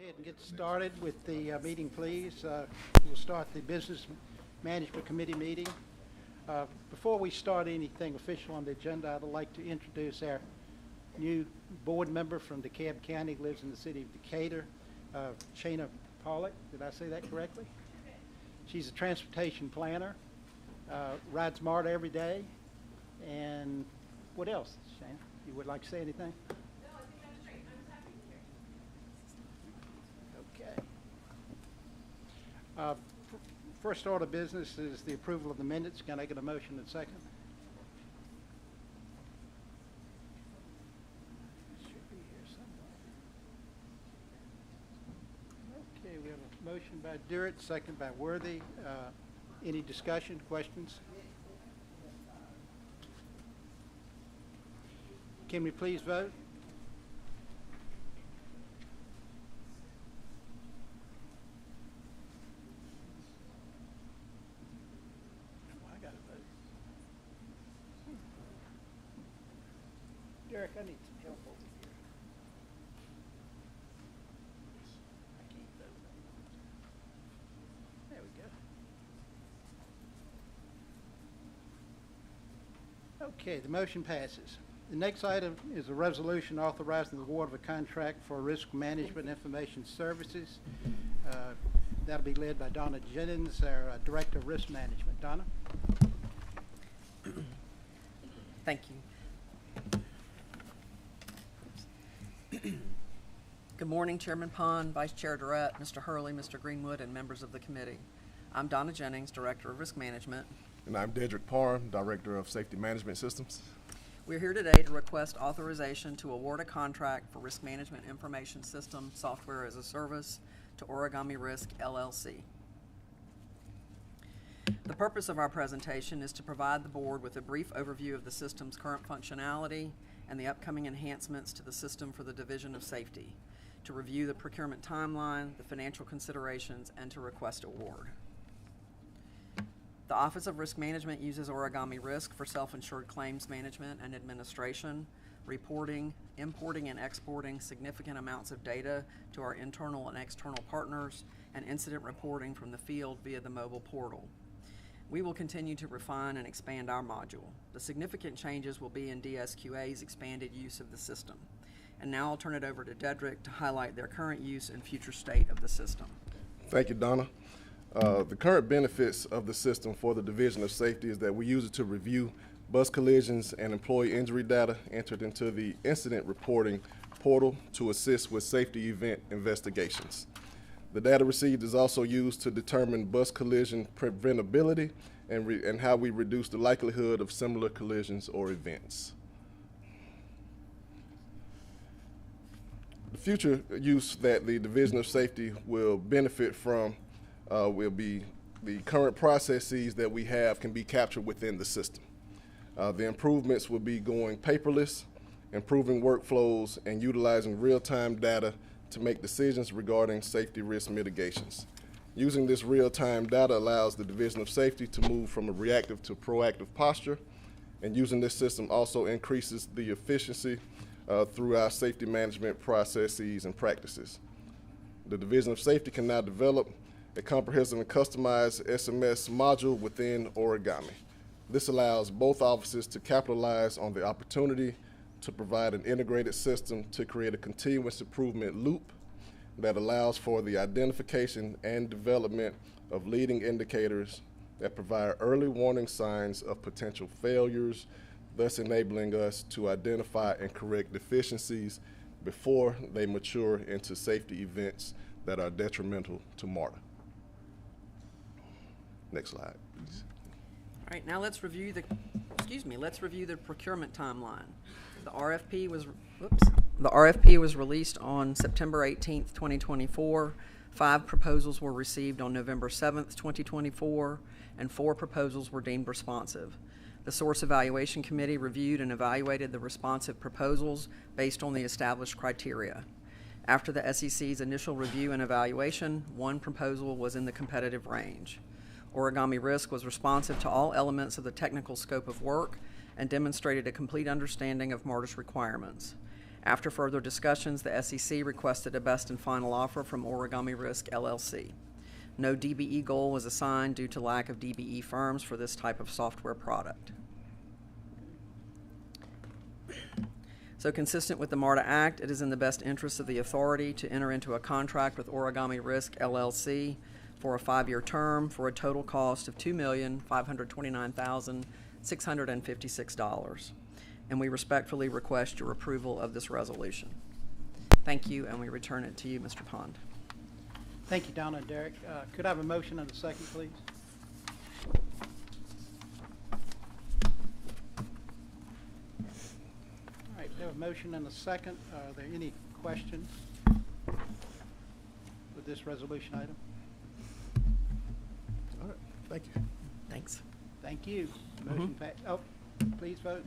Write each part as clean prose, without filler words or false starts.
ahead and get started with the meeting, please. We'll start the Business Management Committee meeting. Before we start anything official on the agenda, I'd like to introduce our new board member from DeKalb County, lives in the city of Decatur, Shana Pollock. Did I say that correctly? She's a transportation planner, rides MARTA every day. And what else, Shana? You would like to say anything? First order of business is the approval of the minutes. Can I get a motion and second? Should be here somewhere. Okay, we have a motion by Durrett, second by Worthy. Any discussion, questions? Can we please vote? Derek, I need some help over here. I can't vote. There we go. Okay, the motion passes. The next item is a resolution authorizing the award of a contract for risk management information services. That'll be led by Donna Jennings, our Director of Risk Management. Donna? Thank you. Good morning, Chairman Pond, Vice Chair Durrett, Mr. Hurley, Mr. Greenwood, and members of the committee. I'm Donna Jennings, Director of Risk Management. And I'm Dedrick Parham, Director of Safety Management Systems. We're here today to request authorization to award a contract for Risk Management Information System Software as a Service to Origami Risk, LLC. The purpose of our presentation is to provide the board with a brief overview of the system's current functionality and the upcoming enhancements to the system for the Division of Safety, to review the procurement timeline, the financial considerations, and to request award. The Office of Risk Management uses Origami Risk for self-insured claims management and administration, reporting, importing, and exporting significant amounts of data to our internal and external partners, and incident reporting from the field via the mobile portal. We will continue to refine and expand our module. The significant changes will be in DSQA's expanded use of the system. And now I'll turn it over to Dedrick to highlight their current use and future state of the system. Thank you, Donna. The current benefits of the system for the Division of Safety is that we use it to review bus collisions and employee injury data entered into the incident reporting portal to assist with safety event investigations. The data received is also used to determine bus collision preventability and how we reduce the likelihood of similar collisions or events. The future use that the Division of Safety will benefit from will be the current processes that we have can be captured within the system. The improvements will be going paperless, improving workflows, and utilizing real-time data to make decisions regarding safety risk mitigations. Using this real-time data allows the Division of Safety to move from a reactive to proactive posture, and using this system also increases the efficiency through our safety management processes and practices. The Division of Safety can now develop a comprehensive and customized SMS module within Origami. This allows both offices to capitalize on the opportunity to provide an integrated system to create a continuous improvement loop that allows for the identification and development of leading indicators that provide early warning signs of potential failures, thus enabling us to identify and correct deficiencies before they mature into safety events that are detrimental to MARTA. Next slide, please. All right, now let's review the procurement timeline. The RFP was released on September 18th, 2024. 5 proposals were received on November 7th, 2024, and 4 proposals were deemed responsive. The Source Evaluation Committee reviewed and evaluated the responsive proposals based on the established criteria. After the SEC's initial review and evaluation, 1 proposal was in the competitive range. Origami Risk was responsive to all elements of the technical scope of work and demonstrated a complete understanding of MARTA's requirements. After further discussions, the SEC requested a best and final offer from Origami Risk LLC. No DBE goal was assigned due to lack of DBE firms for this type of software product. So consistent with the MARTA Act, it is in the best interest of the authority to enter into a contract with Origami Risk LLC for a 5-year term for a total cost of $2,529,656. And we respectfully request your approval of this resolution. Thank you, and we return it to you, Mr. Pond. Thank you, Donna and Derek. Could I have a motion and a second, please? All right, we have a motion and a second. Are there any questions with this resolution item? All right, thank you. Thanks. Thank you. Motion passed. Oh, please vote.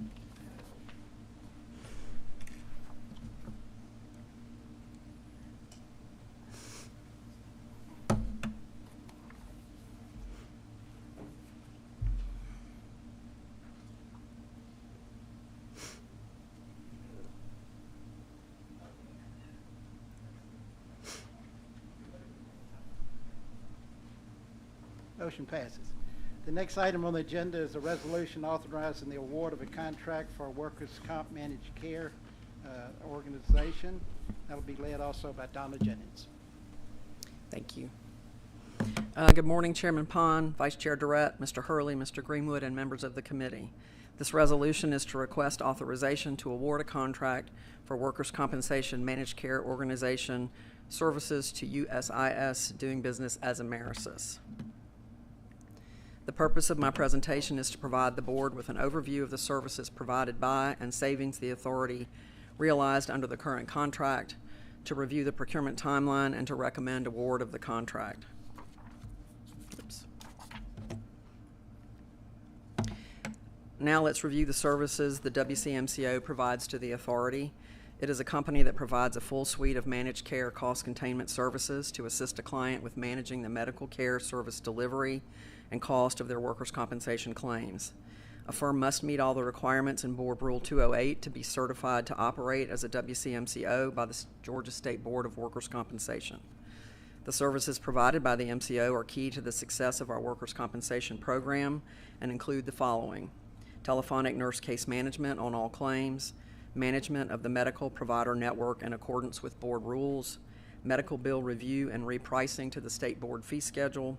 Motion passes. The next item on the agenda is a resolution authorizing the award of a contract for a workers' comp managed care organization. That will be led also by Donna Jennings. Thank you. Good morning, Chairman Pond, Vice Chair Durrett, Mr. Hurley, Mr. Greenwood, and members of the committee. This resolution is to request authorization to award a contract for workers' compensation managed care organization services to USIS doing business as Amerisys. The purpose of my presentation is to provide the board with an overview of the services provided by and savings the authority realized under the current contract, to review the procurement timeline, and to recommend award of the contract. Oops. Now let's review the services the WCMCO provides to the authority. It is a company that provides a full suite of managed care cost containment services to assist a client with managing the medical care service delivery and cost of their workers' compensation claims. A firm must meet all the requirements in Board Rule 208 to be certified to operate as a WCMCO by the Georgia State Board of Workers' Compensation. The services provided by the MCO are key to the success of our workers' compensation program and include the following: telephonic nurse case management on all claims, management of the medical provider network in accordance with board rules, medical bill review and repricing to the state board fee schedule,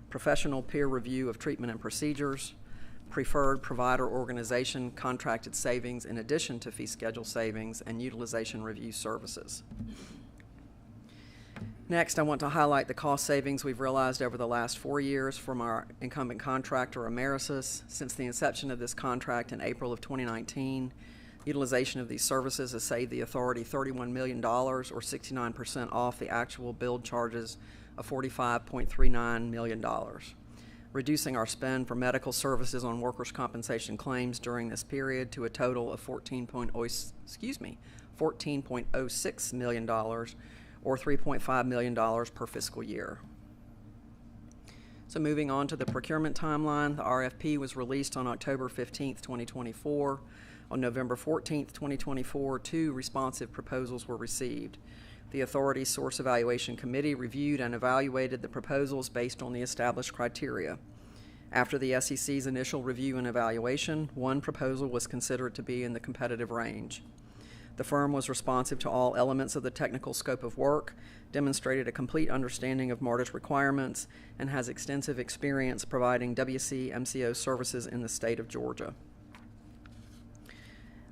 professional peer review of treatment and procedures, preferred provider organization contracted savings in addition to fee schedule savings, and utilization review services. Next, I want to highlight the cost savings we've realized over the last 4 years from our incumbent contractor, Amerisys. Since the inception of this contract in April of 2019, utilization of these services has saved the authority $31 million, or 69% off the actual billed charges of $45.39 million, reducing our spend for medical services on workers' compensation claims during this period to a total of $14.06 million, or $3.5 million per fiscal year. So moving on to the procurement timeline, the RFP was released on October 15th, 2024. On November 14th, 2024, 2 responsive proposals were received. The authority's Source Evaluation Committee reviewed and evaluated the proposals based on the established criteria. After the SEC's initial review and evaluation, 1 proposal was considered to be in the competitive range. The firm was responsive to all elements of the technical scope of work, demonstrated a complete understanding of MARTA's requirements, and has extensive experience providing WCMCO services in the state of Georgia.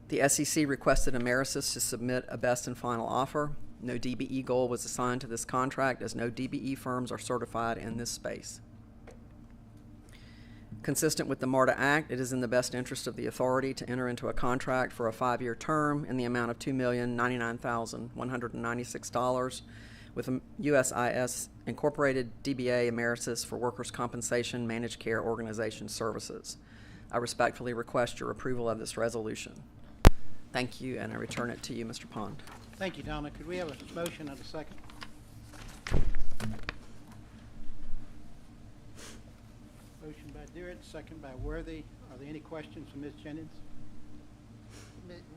The SEC requested Amerisys to submit a best and final offer. No DBE goal was assigned to this contract, as no DBE firms are certified in this space. Consistent with the MARTA Act, it is in the best interest of the authority to enter into a contract for a 5-year term in the amount of $2,099,196 with USIS Incorporated DBA Amerisys for workers' compensation managed care organization services. I respectfully request your approval of this resolution. Thank you, and I return it to you, Mr. Pond. Thank you, Donna. Could we have a motion and a second? Motion by Durrett, second by Worthy. Are there any questions from Ms. Jennings?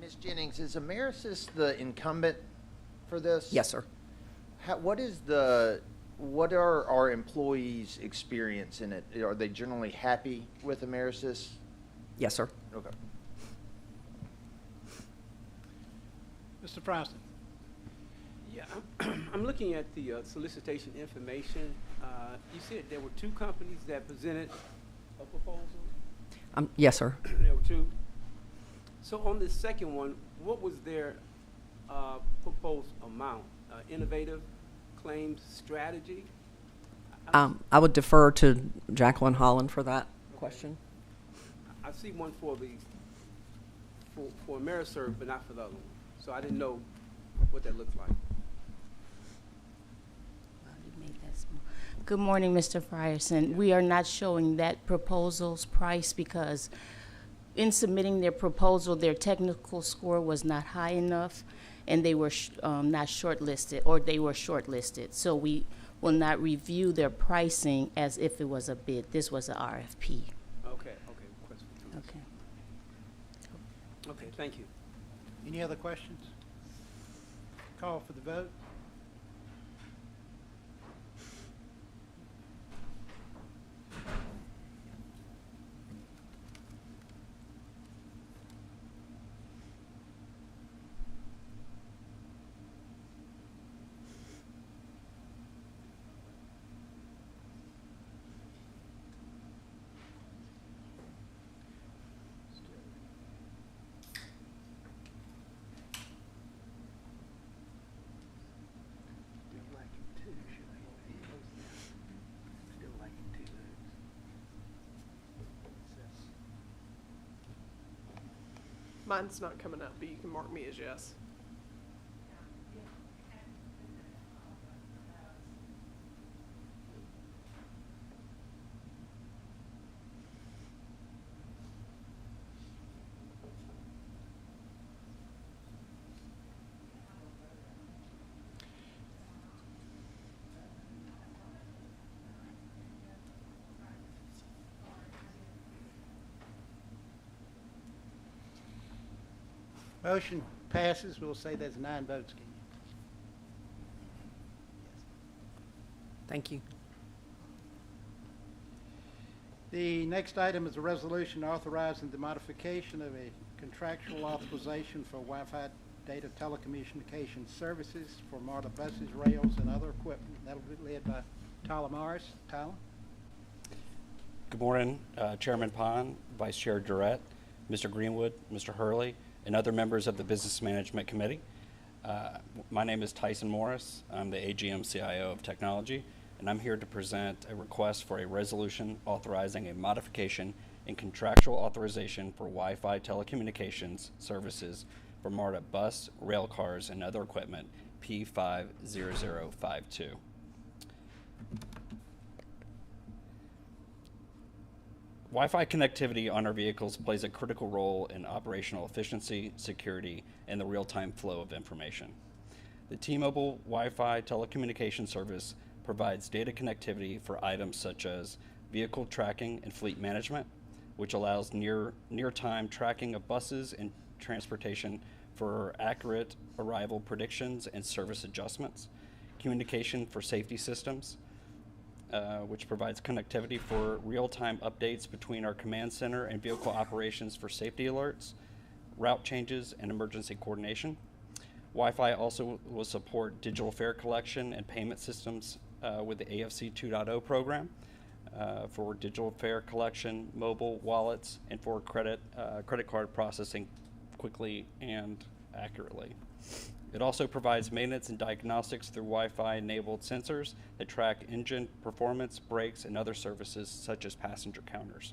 Ms. Jennings, is Amerisys the incumbent for this? Yes, sir. What are our employees' experience in it? Are they generally happy with Amerisys? Yes, sir. Okay. Mr. Froston? Yeah, I'm looking at the solicitation information. You said there were two companies that presented a proposal? Yes, sir. There were two. So on the second one, what was their proposed amount? Innovative claims strategy? I would defer to Jacqueline Holland for that question. I see one for Ameriserve, but not for the other one. So I didn't know what that looked like. Good morning, Mr. Frierson. We are not showing that proposal's price because in submitting their proposal, their technical score was not high enough, and they were not shortlisted, or they were shortlisted. So we will not review their pricing as if it was a bid. This was an RFP. Okay. Okay. Okay, thank you. Any other questions? Call for the vote. Mine's not coming up, but you can mark me as yes. Motion passes. We'll say there's 9 votes. Thank you. The next item is a resolution authorizing the modification of a contractual authorization for Wi-Fi data telecommunication services for MARTA buses, rails, and other equipment. That'll be led by Tyler Morris. Tyler? Good morning, Chairman Pond, Vice Chair Durrett, Mr. Greenwood, Mr. Hurley, and other members of the Business Management Committee. My name is Tyson Morris. I'm the AGM CIO of Technology, and I'm here to present a request for a resolution authorizing a modification in contractual authorization for Wi-Fi telecommunications services for MARTA bus, rail cars, and other equipment, P50052. Wi-Fi connectivity on our vehicles plays a critical role in operational efficiency, security, and the real-time flow of information. The T-Mobile Wi-Fi telecommunication service provides data connectivity for items such as vehicle tracking and fleet management, which allows near-time tracking of buses and transportation for accurate arrival predictions and service adjustments, communication for safety systems, which provides connectivity for real-time updates between our command center and vehicle operations for safety alerts, route changes, and emergency coordination. Wi-Fi also will support digital fare collection and payment systems with the AFC 2.0 program for digital fare collection, mobile wallets, and for credit card processing quickly and accurately. It also provides maintenance and diagnostics through Wi-Fi enabled sensors that track engine performance, brakes, and other services such as passenger counters.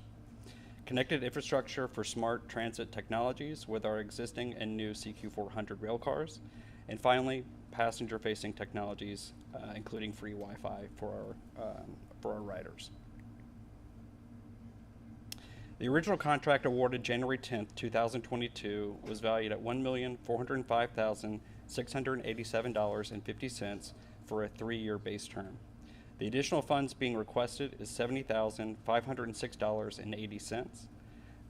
Connected infrastructure for smart transit technologies with our existing and new CQ400 rail cars. And finally, passenger facing technologies, including free Wi-Fi for our riders. The original contract awarded January 10th, 2022 was valued at $1,405,687.50 for a 3-year base term. The additional funds being requested is $70,506.80.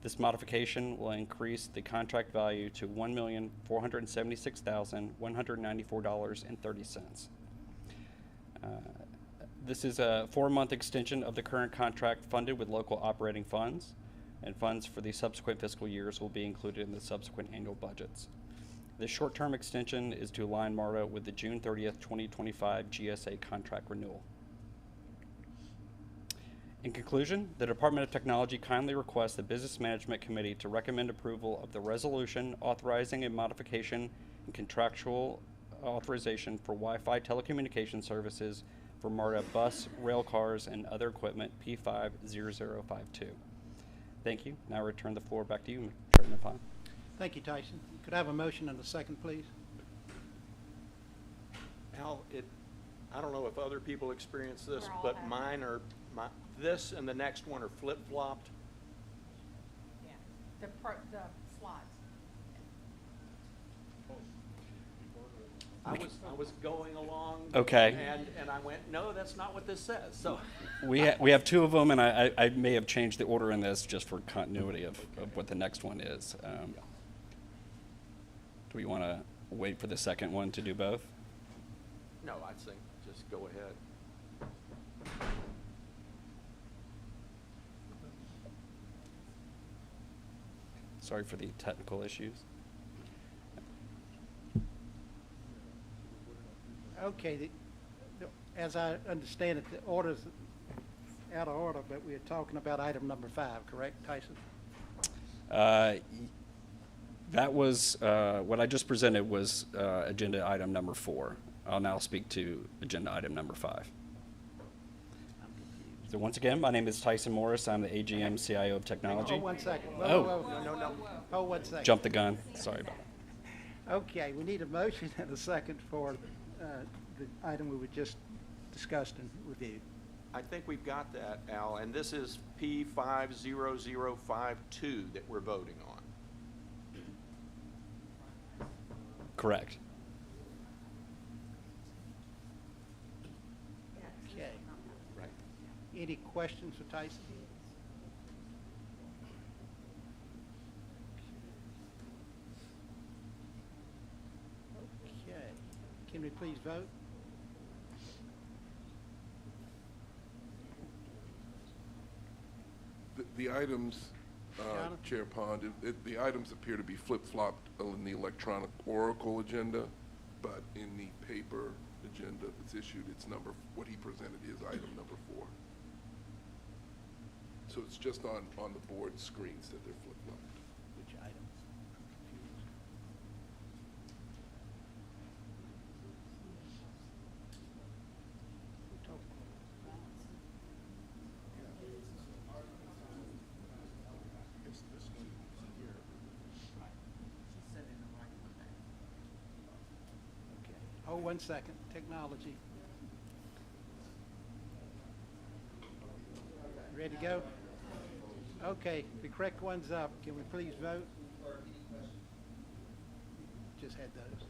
This modification will increase the contract value to $1,476,194.30. This is a 4-month extension of the current contract funded with local operating funds, and funds for the subsequent fiscal years will be included in the subsequent annual budgets. This short-term extension is to align MARTA with the June 30th, 2025 GSA contract renewal. In conclusion, the Department of Technology kindly requests the Business Management Committee to recommend approval of the resolution authorizing a modification and contractual authorization for Wi-Fi telecommunication services for MARTA bus, rail cars, and other equipment P50052. Thank you. Now I return the floor back to you, Chairman Pine. Thank you, Tyson. Could I have a motion and a second, please? Al, I don't know if other people experience this, but mine are, this and the next one are flip-flopped. Yeah, the slots. I was going along. Okay. And I went, no, that's not what this says, so. We have 2 of them, and I may have changed the order in this just for continuity of what the next one is. Do we want to wait for the second one to do both? No, I think just go ahead. Sorry for the technical issues. Okay, as I understand it, the order's out of order, but we're talking about item number 5, correct, Tyson? That was, what I just presented was agenda item number 4. I'll now speak to agenda item number 5. So once again, my name is Tyson Morris. I'm the AGM CIO of Technology. Hold 1 second. Oh. No. Hold 1 second. Jumped the gun. Sorry about that. Okay, we need a motion and a second for the item we were just discussed and reviewed. I think we've got that, Al, and this is P50052 that we're voting on. Correct. Okay. Right. Any questions for Tyson? Okay. Can we please vote? The items, John? Chair Pond, the items appear to be flip-flopped in the electronic Oracle agenda, but in the paper agenda that's issued, it's what he presented is item number 4. So it's just on the board screens that they're flip-flopped. Which item? Okay. Hold 1 second. Technology. Ready to go? Okay, the correct one's up. Can we please vote? Just had those.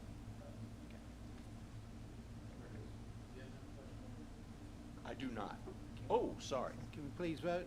I do not. Oh, sorry. Can we please vote?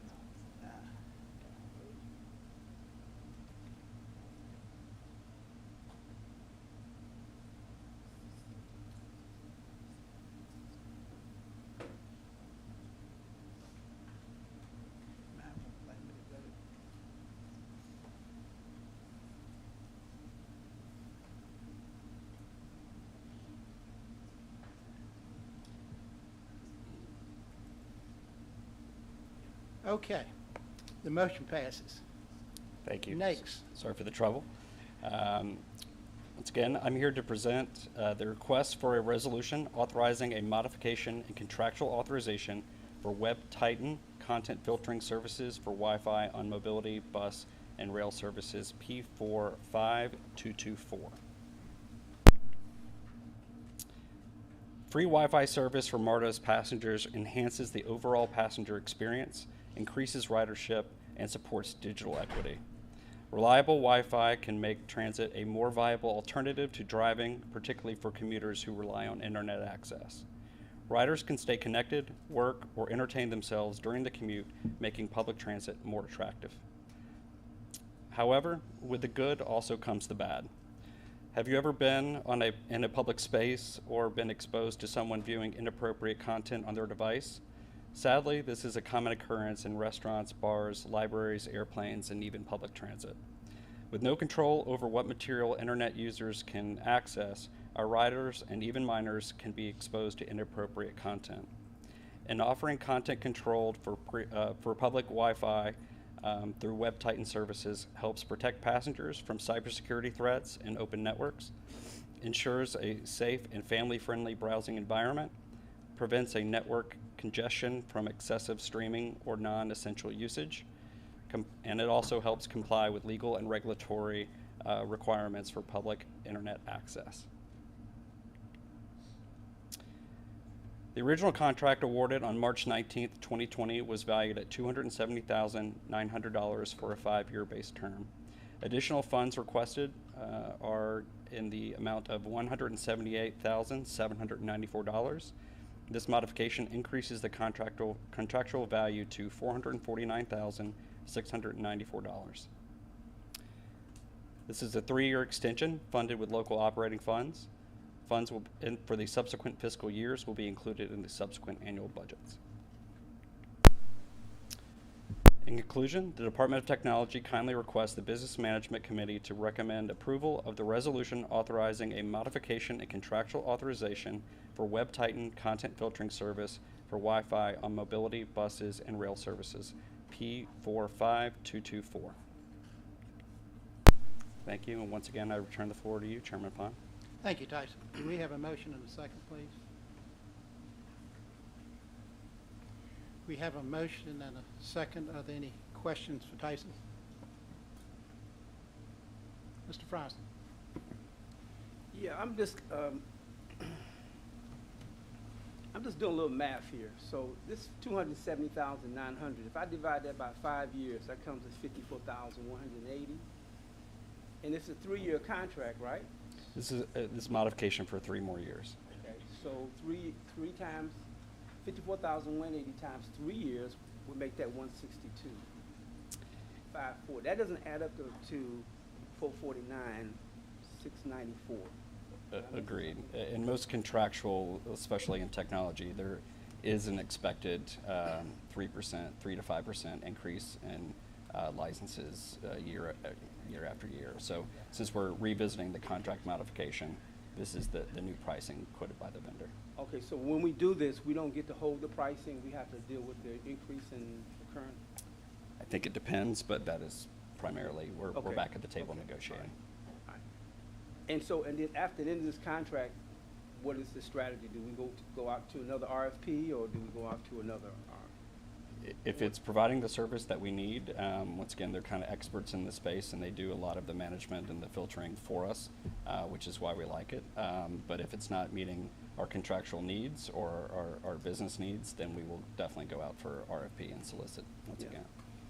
Okay, the motion passes. Thank you. Next. Sorry for the trouble. Once again, I'm here to present the request for a resolution authorizing a modification and contractual authorization for WebTitan content filtering services for Wi-Fi on mobility, bus, and rail services P45224. Free Wi-Fi service for MARTA's passengers enhances the overall passenger experience, increases ridership, and supports digital equity. Reliable Wi-Fi can make transit a more viable alternative to driving, particularly for commuters who rely on internet access. Riders can stay connected, work, or entertain themselves during the commute, making public transit more attractive. However, with the good also comes the bad. Have you ever been in a public space or been exposed to someone viewing inappropriate content on their device? Sadly, this is a common occurrence in restaurants, bars, libraries, airplanes, and even public transit. With no control over what material internet users can access, our riders and even minors can be exposed to inappropriate content. And offering content controlled for public Wi-Fi through WebTitan services helps protect passengers from cybersecurity threats and open networks, ensures a safe and family-friendly browsing environment, prevents a network congestion from excessive streaming or non-essential usage, and it also helps comply with legal and regulatory requirements for public internet access. The original contract awarded on March 19, 2020 was valued at $270,900 for a 5-year base term. Additional funds requested are in the amount of $178,794. This modification increases the contractual value to $449,694. This is a 3-year extension funded with local operating funds. Funds for the subsequent fiscal years will be included in the subsequent annual budgets. In conclusion, the Department of Technology kindly requests the Business Management Committee to recommend approval of the resolution authorizing a modification and contractual authorization for WebTitan content filtering service for Wi-Fi on mobility, buses, and rail services, P45224. Thank you, and once again, I return the floor to you, Chairman Pond. Thank you, Tyson. Do we have a motion and a second, please? We have a motion and a second. Are there any questions for Tyson? Mr. Frosty? Yeah, I'm just doing a little math here. So this $270,900. If I divide that by 5 years, that comes to $54,180. And it's a 3-year contract, right? This is this modification for 3 more years. Okay, so three times 54,180 times 3 years would make that 162. 5.4. That doesn't add up to 449,694. Agreed. In most contractual, especially in technology, there is an expected 3%, 3 to 5% increase in licenses year after year. So since we're revisiting the contract modification, this is the new pricing quoted by the vendor. Okay, so when we do this, we don't get to hold the pricing. We have to deal with the increase in the current. I think it depends, but that is primarily we're Okay. back at the table Okay. negotiating. All right. And so, and then after the end of this contract, what is the strategy? Do we go out to another RFP, or do we go out to another? If it's providing the service that we need, once again, they're kind of experts in the space, and they do a lot of the management and the filtering for us, which is why we like it. But if it's not meeting our contractual needs or our business needs, then we will definitely go out for RFP and solicit once again,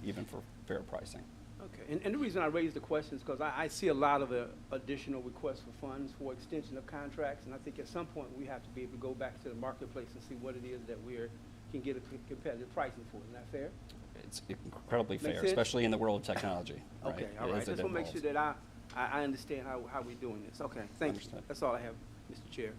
even for fair pricing. Okay, and the reason I raised the question is because I see a lot of additional requests for funds for extension of contracts, and I think at some point we have to be able to go back to the marketplace and see what it is that we can get a competitive pricing for. Isn't that fair? It's incredibly Make fair, sense? especially in the world of technology. Okay, right? all right. As it Just want to make sure evolves. that I understand how we're doing this. Okay, thank you. Understood. That's all I have, Mr. Chair.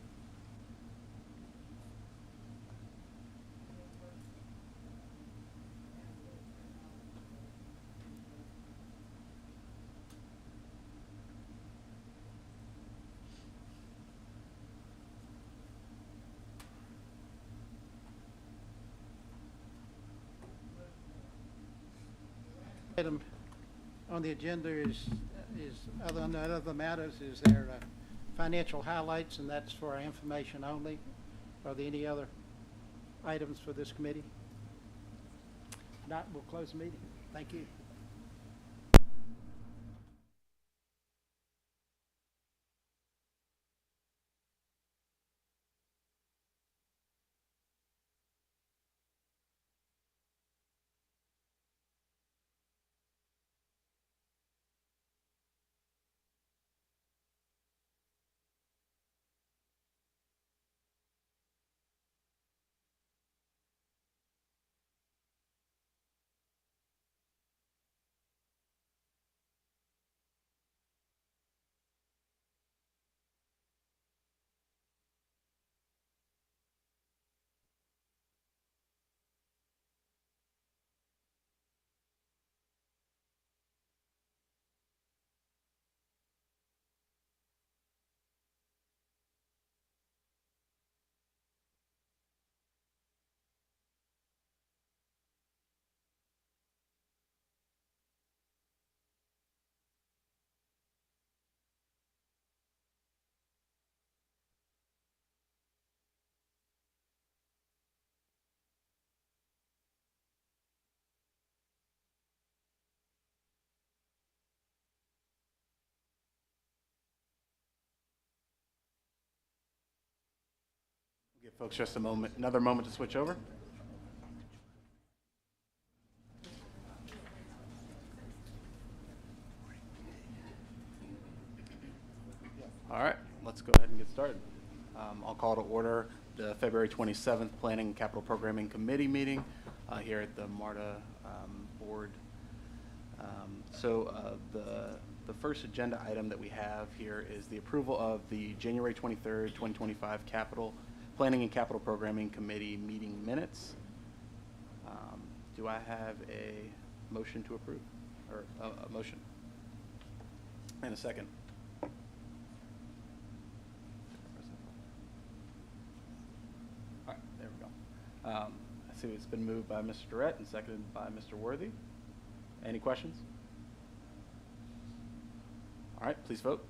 Item on the agenda is other than other matters, is there financial highlights, and that's for our information only. Are there any other items for this committee? If not, we'll close the meeting. Thank you. Folks, just a moment, another moment to switch over. All right, let's go ahead and get started. I'll call to order the February 27th Planning and Capital Programming Committee meeting here at the MARTA board. The first agenda item that we have here is the approval of the January 23rd, 2025 Planning and Capital Programming Committee meeting minutes. Do I have a motion to approve, or a motion? And a second. All right, there we go. I see it's been moved by Mr. Durrett and seconded by Mr. Worthy. Any questions? All right, please vote.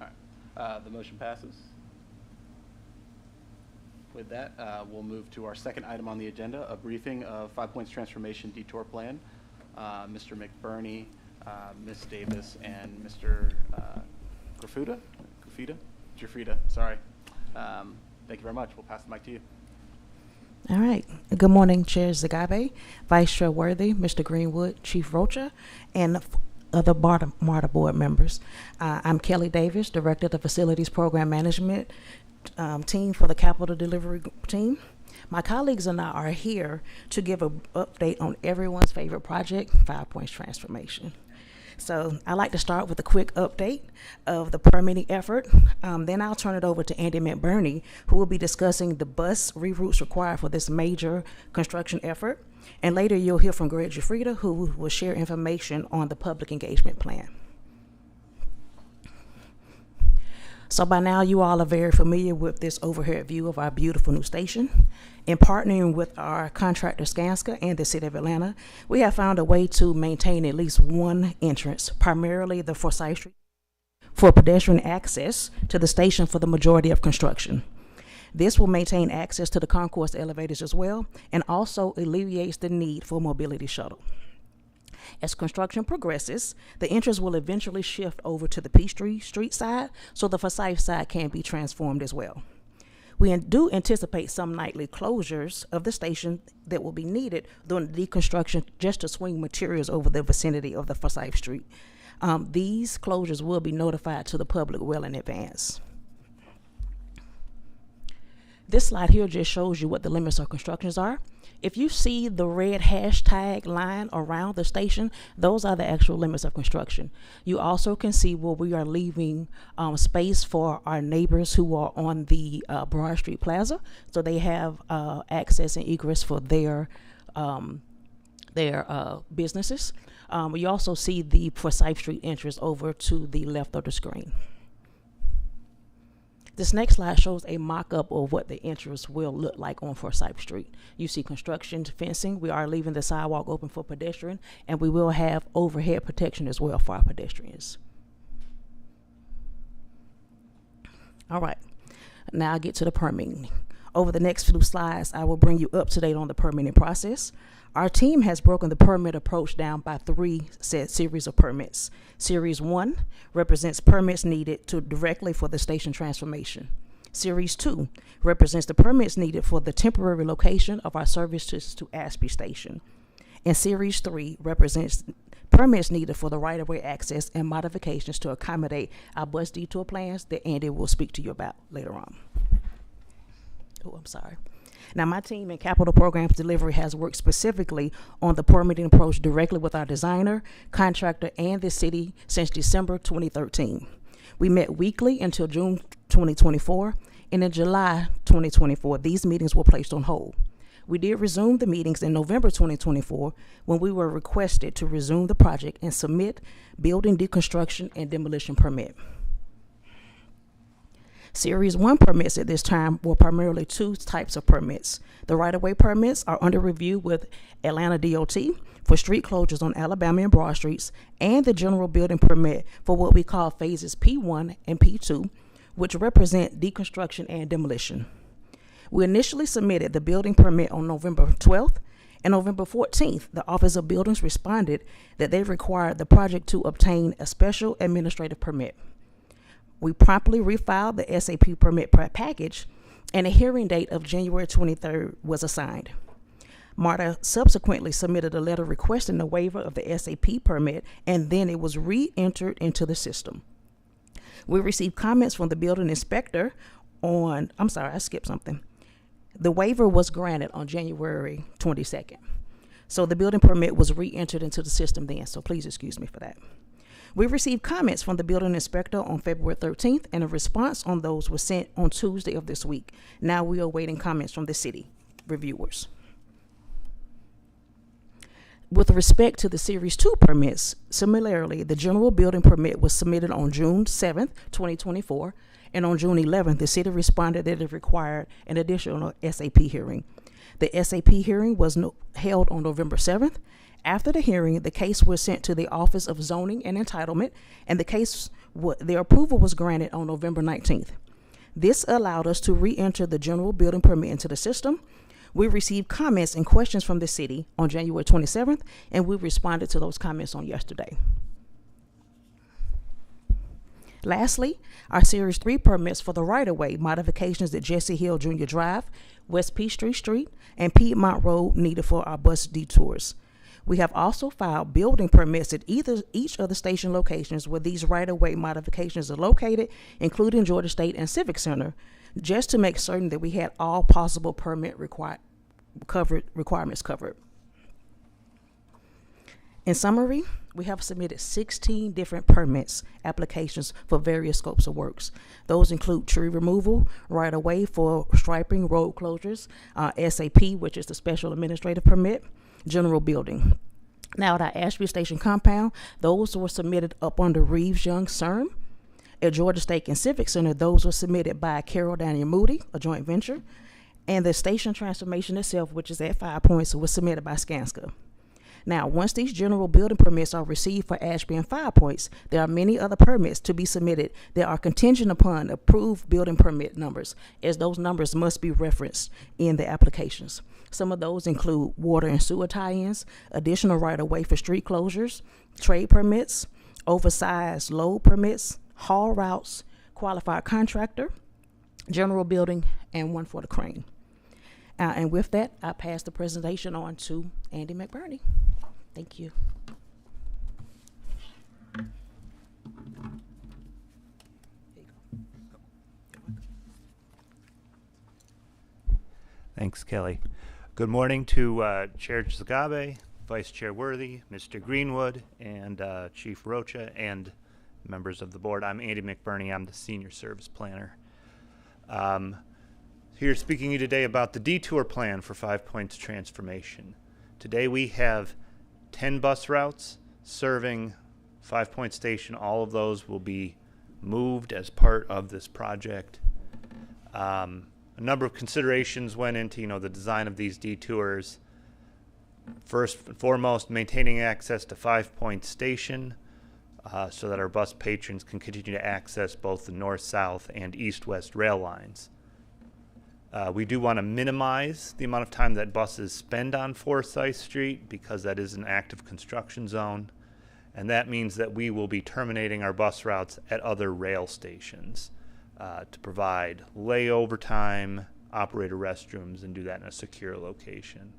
All right, the motion passes. With that, we'll move to our second item on the agenda, a briefing of 5 Points Transformation Detour Plan. Mr. McBurney, Ms. Davis, and Mr. Jafrida, sorry. Thank you very much. We'll pass the mic to you. All right. Good morning, Chair Zagabe, Vice Chair Worthy, Mr. Greenwood, Chief Rocha, and other MARTA board members. I'm Kelly Davis, Director of the Facilities Program Management team for the Capital Delivery team. My colleagues and I are here to give an update on everyone's favorite project, 5 Points Transformation. So I'd like to start with a quick update of the permitting effort. Then I'll turn it over to Andy McBurney, who will be discussing the bus reroutes required for this major construction effort. And later you'll hear from Greg Jafrida, who will share information on the public engagement plan. So by now you all are very familiar with this overhead view of our beautiful new station. In partnering with our contractor Skanska and the City of Atlanta, we have found a way to maintain at least one entrance, primarily the Forsyth Street, for pedestrian access to the station for the majority of construction. This will maintain access to the concourse elevators as well, and also alleviates the need for mobility shuttle. As construction progresses, the entrance will eventually shift over to the Peachtree Street side, so the Forsyth side can be transformed as well. We do anticipate some nightly closures of the station that will be needed during the deconstruction just to swing materials over the vicinity of the Forsyth Street. These closures will be notified to the public well in advance. This slide here just shows you what the limits of constructions are. If you see the red hashtag line around the station, those are the actual limits of construction. You also can see where we are leaving space for our neighbors who are on the Broad Street Plaza, so they have access and egress for their businesses. You also see the Forsyth Street entrance over to the left of the screen. This next slide shows a mock-up of what the entrance will look like on Forsyth Street. You see construction fencing. We are leaving the sidewalk open for pedestrian, and we will have overhead protection as well for our pedestrians. All right, now I'll get to the permitting. Over the next few slides, I will bring you up to date on the permitting process. Our team has broken the permit approach down by 3 set series of permits. Series 1 represents permits needed directly for the station transformation. Series 2 represents the permits needed for the temporary location of our services to Ashby Station. And Series 3 represents permits needed for the right-of-way access and modifications to accommodate our bus detour plans that Andy will speak to you about later on. Oh, I'm sorry. Now, my team in Capital Programs Delivery has worked specifically on the permitting approach directly with our designer, contractor, and the city since December 2013. We met weekly until June 2024, and in July 2024, these meetings were placed on hold. We did resume the meetings in November 2024 when we were requested to resume the project and submit building deconstruction and demolition permit. Series 1 permits at this time were primarily 2 types of permits. The right-of-way permits are under review with Atlanta DOT for street closures on Alabama and Broad Streets, and the general building permit for what we call phases P1 and P2, which represent deconstruction and demolition. We initially submitted the building permit on November 12th, and November 14th, the Office of Buildings responded that they required the project to obtain a special administrative permit. We promptly refiled the SAP permit package, and a hearing date of January 23rd was assigned. MARTA subsequently submitted a letter requesting the waiver of the SAP permit, and then it was re-entered into the system. We received comments from the building inspector on, I'm sorry, I skipped something. The waiver was granted on January 22nd. So the building permit was re-entered into the system then, so please excuse me for that. We received comments from the building inspector on February 13th, and a response on those was sent on Tuesday of this week. Now we are awaiting comments from the city reviewers. With respect to the Series 2 permits, similarly, the general building permit was submitted on June 7th, 2024, and on June 11th, the city responded that it required an additional SAP hearing. The SAP hearing was held on November 7th. After the hearing, the case was sent to the Office of Zoning and Entitlement, and their approval was granted on November 19th. This allowed us to re-enter the general building permit into the system. We received comments and questions from the city on January 27th, and we responded to those comments on yesterday. Lastly, our Series 3 permits for the right-of-way modifications at Jesse Hill Jr. Drive, West Peachtree Street, and Piedmont Road needed for our bus detours. We have also filed building permits at each of the station locations where these right-of-way modifications are located, including Georgia State and Civic Center, just to make certain that we had all possible permit requirements covered. In summary, we have submitted 16 different permits applications for various scopes of works. Those include tree removal, right-of-way for striping, road closures, SAP, which is the special administrative permit, general building. Now, at our Ashby Station compound, those were submitted up under Reeves Young CERM. At Georgia State and Civic Center, those were submitted by Carroll Daniel Moody, a joint venture. And the station transformation itself, which is at 5 Points, was submitted by Skanska. Now, once these general building permits are received for Ashby and 5 Points, there are many other permits to be submitted that are contingent upon approved building permit numbers, as those numbers must be referenced in the applications. Some of those include water and sewer tie-ins, additional right-of-way for street closures, trade permits, oversized load permits, haul routes, qualified contractor, general building, and one for the crane. And with that, I pass the presentation on to Andy McBurney. Thank you. Thanks, Kelly. Good morning to Chair Zagabe, Vice Chair Worthy, Mr. Greenwood, and Chief Rocha, and members of the board. I'm Andy McBurney. I'm the Senior Service Planner. Here speaking to you today about the detour plan for 5 Points transformation. Today we have 10 bus routes serving 5 Point Station. All of those will be moved as part of this project. A number of considerations went into the design of these detours. First and foremost, maintaining access to 5 Point Station so that our bus patrons can continue to access both the north-south and east-west rail lines. We do want to minimize the amount of time that buses spend on Forsyth Street because that is an active construction zone, and that means that we will be terminating our bus routes at other rail stations to provide layover time, operator restrooms, and do that in a secure location.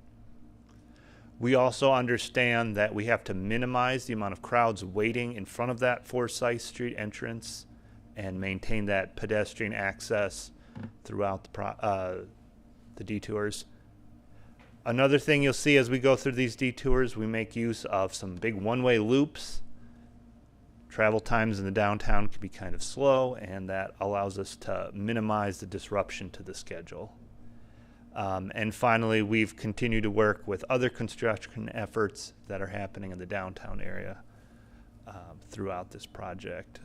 We also understand that we have to minimize the amount of crowds waiting in front of that Forsyth Street entrance and maintain that pedestrian access throughout the detours. Another thing you'll see as we go through these detours, we make use of some big one-way loops. Travel times in the downtown can be kind of slow, and that allows us to minimize the disruption to the schedule. And finally, we've continued to work with other construction efforts that are happening in the downtown area throughout this project.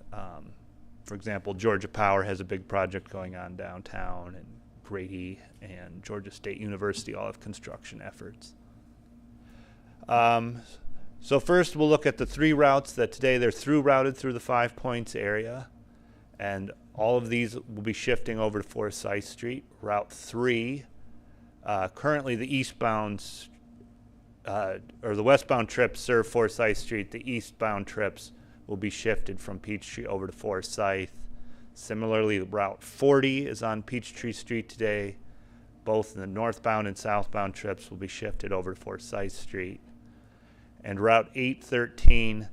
For example, Georgia Power has a big project going on downtown, and Grady and Georgia State University all have construction efforts. So first we'll look at the 3 routes that today they're routed through the 5 Points area, and All of these will be shifting over to Forsyth Street. Route 3, currently the eastbound, or the westbound trips serve Forsyth Street. The eastbound trips will be shifted from Peachtree over to Forsyth. Similarly, Route 40 is on Peachtree Street today. Both the northbound and southbound trips will be shifted over to Forsyth Street. And Route 813,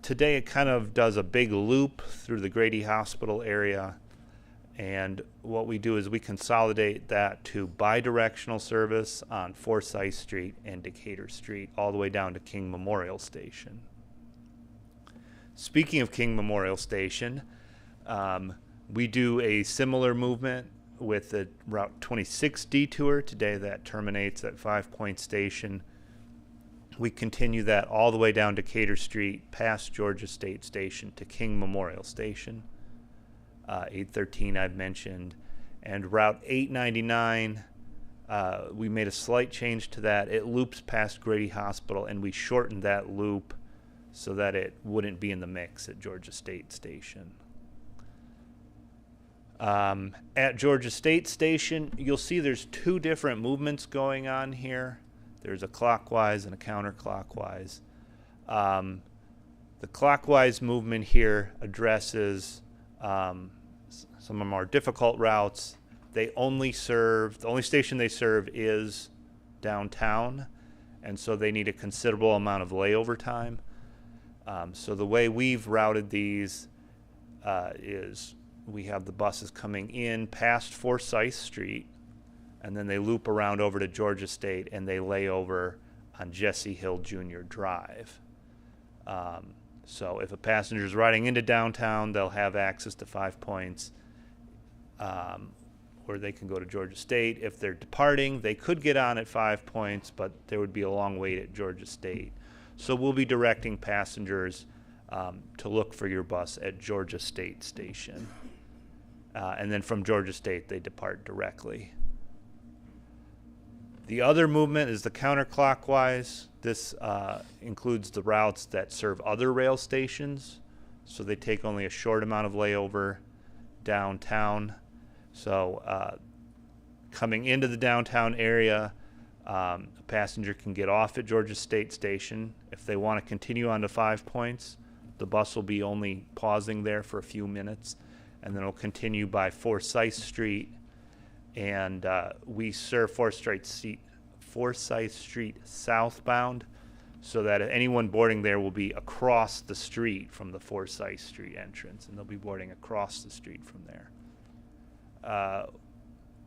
today it kind of does a big loop through the Grady Hospital area. And what we do is we consolidate that to bidirectional service on Forsyth Street and Decatur Street, all the way down to King Memorial Station. Speaking of King Memorial Station, we do a similar movement with the Route 26 detour. Today that terminates at 5 Point Station. We continue that all the way down Decatur Street, past Georgia State Station to King Memorial Station. 813 I've mentioned. And Route 899, we made a slight change to that. It loops past Grady Hospital, and we shortened that loop so that it wouldn't be in the mix at Georgia State Station. At Georgia State Station, you'll see there's two different movements going on here. There's a clockwise and a counterclockwise. The clockwise movement here addresses some of the more difficult routes. The only station they serve is downtown, and so they need a considerable amount of layover time. So the way we've routed these is we have the buses coming in past Forsyth Street, and then they loop around over to Georgia State, and they lay over on Jesse Hill Jr. Drive. So if a passenger is riding into downtown, they'll have access to 5 Points, or they can go to Georgia State. If they're departing, they could get on at 5 Points, but there would be a long wait at Georgia State. So we'll be directing passengers to look for your bus at Georgia State Station. And then from Georgia State, they depart directly. The other movement is the counterclockwise. This includes the routes that serve other rail stations. So they take only a short amount of layover downtown. So coming into the downtown area, a passenger can get off at Georgia State Station. If they want to continue on to 5 Points, the bus will be only pausing there for a few minutes, and then it'll continue by Forsyth Street. And we serve Forsyth Street southbound, so that anyone boarding there will be across the street from the Forsyth Street entrance, and they'll be boarding across the street from there.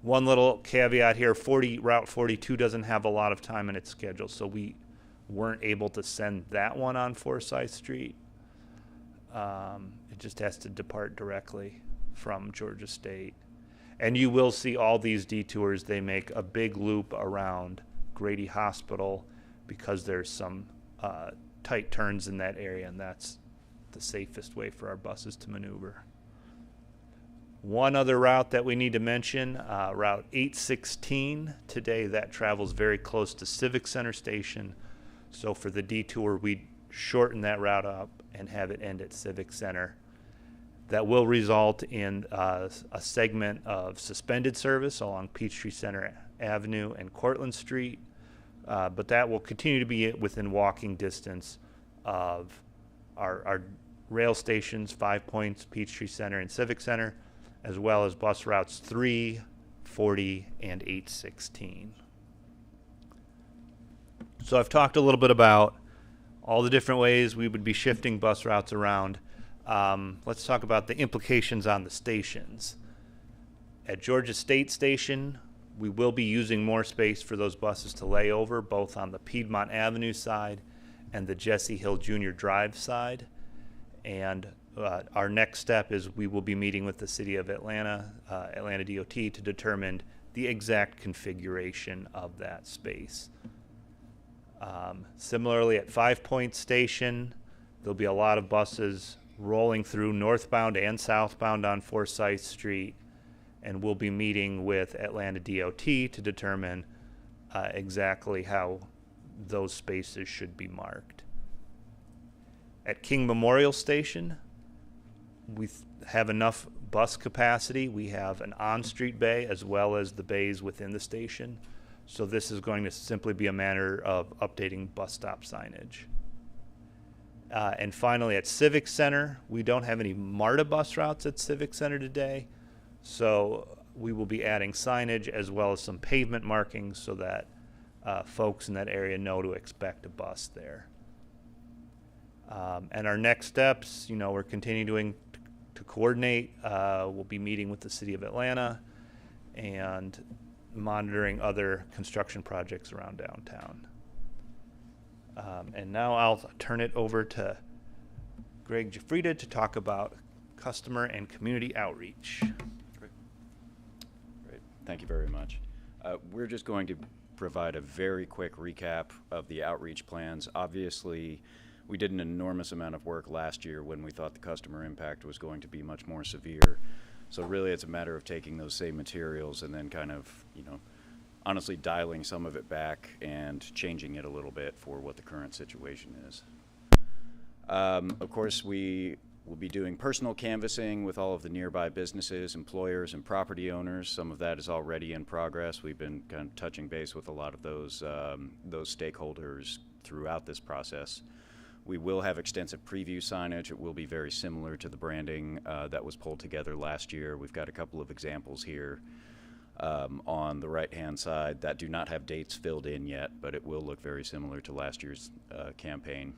One little caveat here, Route 42 doesn't have a lot of time in its schedule, so we weren't able to send that one on Forsyth Street. It just has to depart directly from Georgia State. And you will see all these detours, they make a big loop around Grady Hospital because there's some tight turns in that area, and that's the safest way for our buses to maneuver. One other route that we need to mention, Route 816. Today that travels very close to Civic Center Station. So for the detour, we shorten that route up and have it end at Civic Center. That will result in a segment of suspended service along Peachtree Center Avenue and Cortlandt Street, but that will continue to be within walking distance of our rail stations, 5 Points, Peachtree Center, and Civic Center, as well as bus routes 3, 40, and 816. So I've talked a little bit about all the different ways we would be shifting bus routes around. Let's talk about the implications on the stations. At Georgia State Station, we will be using more space for those buses to lay over, both on the Piedmont Avenue side and the Jesse Hill Jr. Drive side. And our next step is we will be meeting with the City of Atlanta, Atlanta DOT, to determine the exact configuration of that space. Similarly, at 5 Point Station, there'll be a lot of buses rolling through northbound and southbound on Forsyth Street, and we'll be meeting with Atlanta DOT to determine exactly how those spaces should be marked. At King Memorial Station, we have enough bus capacity. We have an on-street bay as well as the bays within the station. So this is going to simply be a matter of updating bus stop signage. And finally, at Civic Center, we don't have any MARTA bus routes at Civic Center today. So we will be adding signage as well as some pavement markings so that folks in that area know to expect a bus there. And our next steps, you know, we're continuing to coordinate. We'll be meeting with the City of Atlanta and monitoring other construction projects around downtown. And now I'll turn it over to Greg Jafrida to talk about customer and community outreach. Great. Thank you very much. We're just going to provide a very quick recap of the outreach plans. Obviously, we did an enormous amount of work last year when we thought the customer impact was going to be much more severe. So really it's a matter of taking those same materials and then kind of, you know, honestly dialing some of it back and changing it a little bit for what the current situation is. Of course, we will be doing personal canvassing with all of the nearby businesses, employers, and property owners. Some of that is already in progress. We've been kind of touching base with a lot of those stakeholders throughout this process. We will have extensive preview signage. It will be very similar to the branding that was pulled together last year. We've got a couple of examples here on the right-hand side that do not have dates filled in yet, but it will look very similar to last year's campaign.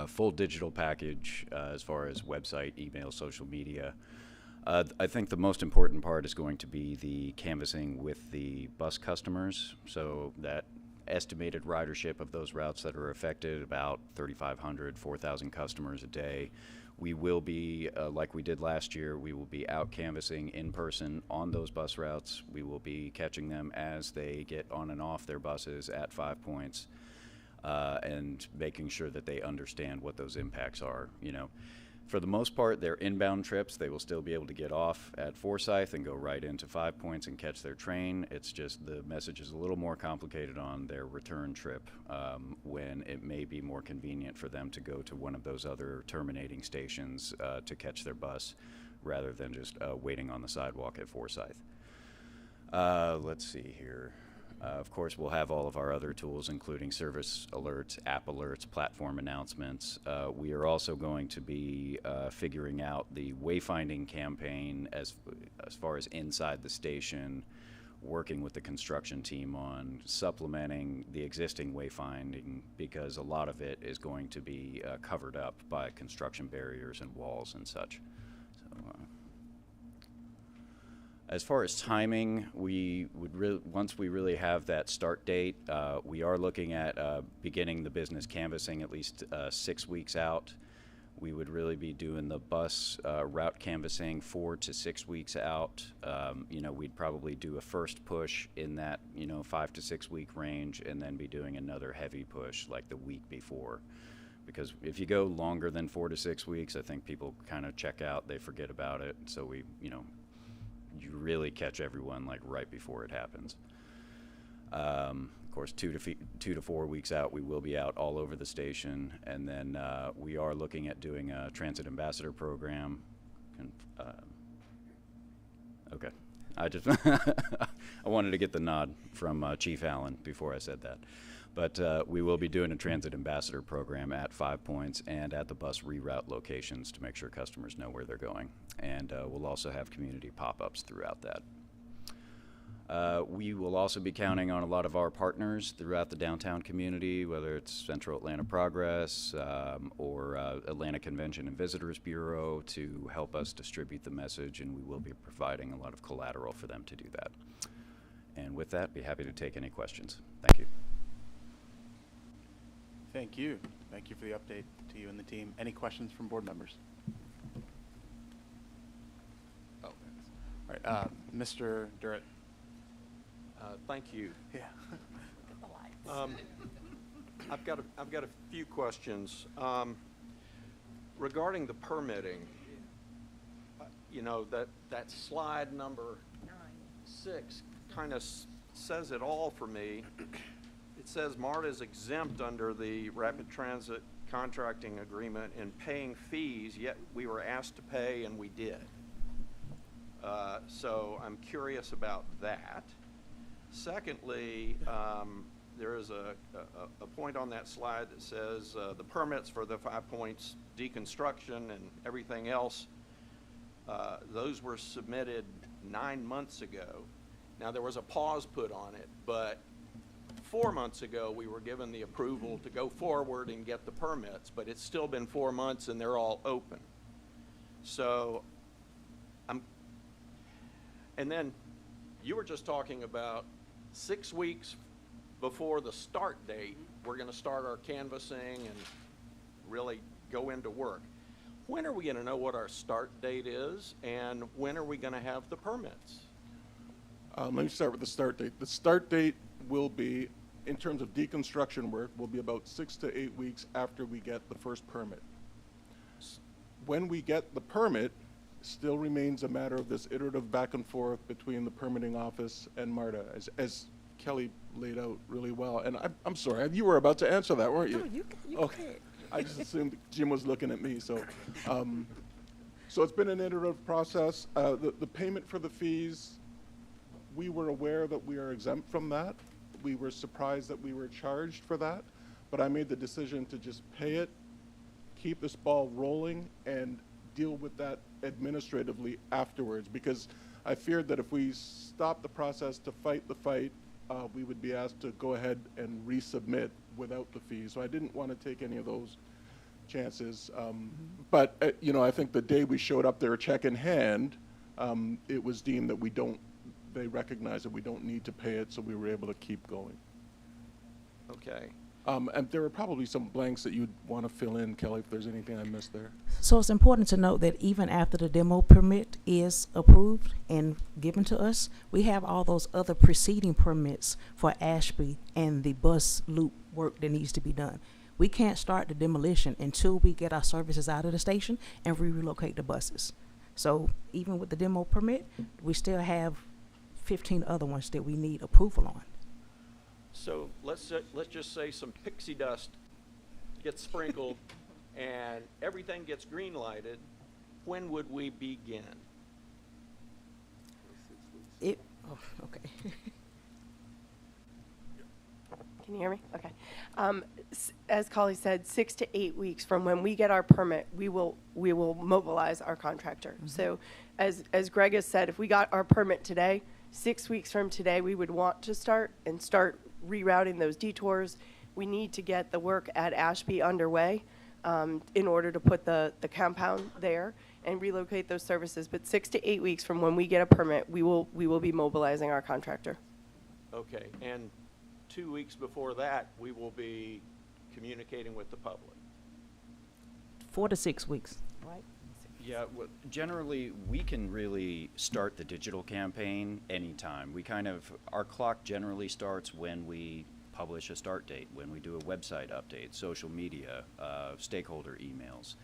Full digital package as far as website, email, social media. I think the most important part is going to be the canvassing with the bus customers, so that estimated ridership of those routes that are affected, about 3,500, 4,000 customers a day. We will be, like we did last year, we will be out canvassing in person on those bus routes. We will be catching them as they get on and off their buses at 5 points and making sure that they understand what those impacts are. You know, for the most part, their inbound trips, they will still be able to get off at Forsyth and go right into 5 points and catch their train. It's just the message is a little more complicated on their return trip when it may be more convenient for them to go to one of those other terminating stations to catch their bus rather than just waiting on the sidewalk at Forsyth. Let's see here. Of course, we'll have all of our other tools, including service alerts, app alerts, platform announcements. We are also going to be figuring out the wayfinding campaign as far as inside the station, working with the construction team on supplementing the existing wayfinding because a lot of it is going to be covered up by construction barriers and walls and such. So, as far as timing, we would once we really have that start date, we are looking at beginning the business canvassing at least 6 weeks out. We would really be doing the bus route canvassing 4 to 6 weeks out. You know, we'd probably do a first push in that 5 to 6 week range, and then be doing another heavy push like the week before. Because if you go longer than 4 to 6 weeks, I think people kind of check out, they forget about it. So we, you really catch everyone like right before it happens. Of course, 2 to 4 weeks out, we will be out all over the station, and then we are looking at doing a transit ambassador program. Okay, I just I wanted to get the nod from Chief Allen before I said that. But we will be doing a transit ambassador program at 5 points and at the bus reroute locations to make sure customers know where they're going. And we'll also have community pop-ups throughout that. We will also be counting on a lot of our partners throughout the downtown community, whether it's Central Atlanta Progress or Atlanta Convention and Visitors Bureau, to help us distribute the message, and we will be providing a lot of collateral for them to do that. And with that, be happy to take any questions. Thank you. Thank you. Thank you for the update to you and the team. Any questions from board members? Oh, all right, Mr. Durrett. Thank you. Yeah. I've got a few questions regarding the permitting. That slide number 6 kind of says it all for me. It says MARTA is exempt under the Rapid Transit Contracting Agreement in paying fees, yet we were asked to pay and we did. So I'm curious about that. Secondly, there is a point on that slide that says the permits for the 5 Points deconstruction and everything else, those were submitted 9 months ago. Now, there was a pause put on it, but 4 months ago, we were given the approval to go forward and get the permits, but it's still been 4 months and they're all open. So, and then you were just talking about 6 weeks before the start date, we're going to start our canvassing and really go into work. When are we going to know what our start date is, and when are we going to have the permits? Let me start with the start date. The start date will be, in terms of deconstruction work, will be about 6 to 8 weeks after we get the first permit. When we get the permit, still remains a matter of this iterative back and forth between the permitting office and MARTA, as Kelly laid out really well. And I'm sorry, you were about to answer that, weren't you? No, you okay. I just assumed Jim was looking at me, so. So it's been an iterative process. The payment for the fees, we were aware that we are exempt from that. We were surprised that we were charged for that, but I made the decision to just pay it, keep this ball rolling, and deal with that administratively afterwards, because I feared that if we stopped the process to fight the fight, we would be asked to go ahead and resubmit without the fees. So I didn't want to take any of those chances. But you know, I think the day we showed up there, check in hand, it was deemed that they recognized that we don't need to pay it, so we were able to keep going. Okay. And there are probably some blanks that you'd want to fill in, Kelly, if there's anything I missed there. So it's important to note that even after the demo permit is approved and given to us, we have all those other preceding permits for Ashby and the bus loop work that needs to be done. We can't start the demolition until we get our services out of the station and relocate the buses. So even with the demo permit, we still have 15 other ones that we need approval on. So let's just say some pixie dust gets sprinkled and everything gets green lighted. When would we begin? Okay. Can you hear me? Okay. As Collie said, 6 to 8 weeks from when we get our permit, we will mobilize our contractor. So as Greg has said, if we got our permit today, 6 weeks from today, we would want to start rerouting those detours. We need to get the work at Ashby underway in order to put the compound there and relocate those services. But 6 to 8 weeks from when we get a permit, we will be mobilizing our contractor. Okay, and 2 weeks before that, we will be communicating with the public. 4 to 6 weeks. Right. Yeah, well, generally, we can really start the digital campaign anytime. Our clock generally starts when we publish a start date, when we do a website update, social media, stakeholder emails.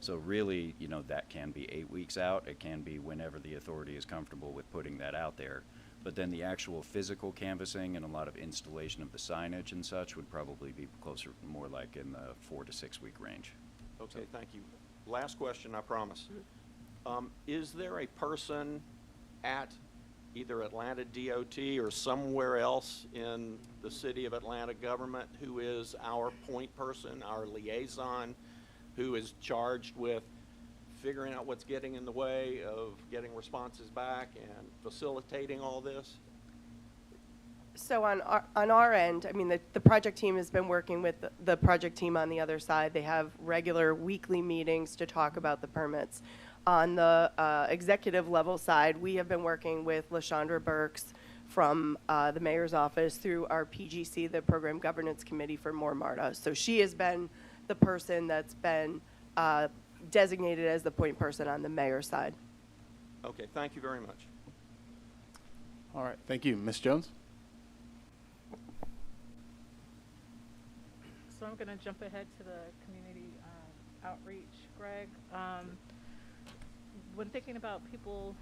So really, you know, that can be 8 weeks out. It can be whenever the authority is comfortable with putting that out there. But then the actual physical canvassing and a lot of installation of the signage and such would probably be closer, more like in the 4 to 6 week range. Okay, thank you. Last question, I promise. Is there a person at either Atlanta DOT or somewhere else in the city of Atlanta government who is our point person, our liaison, who is charged with figuring out what's getting in the way of getting responses back and facilitating all this? So on our end, I mean, the project team has been working with the project team on the other side. They have regular weekly meetings to talk about the permits. On the executive level side, we have been working with LaShondra Burks from the mayor's office through our PGC, the Program Governance Committee for MARTA. So she has been the person that's been designated as the point person on the mayor's side. Okay, thank you very much. All right, thank you. Ms. Jones? So I'm going to jump ahead to the community outreach, Greg. When thinking about people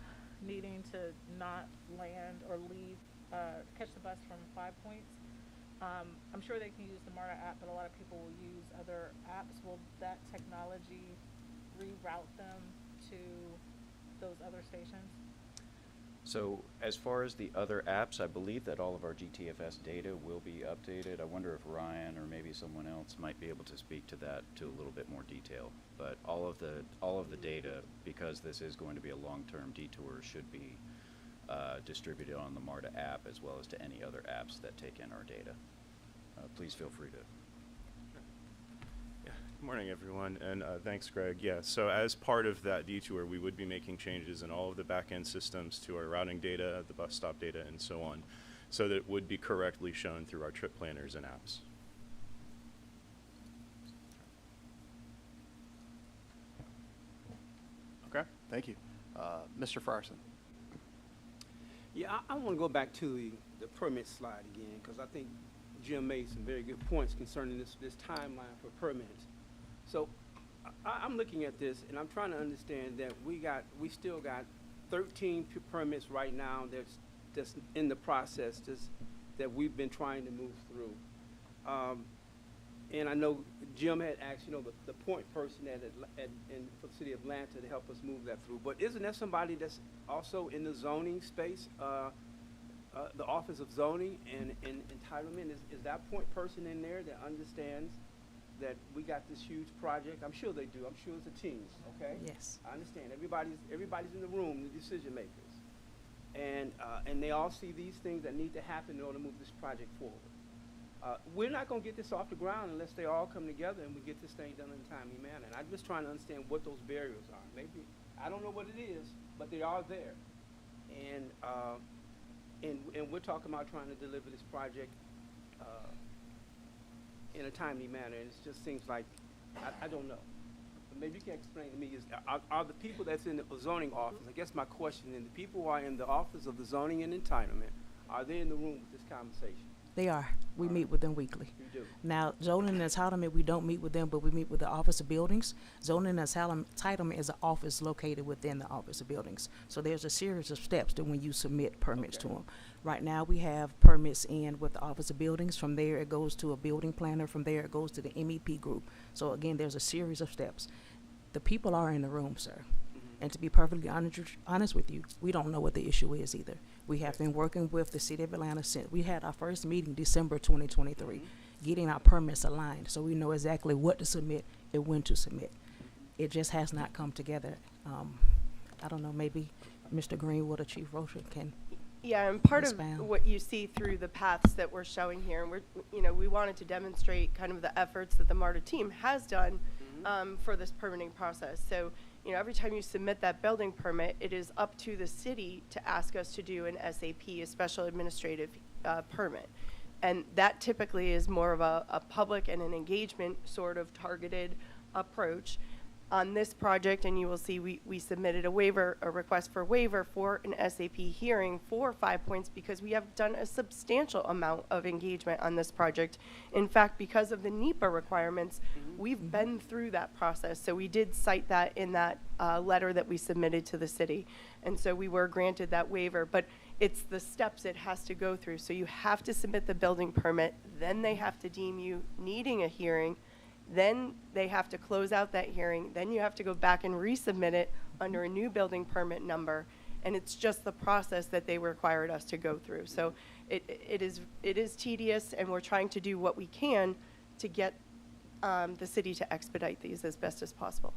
needing to not land or leave, catch the bus from 5 Points, I'm sure they can use the MARTA app, but a lot of people will use other apps. Will that technology reroute them to those other stations? So as far as the other apps, I believe that all of our GTFS data will be updated. I wonder if Ryan or maybe someone else might be able to speak to that to a little bit more detail. But all of the data, because this is going to be a long-term detour, should be distributed on the MARTA app as well as to any other apps that take in our data. Please feel free to. Good morning, everyone, and thanks, Greg. Yeah, so as part of that detour, we would be making changes in all of the back-end systems to our routing data, the bus stop data, and so on, so that it would be correctly shown through our trip planners and apps. Okay, thank you. Mr. Frierson. Yeah, I want to go back to the permit slide again, because I think Jim made some very good points concerning this timeline for permits. So I'm looking at this, and I'm trying to understand that we still got 13 permits right now that's in the process that we've been trying to move through. And I know Jim had asked, the point person for the city of Atlanta to help us move that through. But isn't there somebody that's also in the zoning space, the Office of Zoning and Entitlement? Is that point person in there that understands that we got this huge project? I'm sure they do. I'm sure it's a team, okay? Yes. I understand. Everybody's in the room, the decision makers. And they all see these things that need to happen in order to move this project forward. We're not going to get this off the ground unless they all come together and we get this thing done in a timely manner. And I'm just trying to understand what those barriers are. Maybe, I don't know what it is, but they are there. And we're talking about trying to deliver this project in a timely manner, and it just seems like, I don't know. But maybe you can explain to me, are the people that's in the zoning office, I guess my question is, the people who are in the Office of the Zoning and Entitlement, are they in the room with this conversation? They are. We meet with them weekly. You do? Now, zoning and entitlement, we don't meet with them, but we meet with the Office of Buildings. Zoning and entitlement is an office located within the Office of Buildings. So there's a series of steps to when you submit permits to them. Right now, we have permits in with the Office of Buildings. From there, it goes to a building planner. From there, it goes to the MEP group. So again, there's a series of steps. The people are in the room, sir. And to be perfectly honest with you, we don't know what the issue is either. We have been working with the City of Atlanta since we had our first meeting December 2023, getting our permits aligned so we know exactly what to submit and when to submit. It just has not come together. I don't know, maybe Mr. Greenwood or Chief Rocha can Yeah, and part expound. of what you see through the paths that we're showing here, and we wanted to demonstrate kind of the efforts that the MARTA team has done for this permitting process. So, every time you submit that building permit, it is up to the city to ask us to do an SAP, a special administrative permit. And that typically is more of a public and an engagement sort of targeted approach. On this project, and you will see we submitted a request for waiver for an SAP hearing for 5 points because we have done a substantial amount of engagement on this project. In fact, because of the NEPA requirements, we've been through that process. So we did cite that in that letter that we submitted to the city. And so we were granted that waiver, but it's the steps it has to go through. So you have to submit the building permit, then they have to deem you needing a hearing, then they have to close out that hearing, then you have to go back and resubmit it under a new building permit number, and it's just the process that they required us to go through. So it is tedious, and we're trying to do what we can to get the city to expedite these as best as possible.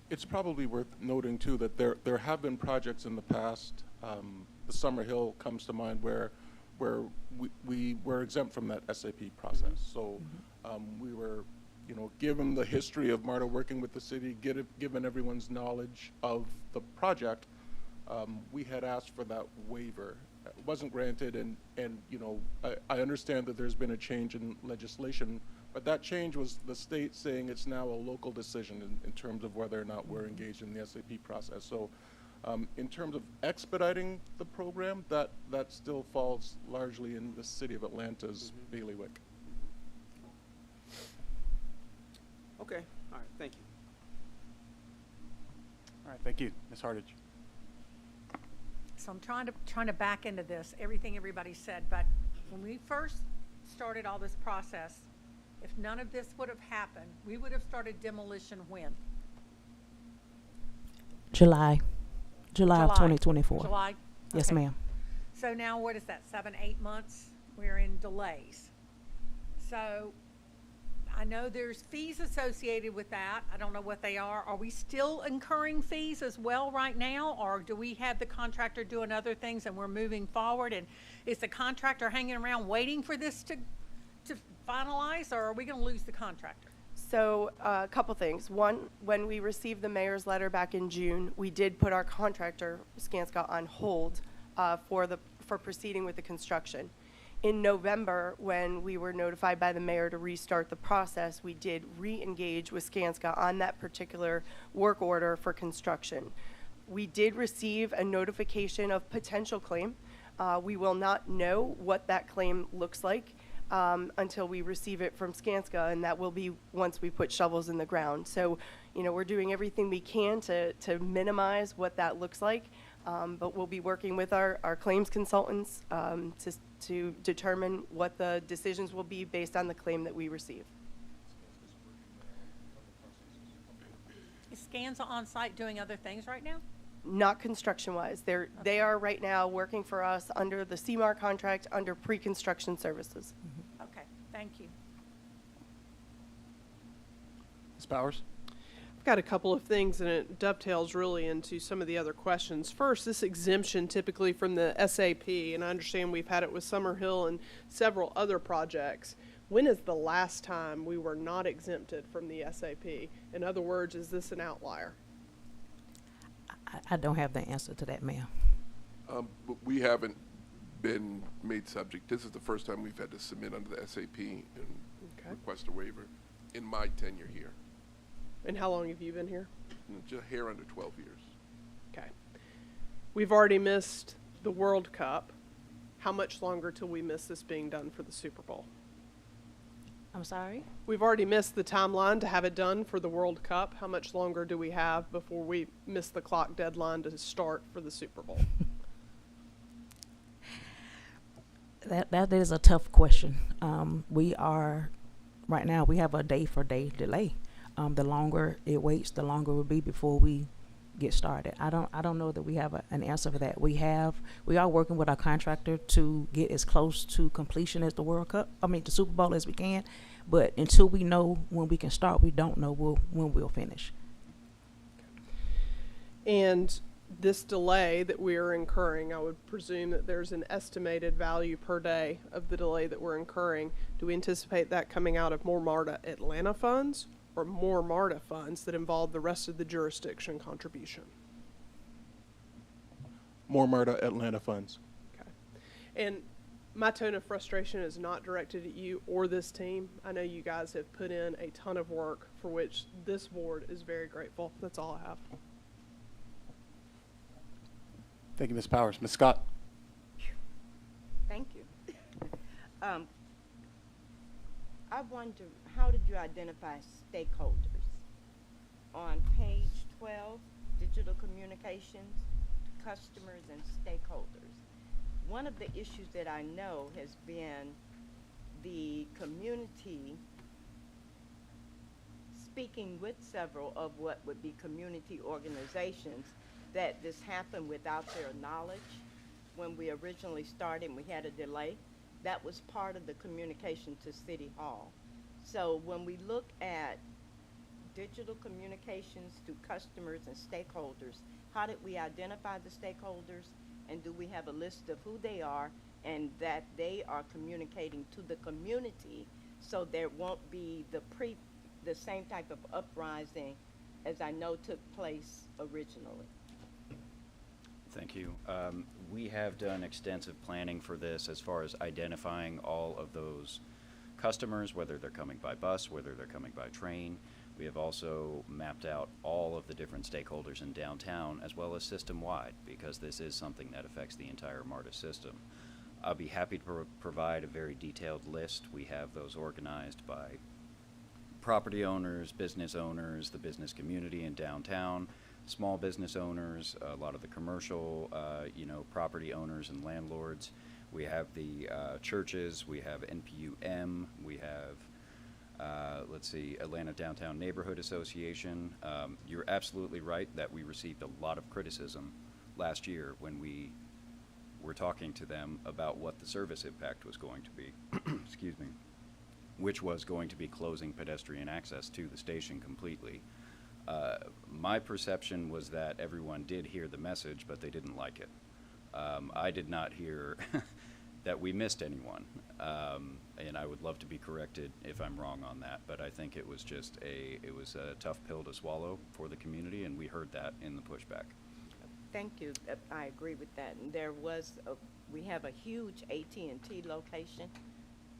It's probably worth noting too that there have been projects in the past. The Summer Hill comes to mind where we were exempt from that SAP process. So we were, given the history of MARTA working with the city, given everyone's knowledge of the project, we had asked for that waiver. It wasn't granted, and I understand that there's been a change in legislation, but that change was the state saying it's now a local decision in terms of whether or not we're engaged in the SAP process. So in terms of expediting the program, that still falls largely in the City of Atlanta's bailiwick. Okay, all right, thank you. All right, thank you. Ms. Hardage. So I'm trying to back into this, everything everybody said, but when we first started all this process, if none of this would have happened, we would have started demolition when? July of 2024. July? Yes, Okay. ma'am. So now what is that, 7, 8 months? We're in delays. So I know there's fees associated with that. I don't know what they are. Are we still incurring fees as well right now? Or do we have the contractor doing other things and we're moving forward? And is the contractor hanging around waiting for this to finalize, or are we going to lose the contractor? So a couple things. One, when we received the mayor's letter back in June, we did put our contractor, Skanska, on hold for proceeding with the construction. In November, when we were notified by the mayor to restart the process, we did re-engage with Skanska on that particular work order for construction. We did receive a notification of potential claim. We will not know what that claim looks like until we receive it from Skanska, and that will be once we put shovels in the ground. So, you know, we're doing everything we can to minimize what that looks like, but we'll be working with our claims consultants to determine what the decisions will be based on the claim that we receive. Is Skanska on site doing other things right now? Not construction-wise. They are right now working for us under the CMAR contract under pre-construction services. Okay, thank you. Ms. Powers? I've got a couple of things, and it dovetails really into some of the other questions. First, this exemption typically from the SAP, and I understand we've had it with Summerhill and several other projects. When is the last time we were not exempted from the SAP? In other words, is this an outlier? I don't have the answer to that, ma'am. But we haven't been made subject. This is the first time we've had to submit under the SAP and request a waiver in my tenure here. And how long have you been here? Just here under 12 years. Okay. We've already missed the World Cup. How much longer till we miss this being done for the Super Bowl? I'm sorry? We've already missed the timeline to have it done for the World Cup. How much longer do we have before we miss the clock deadline to start for the Super Bowl? That is a tough question. We are, right now, we have a day-for-day delay. The longer it waits, the longer it will be before we get started. I don't know that we have an answer for that. We are working with our contractor to get as close to completion as the Super Bowl as we can. But until we know when we can start, we don't know when we'll finish. And this delay that we are incurring, I would presume that there's an estimated value per day of the delay that we're incurring. Do we anticipate that coming out of more MARTA Atlanta funds or more MARTA funds that involve the rest of the jurisdiction contribution? More MARTA Atlanta funds. Okay. And my tone of frustration is not directed at you or this team. I know you guys have put in a ton of work for which this board is very grateful. That's all I have. Thank you, Ms. Powers. Ms. Scott? Thank you. I wonder, how did you identify stakeholders? On page 12, digital communications, customers and stakeholders. One of the issues that I know has been the community speaking with several of what would be community organizations, that this happened without their knowledge. When we originally started and we had a delay, that was part of the communication to City Hall. So when we look at digital communications to customers and stakeholders, how did we identify the stakeholders, and do we have a list of who they are and that they are communicating to the community so there won't be the same type of uprising as I know took place originally? Thank you. We have done extensive planning for this as far as identifying all of those customers, whether they're coming by bus, whether they're coming by train. We have also mapped out all of the different stakeholders in downtown as well as system-wide, because this is something that affects the entire MARTA system. I'll be happy to provide a very detailed list. We have those organized by property owners, business owners, the business community in downtown, small business owners, a lot of the commercial, property owners and landlords. We have the churches, we have NPUM, we have, Atlanta Downtown Neighborhood Association. You're absolutely right that we received a lot of criticism last year when we were talking to them about what the service impact was going to be, excuse me, which was going to be closing pedestrian access to the station completely. My perception was that everyone did hear the message, but they didn't like it. I did not hear that we missed anyone, and I would love to be corrected if I'm wrong on that, but I think it was just a tough pill to swallow for the community, and we heard that in the pushback. Thank you. I agree with that. And there was, we have a huge AT&T location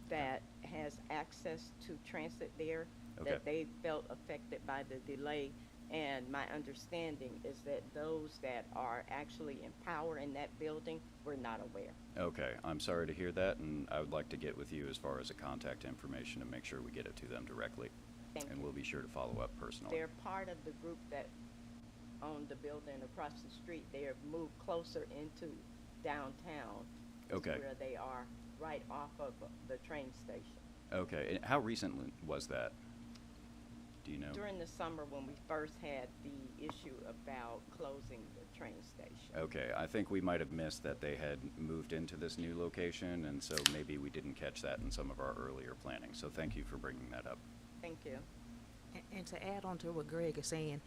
that has access to transit there, Okay. that they felt affected by the delay. And my understanding is that those that are actually in power in that building were not aware. Okay, I'm sorry to hear that, and I would like to get with you as far as the contact information and make sure we get it to them directly. Thank And you. we'll be sure to follow up personally. They're part of the group that owned the building across the street. They have moved closer into downtown. is Okay. Where they are, right off of the train station. Okay, and how recently was that? Do you know? During the summer when we first had the issue about closing the train station. Okay, I think we might have missed that they had moved into this new location, and so maybe we didn't catch that in some of our earlier planning. So thank you for bringing that up. Thank you. And to add on to what Greg is saying,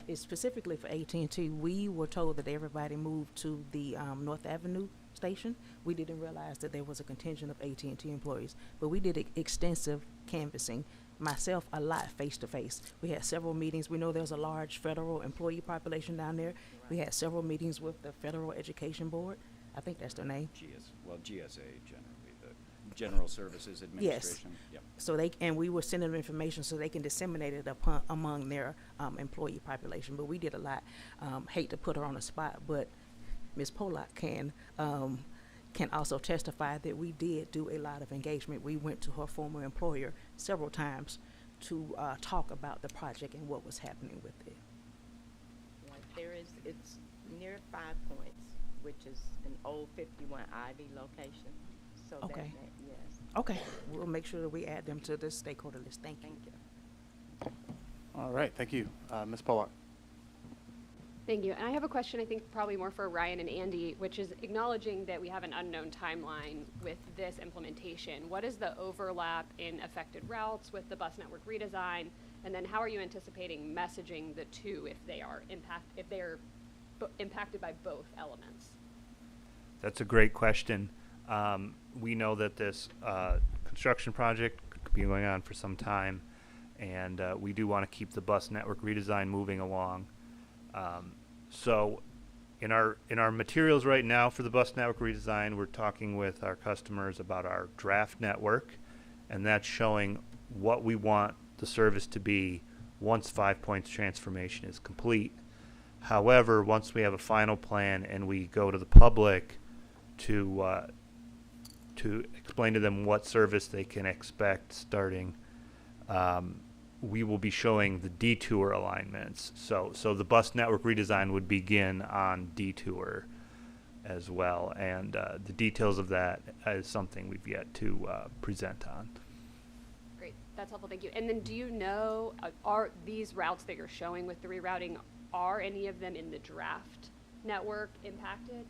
it's specifically for AT&T, we were told that everybody moved to the North Avenue station. We didn't realize that there was a contingent of AT&T employees, but we did extensive canvassing, myself a lot face-to-face. We had several meetings. We know there's a large federal employee population down there. We had several meetings with the Federal Education Board. I think that's their name. GSA generally, the General Services Administration. Yep. So we were sending them information so they can disseminate it among their employee population. But we did a lot. Hate to put her on the spot, but Ms. Polak can also testify that we did do a lot of engagement. We went to her former employer several times to talk about the project and what was happening with it. It's near 5 Points, which is an old 51 Ivy location. So Okay. Yes. Okay, we'll make sure that we add them to the stakeholder list. Thank you. Thank you. All right, thank you. Ms. Pollock. Thank you. And I have a question, I think probably more for Ryan and Andy, which is acknowledging that we have an unknown timeline with this implementation. What is the overlap in affected routes with the bus network redesign? And then how are you anticipating messaging the two if they are impacted by both elements? That's a great question. We know that this construction project could be going on for some time, and we do want to keep the bus network redesign moving along. So in our materials right now for the bus network redesign, we're talking with our customers about our draft network, and that's showing what we want the service to be once 5 Points transformation is complete. However, once we have a final plan and we go to the public to explain to them what service they can expect starting, we will be showing the detour alignments. So the bus network redesign would begin on detour as well, and the details of that is something we've yet to present on. Great, that's helpful, thank you. And then do you know, are these routes that you're showing with the rerouting, are any of them in the draft network impacted?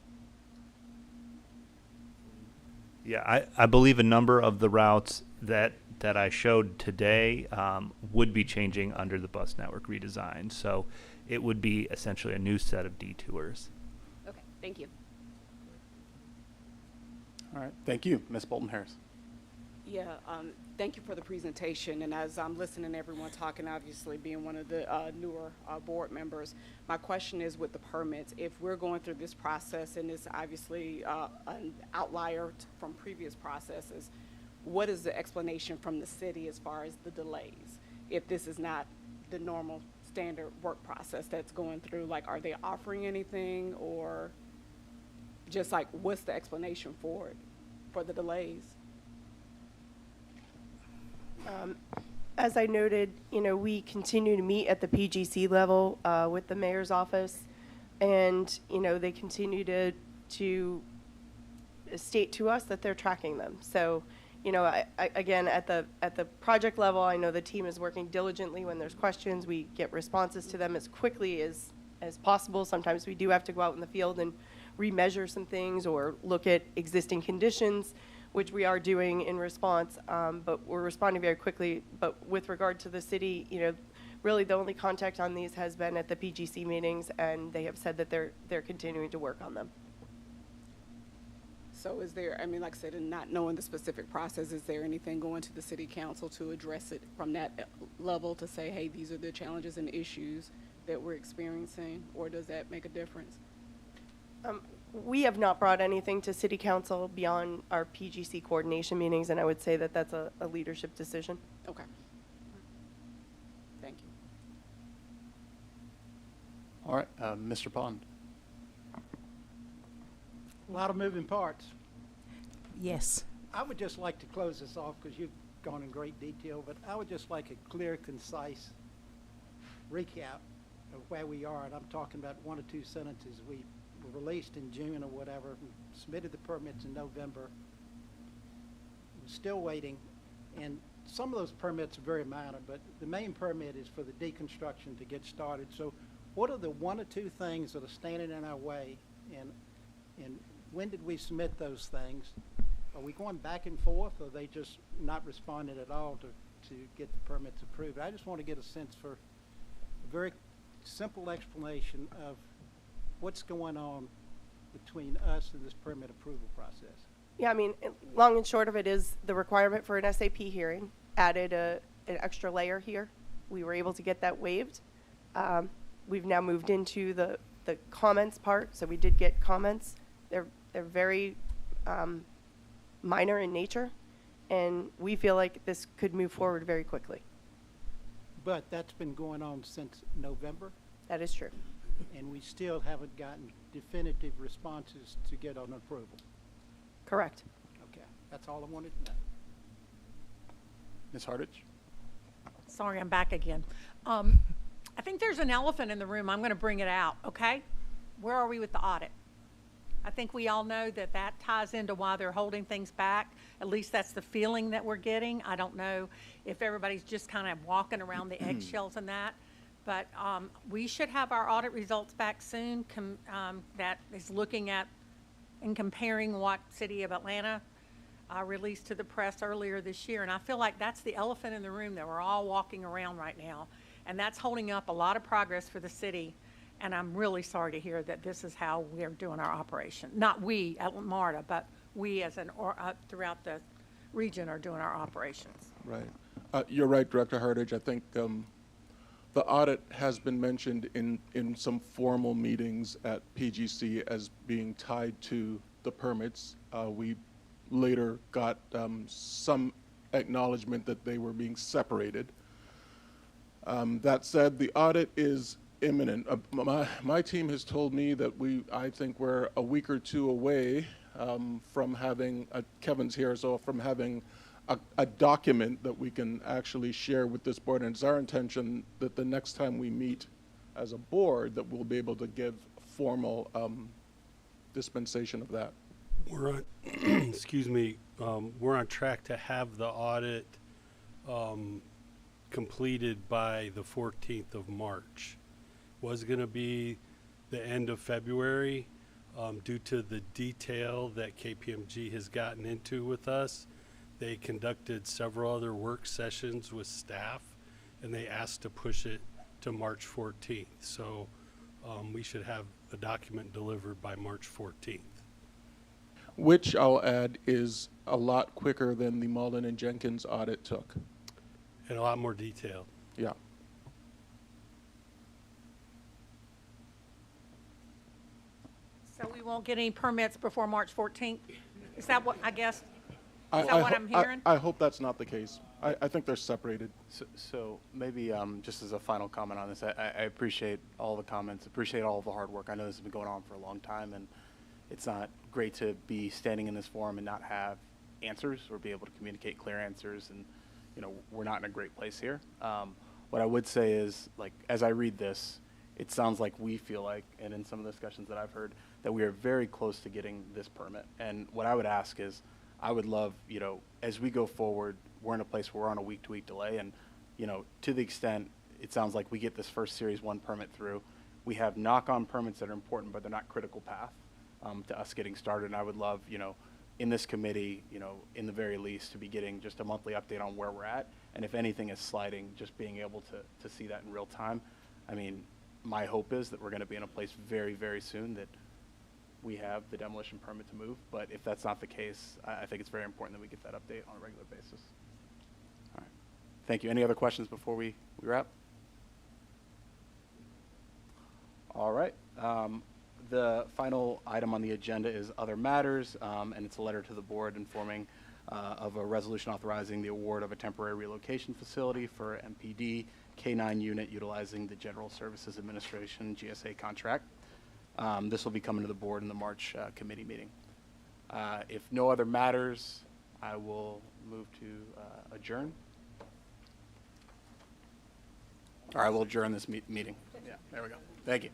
Yeah, I believe a number of the routes that I showed today would be changing under the bus network redesign. So it would be essentially a new set of detours. Okay, thank you. All right, thank you. Ms. Bolton-Harris. Yeah, thank you for the presentation. And as I'm listening to everyone talking, obviously being one of the newer board members, my question is with the permits, if we're going through this process and it's obviously an outlier from previous processes, what is the explanation from the city as far as the delays? If this is not the normal standard work process that's going through, like, are they offering anything, or just like, what's the explanation for it, for the delays? As I noted, we continue to meet at the PGC level with the mayor's office, and they continue to state to us that they're tracking them. So, again, at the project level, I know the team is working diligently. When there's questions, we get responses to them as quickly as possible. Sometimes we do have to go out in the field and remeasure some things or look at existing conditions, which we are doing in response, but we're responding very quickly. But with regard to the city, you know, really the only contact on these has been at the PGC meetings, and they have said that they're continuing to work on them. So is there, I mean, like I said, and not knowing the specific process, is there anything going to the city council to address it from that level to say, hey, these are the challenges and issues that we're experiencing, or does that make a difference? We have not brought anything to city council beyond our PGC coordination meetings, and I would say that that's a leadership decision. Okay. Thank you. All right, Mr. Pond. A lot of moving parts. Yes. I would just like to close this off because you've gone in great detail, but I would just like a clear, concise recap of where we are. And I'm talking about 1 or 2 sentences. We were released in June or whatever, we submitted the permits in November. We're still waiting, and some of those permits are very minor, but the main permit is for the deconstruction to get started. So what are the 1 or 2 things that are standing in our way, and when did we submit those things? Are we going back and forth, or are they just not responding at all to get the permits approved? I just want to get a sense for a very simple explanation of what's going on between us and this permit approval process. Yeah, I mean, long and short of it is the requirement for an SAP hearing added an extra layer here. We were able to get that waived. We've now moved into the comments part, so we did get comments. They're very minor in nature, and we feel like this could move forward very quickly. But that's been going on since November, That is true. and we still haven't gotten definitive responses to get on approval. Correct. Okay, that's all I wanted to know. Ms. Hardage? Sorry, I'm back again. I think there's an elephant in the room. I'm going to bring it out, okay? Where are we with the audit? I think we all know that that ties into why they're holding things back. At least that's the feeling that we're getting. I don't know if everybody's just kind of walking around the eggshells in that. But we should have our audit results back soon that is looking at and comparing what City of Atlanta released to the press earlier this year. And I feel like that's the elephant in the room that we're all walking around right now. And that's holding up a lot of progress for the city. And I'm really sorry to hear that this is how we're doing our operation. Not we at MARTA, but we as throughout the region are doing our operations. Right. You're right, Director Hardage. I think the audit has been mentioned in some formal meetings at PGC as being tied to the permits. We later got some acknowledgement that they were being separated. That said, the audit is imminent. My team has told me that I think we're a week or 2 away from having, Kevin's here, so from having a document that we can actually share with this board. And it's our intention that the next time we meet as a board that we'll be able to give formal dispensation of that. We're on, excuse me, we're on track to have the audit completed by the 14th of March. Was going to be the end of February due to the detail that KPMG has gotten into with us. They conducted several other work sessions with staff, and they asked to push it to March 14th. So we should have the document delivered by March 14th. Which I'll add is a lot quicker than the Mullen and Jenkins audit took. And a lot more detailed. Yeah. So we won't get any permits before March 14th? Is that what, I guess, is that what I'm hearing? I hope that's not the case. I think they're separated. So maybe just as a final comment on this, I appreciate all the comments, appreciate all of the hard work. I know this has been going on for a long time, and it's not great to be standing in this forum and not have answers or be able to communicate clear answers, and we're not in a great place here. What I would say is, like, as I read this, it sounds like we feel like, and in some of the discussions that I've heard, that we are very close to getting this permit. And what I would ask is, I would love, as we go forward, we're in a place where we're on a week-to-week delay, and, to the extent it sounds like we get this first Series 1 permit through, we have knock-on permits that are important, but they're not critical path. to us getting started. And I would love, in this committee, in the very least, to be getting just a monthly update on where we're at. And if anything is sliding, just being able to see that in real time. I mean, my hope is that we're going to be in a place very, very soon that we have the demolition permit to move. But if that's not the case, I think it's very important that we get that update on a regular basis. All right. Thank you. Any other questions before we wrap? All right. The final item on the agenda is other matters, and it's a letter to the board informing of a resolution authorizing the award of a temporary relocation facility for MPD K-9 unit utilizing the General Services Administration GSA contract. This will be coming to the board in the March committee meeting. If no other matters, I will move to adjourn. All right, we'll adjourn this meeting. Yeah, there we go. Thank you.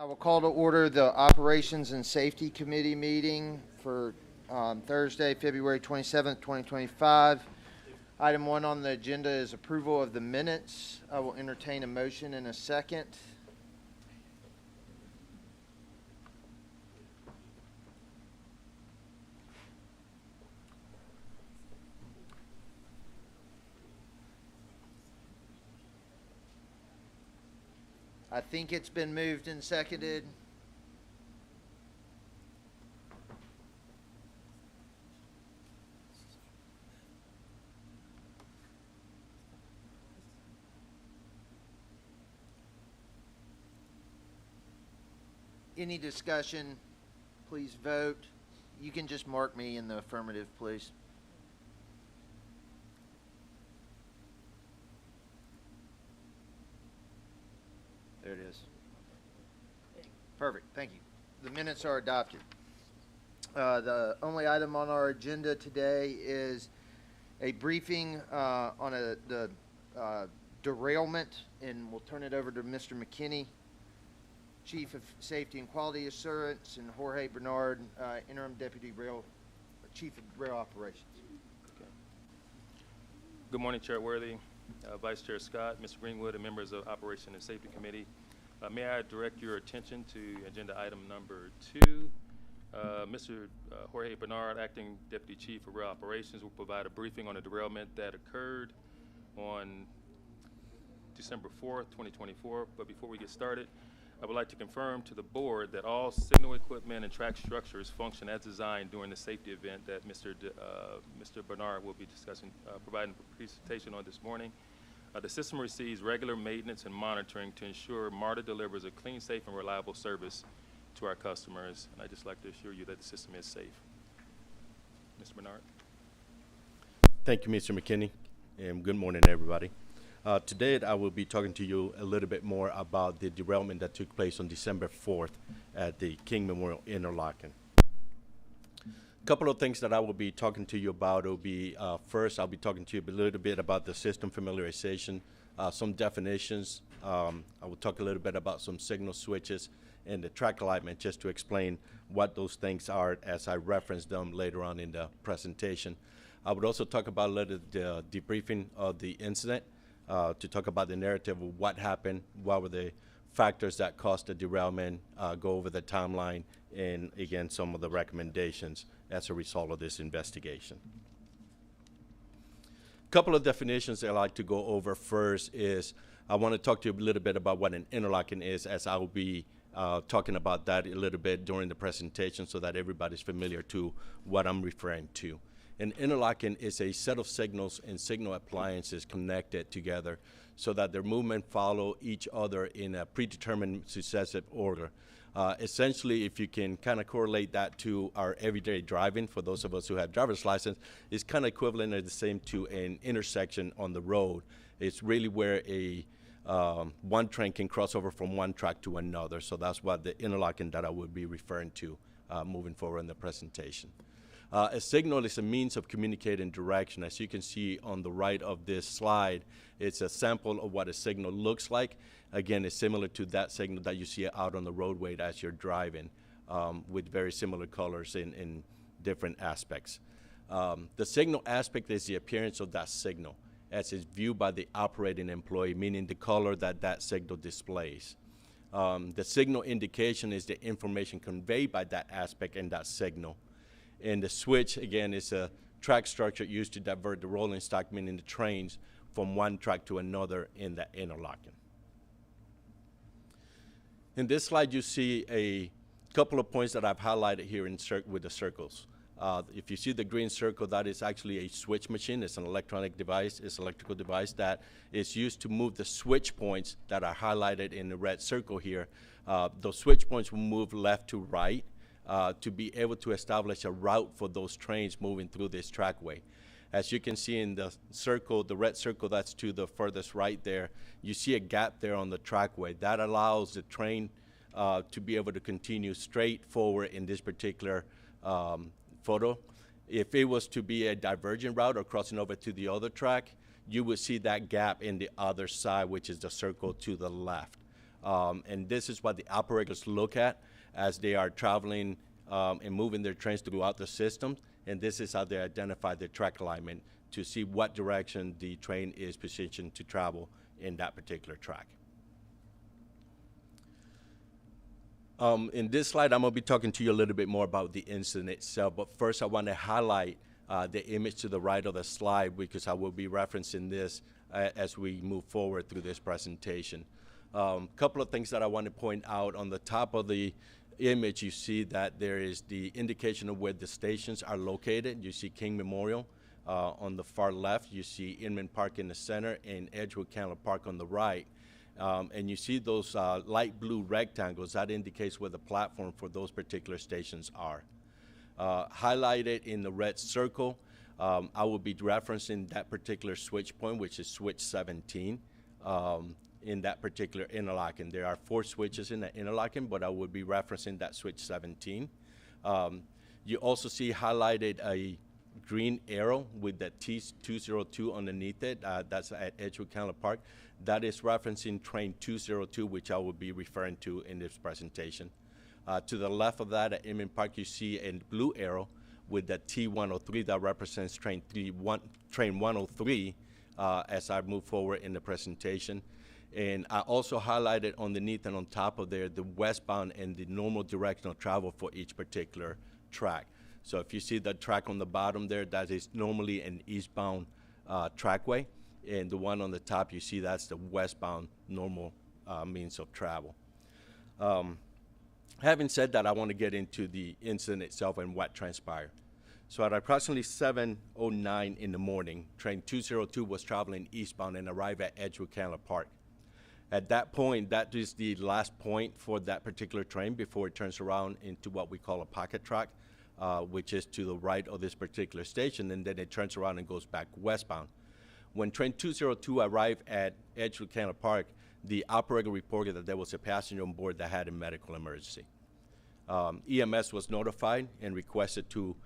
I will call to order the Operations and Safety Committee meeting for Thursday, February 27th, 2025. Item 1 on the agenda is approval of the minutes. I will entertain a motion in a second. I think it's been moved and seconded. Any discussion? Please vote. You can just mark me in the affirmative, please. There it is. Perfect. Thank you. The minutes are adopted. The only item on our agenda today is a briefing on the derailment, and we'll turn it over to Mr. McKinney, Chief of Safety and Quality Assurance, and Jorge Bernard, Interim Deputy Chief of Rail Operations. Okay. Good morning, Chair Worthy, Vice Chair Scott, Mr. Greenwood, and members of Operation and Safety Committee. May I direct your attention to agenda item number 2. Mr. Jorge Bernard, Acting Deputy Chief of Rail Operations, will provide a briefing on a derailment that occurred on December 4th, 2024. But before we get started, I would like to confirm to the board that all signal equipment and track structures function as designed during the safety event that Mr. Bernard will be discussing, providing a presentation on this morning. The system receives regular maintenance and monitoring to ensure MARTA delivers a clean, safe, and reliable service to our customers. And I'd just like to assure you that the system is safe. Mr. Bernard. Thank you, Mr. McKinney, and good morning, everybody. Today, I will be talking to you a little bit more about the derailment that took place on December 4th at the King Memorial Interlochen. A couple of things that I will be talking to you about will be, first, I'll be talking to you a little bit about the system familiarization, some definitions. I will talk a little bit about some signal switches and the track alignment, just to explain what those things are as I reference them later on in the presentation. I would also talk about a little the debriefing of the incident, to talk about the narrative of what happened, what were the factors that caused the derailment, go over the timeline, and again, some of the recommendations as a result of this investigation. Couple of definitions that I like to go over first is I want to talk to you a little bit about what an interlocking is, as I will be talking about that a little bit during the presentation so that everybody's familiar to what I'm referring to. An interlocking is a set of signals and signal appliances connected together so that their movement follow each other in a predetermined successive order. Essentially, if you can kind of correlate that to our everyday driving, for those of us who have driver's license, it's kind of equivalent or the same to an intersection on the road. It's really where a one train can cross over from one track to another. So that's what the interlocking that I would be referring to moving forward in the presentation. A signal is a means of communicating direction. As you can see on the right of this slide, it's a sample of what a signal looks like. Again, it's similar to that signal that you see out on the roadway as you're driving, with very similar colors in different aspects. The signal aspect is the appearance of that signal as it's viewed by the operating employee, meaning the color that that signal displays. The signal indication is the information conveyed by that aspect and that signal. And the switch, again, is a track structure used to divert the rolling stock, meaning the trains, from one track to another in the interlocking. In this slide, you see a couple of points that I've highlighted here with the circles. If you see the green circle, that is actually a switch machine. It's an electronic device. It's an electrical device that is used to move the switch points that are highlighted in the red circle here. Those switch points will move left to right to be able to establish a route for those trains moving through this trackway. As you can see in the circle, the red circle that's to the furthest right there, you see a gap there on the trackway. That allows the train to be able to continue straight forward in this particular photo. If it was to be a divergent route or crossing over to the other track, you would see that gap in the other side, which is the circle to the left. And this is what the operators look at as they are traveling and moving their trains throughout the system. And this is how they identify the track alignment to see what direction the train is positioned to travel in that particular track. In this slide, I'm going to be talking to you a little bit more about the incident itself. But first, I want to highlight the image to the right of the slide because I will be referencing this as we move forward through this presentation. Couple of things that I want to point out. On the top of the image, you see that there is the indication of where the stations are located. You see King Memorial on the far left. You see Inman Park in the center and Edgewood Candler Park on the right. And you see those light blue rectangles. That indicates where the platform for those particular stations are. Highlighted in the red circle, I will be referencing that particular switch point, which is switch 17. In that particular interlocking. There are 4 switches in the interlocking, but I would be referencing that switch 17. You also see highlighted a green arrow with the T202 underneath it. That's at Edgewood Candler Park. That is referencing train 202, which I will be referring to in this presentation. To the left of that at Inman Park, you see a blue arrow with the T103 that represents train 103 as I move forward in the presentation. And I also highlighted underneath and on top of there the westbound and the normal directional travel for each particular track. So if you see the track on the bottom there, that is normally an eastbound trackway. And the one on the top, you see that's the westbound normal means of travel. Having said that, I want to get into the incident itself and what transpired. So at approximately 7:09 in the morning, train 202 was traveling eastbound and arrived at Edgewood Candler Park. At that point, that is the last point for that particular train before it turns around into what we call a pocket track, which is to the right of this particular station, and then it turns around and goes back westbound. When train 202 arrived at Edgewood Candler Park, the operator reported that there was a passenger on board that had a medical emergency. EMS was notified and requested to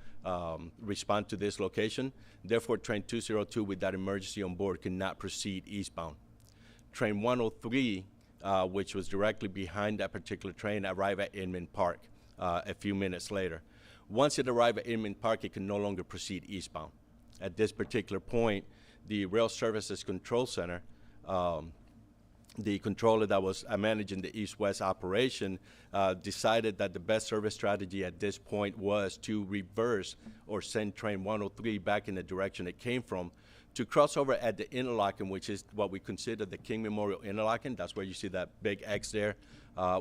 respond to this location. Therefore, train 202 with that emergency on board could not proceed eastbound. Train 103, which was directly behind that particular train, arrived at Inman Park a few minutes later. Once it arrived at Inman Park, it could no longer proceed eastbound. At this particular point, the Rail Services Control Center the controller that was managing the east-west operation decided that the best service strategy at this point was to reverse or send train 103 back in the direction it came from to cross over at the interlocking, which is what we consider the King Memorial interlocking. That's where you see that big X there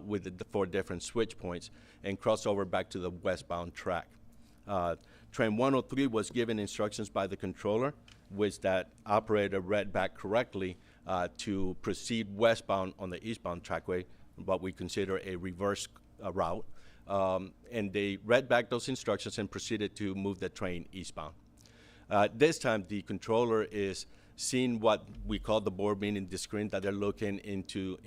with the 4 different switch points, and cross over back to the westbound track. Train 103 was given instructions by the controller, which that operator read back correctly to proceed westbound on the eastbound trackway, what we consider a reverse route. And they read back those instructions and proceeded to move the train eastbound. This time, the controller is seeing what we call the board meeting, the screen that they're looking into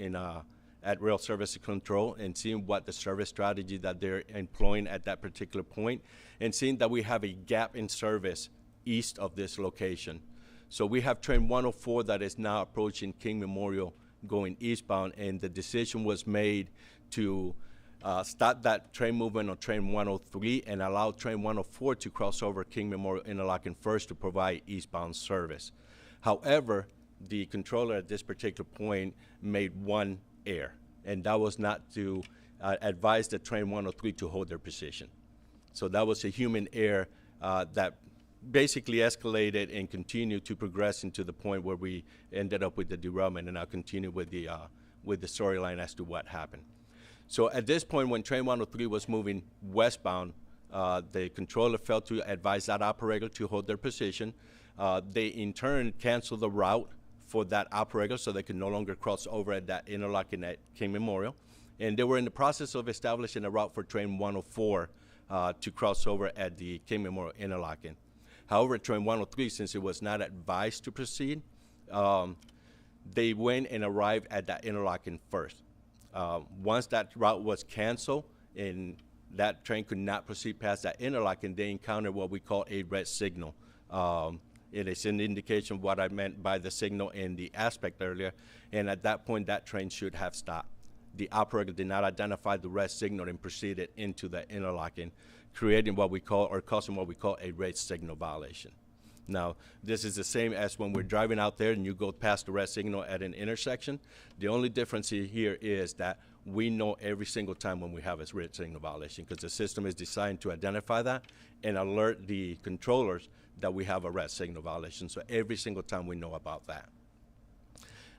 at rail service control, and seeing what the service strategy that they're employing at that particular point, and seeing that we have a gap in service east of this location. So we have train 104 that is now approaching King Memorial going eastbound, and the decision was made to stop that train movement on train 103 and allow train 104 to cross over King Memorial interlocking first to provide eastbound service. However, the controller at this particular point made one error, and that was not to advise the train 103 to hold their position. So that was a human error that basically escalated and continued to progress into the point where we ended up with the derailment, and I'll continue with the storyline as to what happened. So at this point, when train 103 was moving westbound, the controller failed to advise that operator to hold their position. They in turn canceled the route for that operator so they could no longer cross over at that interlocking at King Memorial. And they were in the process of establishing a route for train 104 to cross over at the King Memorial interlocking. However, train 103, since it was not advised to proceed, they went and arrived at that interlocking first. Once that route was canceled and that train could not proceed past that interlocking, they encountered what we call a red signal. It is an indication of what I meant by the signal in the aspect earlier, and at that point, that train should have stopped. The operator did not identify the red signal and proceeded into the interlocking, creating what we call, or causing what we call, a red signal violation. Now, this is the same as when we're driving out there and you go past the red signal at an intersection. The only difference here is that we know every single time when we have a red signal violation, because the system is designed to identify that and alert the controllers that we have a red signal violation. So every single time we know about that.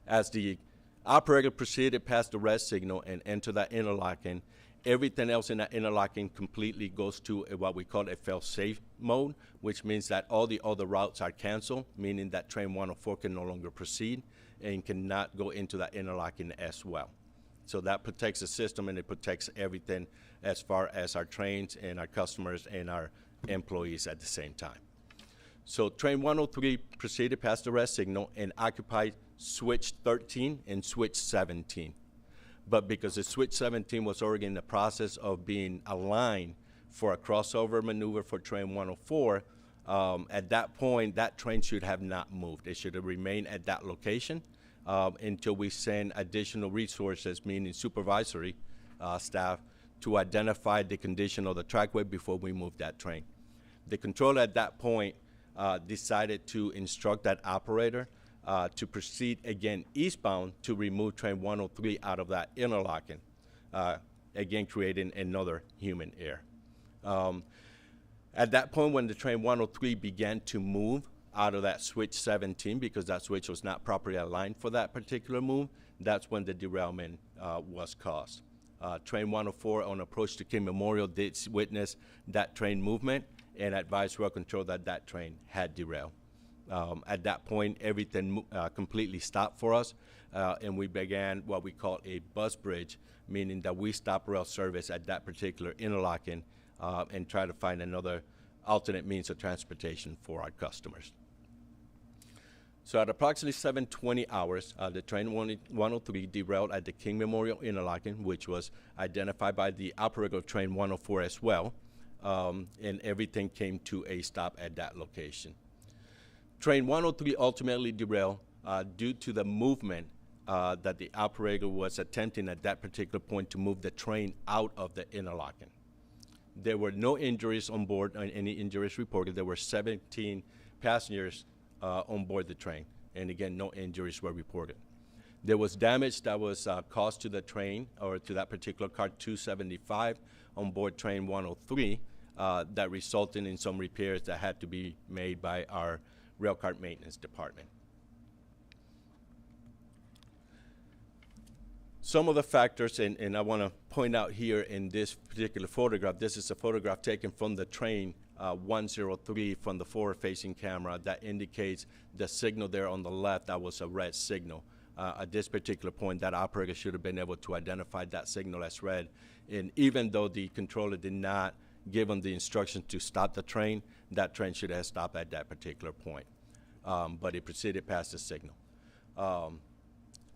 As the operator proceeded past the red signal and entered that interlocking, everything else in that interlocking completely goes to what we call a fail-safe mode, which means that all the other routes are canceled, meaning that train 104 can no longer proceed and cannot go into that interlocking as well. So that protects the system, and it protects everything as far as our trains and our customers and our employees at the same time. So train 103 proceeded past the red signal and occupied switch 13 and switch 17. But because the switch 17 was already in the process of being aligned for a crossover maneuver for train 104, at that point, that train should have not moved. It should have remained at that location until we send additional resources, meaning supervisory staff, to identify the condition of the trackway before we move that train. The controller at that point decided to instruct that operator to proceed again eastbound to remove train 103 out of that interlocking, again creating another human error. At that point, when the train 103 began to move out of that switch 17, because that switch was not properly aligned for that particular move, that's when the derailment was caused. Train 104 on approach to King Memorial did witness that train movement and advised rail control that that train had derailed. At that point, everything completely stopped for us, and we began what we call a bus bridge, meaning that we stopped rail service at that particular interlocking and try to find another alternate means of transportation for our customers. So at approximately 7:20 hours, the train 103 derailed at the King Memorial interlocking, which was identified by the operator of train 104 as well, and everything came to a stop at that location. Train 103 ultimately derailed due to the movement that the operator was attempting at that particular point to move the train out of the interlocking. There were no injuries on board, any injuries reported. There were 17 passengers on board the train, and again, no injuries were reported. There was damage that was caused to the train, or to that particular car 275 on board train 103, that resulted in some repairs that had to be made by our railcar maintenance department. Some of the factors, and I want to point out here in this particular photograph, this is a photograph taken from the train 103 from the forward-facing camera that indicates the signal there on the left. That was a red signal. At this particular point, that operator should have been able to identify that signal as red. And even though the controller did not give them the instruction to stop the train, that train should have stopped at that particular point. But it proceeded past the signal.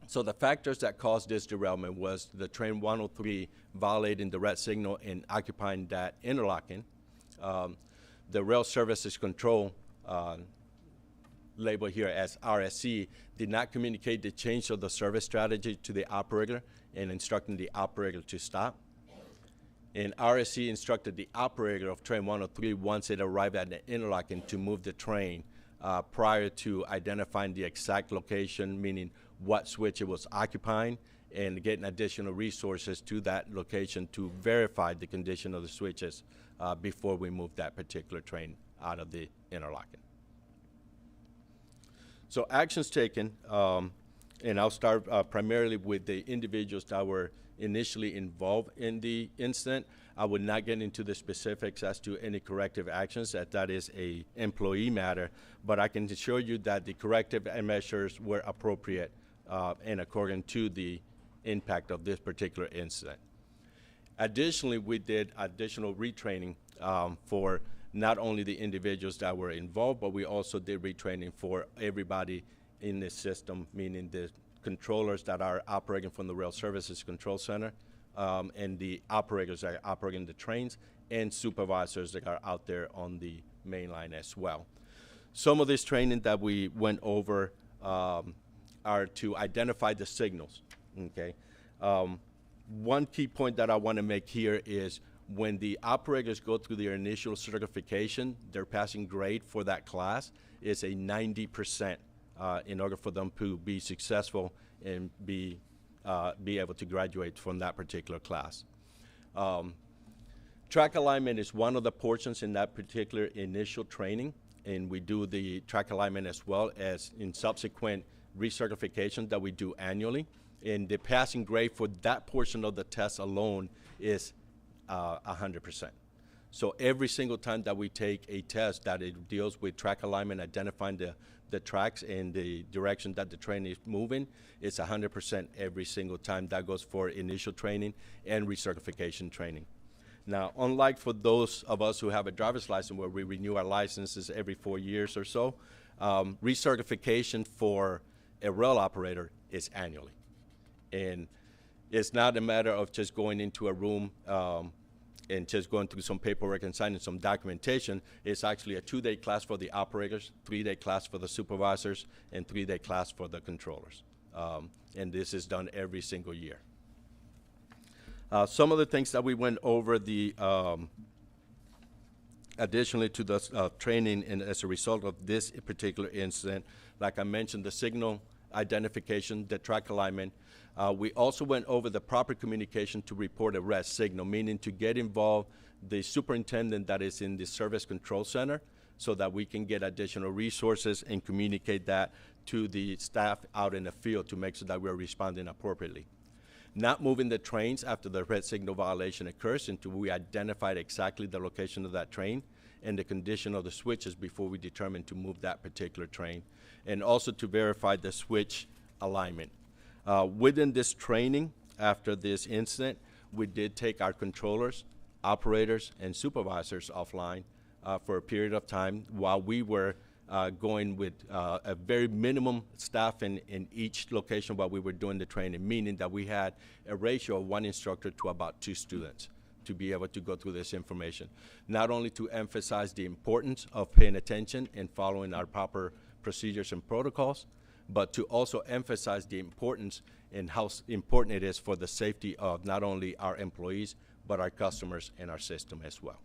So the factors that caused this derailment was the train 103 violating the red signal and occupying that interlocking. The rail services control, labeled here as RSC, did not communicate the change of the service strategy to the operator and instructing the operator to stop. And RSC instructed the operator of train 103 once it arrived at the interlocking to move the train prior to identifying the exact location, meaning what switch it was occupying, and getting additional resources to that location to verify the condition of the switches before we moved that particular train out of the interlocking. So actions taken, and I'll start primarily with the individuals that were initially involved in the incident. I would not get into the specifics as to any corrective actions, as that is a employee matter, but I can assure you that the corrective measures were appropriate and according to the impact of this particular incident. Additionally, we did additional retraining for not only the individuals that were involved, but we also did retraining for everybody in this system, meaning the controllers that are operating from the Rail Services Control Center, and the operators that are operating the trains, and supervisors that are out there on the main line as well. Some of this training that we went over are to identify the signals, okay? One key point that I want to make here is when the operators go through their initial certification, their passing grade for that class is a 90% in order for them to be successful and be able to graduate from that particular class. Track alignment is one of the portions in that particular initial training, and we do the track alignment as well as in subsequent recertification that we do annually. And the passing grade for that portion of the test alone is 100%. So every single time that we take a test that it deals with track alignment, identifying the tracks and the direction that the train is moving, it's 100% every single time. That goes for initial training and recertification training. Now, unlike for those of us who have a driver's license where we renew our licenses every 4 years or so, recertification for a rail operator is annually. And it's not a matter of just going into a room and just going through some paperwork and signing some documentation. It's actually a 2-day class for the operators, 3-day class for the supervisors, and 3-day class for the controllers. And this is done every single year. Some of the things that we went over, additionally to the training and as a result of this particular incident, like I mentioned, the signal identification, the track alignment. We also went over the proper communication to report a red signal, meaning to get involved the superintendent that is in the service control center so that we can get additional resources and communicate that to the staff out in the field to make sure that we're responding appropriately. Not moving the trains after the red signal violation occurs until we identified exactly the location of that train and the condition of the switches before we determine to move that particular train, and also to verify the switch alignment. Within this training, after this incident, we did take our controllers, operators, and supervisors offline for a period of time while we were going with a very minimum staff in each location while we were doing the training, meaning that we had a ratio of 1 instructor to about 2 students to be able to go through this information. Not only to emphasize the importance of paying attention and following our proper procedures and protocols, but to also emphasize the importance and how important it is for the safety of not only our employees, but our customers and our system as well.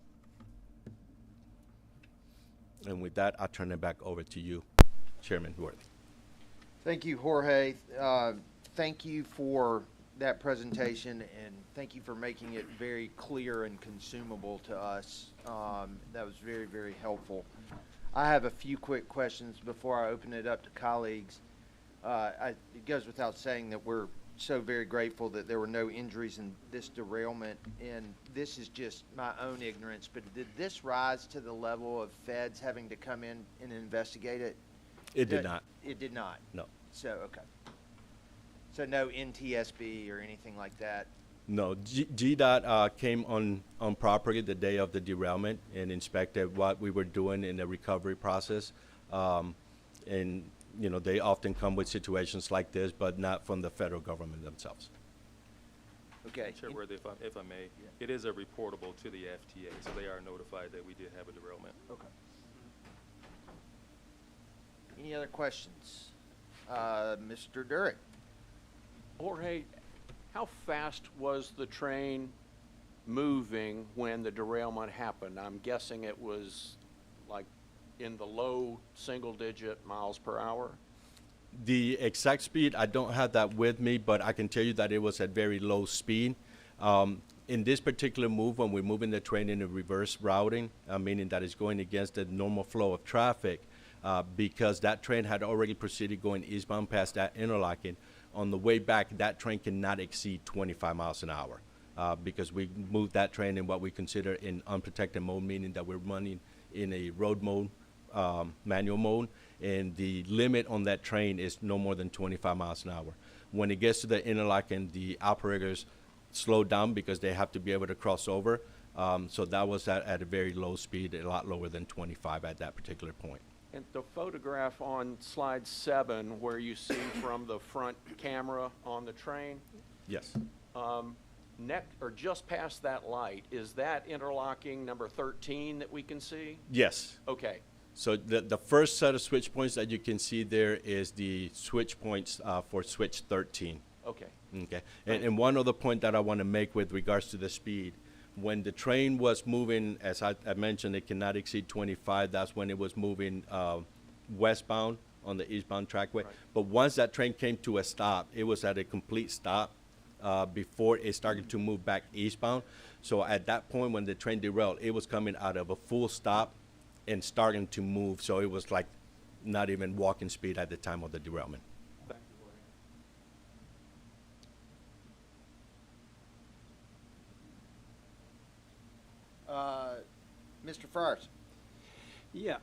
And with that, I'll turn it back over to you, Chairman Worthy. Thank you, Jorge. thank you for that presentation, and thank you for making it very clear and consumable to us. That was very, very helpful. I have a few quick questions before I open it up to colleagues. It goes without saying that we're so very grateful that there were no injuries in this derailment, and this is just my own ignorance, but did this rise to the level of feds having to come in and investigate it? It did not. It did not? No. So, okay. So no NTSB or anything like that? No, GDOT came on property the day of the derailment and inspected what we were doing in the recovery process. And, you know, they often come with situations like this, but not from the federal government themselves. Okay. Chairworthy, if I may, it is a reportable to the FTA, so they are notified that we did have a derailment. Okay. Any other questions? Mr. Durick? Jorge, how fast was the train moving when the derailment happened? I'm guessing it was like in the low single-digit miles per hour? The exact speed, I don't have that with me, but I can tell you that it was at very low speed. In this particular move, when we're moving the train in a reverse routing, meaning that it's going against the normal flow of traffic, because that train had already proceeded going eastbound past that interlocking, on the way back, that train cannot exceed 25 miles an hour because we moved that train in what we consider in unprotected mode, meaning that we're running in a road mode, manual mode, and the limit on that train is no more than 25 miles an hour. When it gets to the interlocking, the operators slow down because they have to be able to cross over. So that was at a very low speed, a lot lower than 25 at that particular point. And the photograph on slide 7 where you see from the front camera on the train? Yes. Or just past that light, is that interlocking number 13 that we can see? Yes. Okay. So the first set of switch points that you can see there is the switch points for switch 13. Okay. Okay. And one other point that I want to make with regards to the speed, when the train was moving, as I mentioned, it cannot exceed 25. That's when it was moving westbound on the eastbound trackway. Right. But once that train came to a stop, it was at a complete stop before it started to move back eastbound. So at that point, when the train derailed, it was coming out of a full stop and starting to move. So it was like not even walking speed at the time of the derailment. Thank you, Mr. Frierson? Yeah,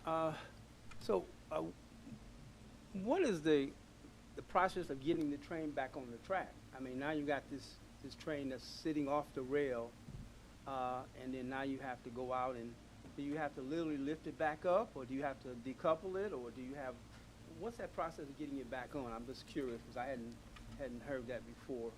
so what is the process of getting the train back on the track? I mean, now you got this train that's sitting off the rail, and then now you have to go out and do you have to literally lift it back up, or do you have to decouple it, or do you have, what's that process of getting it back on? I'm just curious because I hadn't heard that before.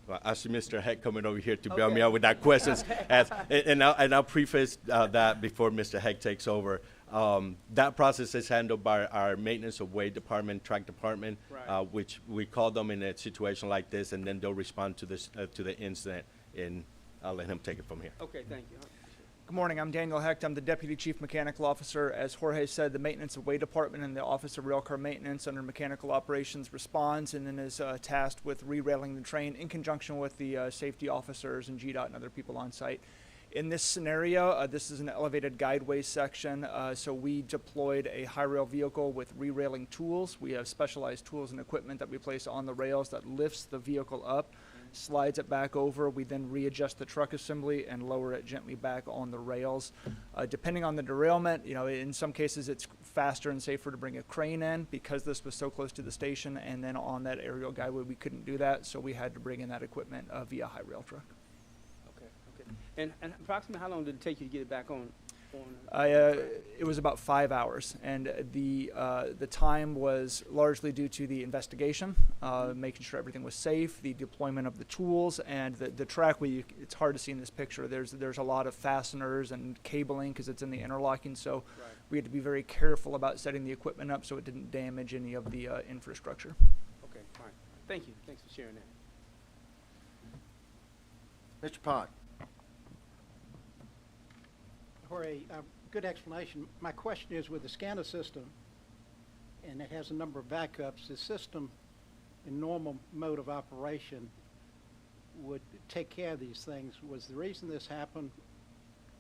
Well, I see Mr. Heck coming over here to bail me out with that question, and I'll preface that before Mr. Heck takes over. That process is handled by our maintenance of way department, track department, right. Which we call them in a situation like this, and then they'll respond to this to the incident, and I'll let him take it from here. Okay, thank you. Good morning, I'm Daniel Hecht. I'm the Deputy Chief Mechanical Officer. As Jorge said, the Maintenance of Way Department and the Office of Railcar Maintenance under Mechanical Operations responds and then is tasked with re-railing the train in conjunction with the safety officers and GDOT and other people on site. In this scenario, this is an elevated guideway section, so we deployed a high rail vehicle with re-railing tools. We have specialized tools and equipment that we place on the rails that lifts the vehicle up, slides it back over. We then readjust the truck assembly and lower it gently back on the rails. Depending on the derailment, you know, in some cases it's faster and safer to bring a crane in because this was so close to the station, and then on that aerial guideway we couldn't do that, so we had to bring in that equipment via high rail truck. And approximately how long did it take you to get it back on? It was about 5 hours, and the time was largely due to the investigation, making sure everything was safe, the deployment of the tools, and the trackway. It's hard to see in this picture. There's a lot of fasteners and cabling because it's in the interlocking, so we had to be very careful about setting the equipment up so it didn't damage any of the infrastructure. Okay, fine. Thank you. Thanks for sharing that. Mr. Pond. Jorge, good explanation. My question is, with the SCANA system, and it has a number of backups, the system in normal mode of operation would take care of these things. Was the reason this happened,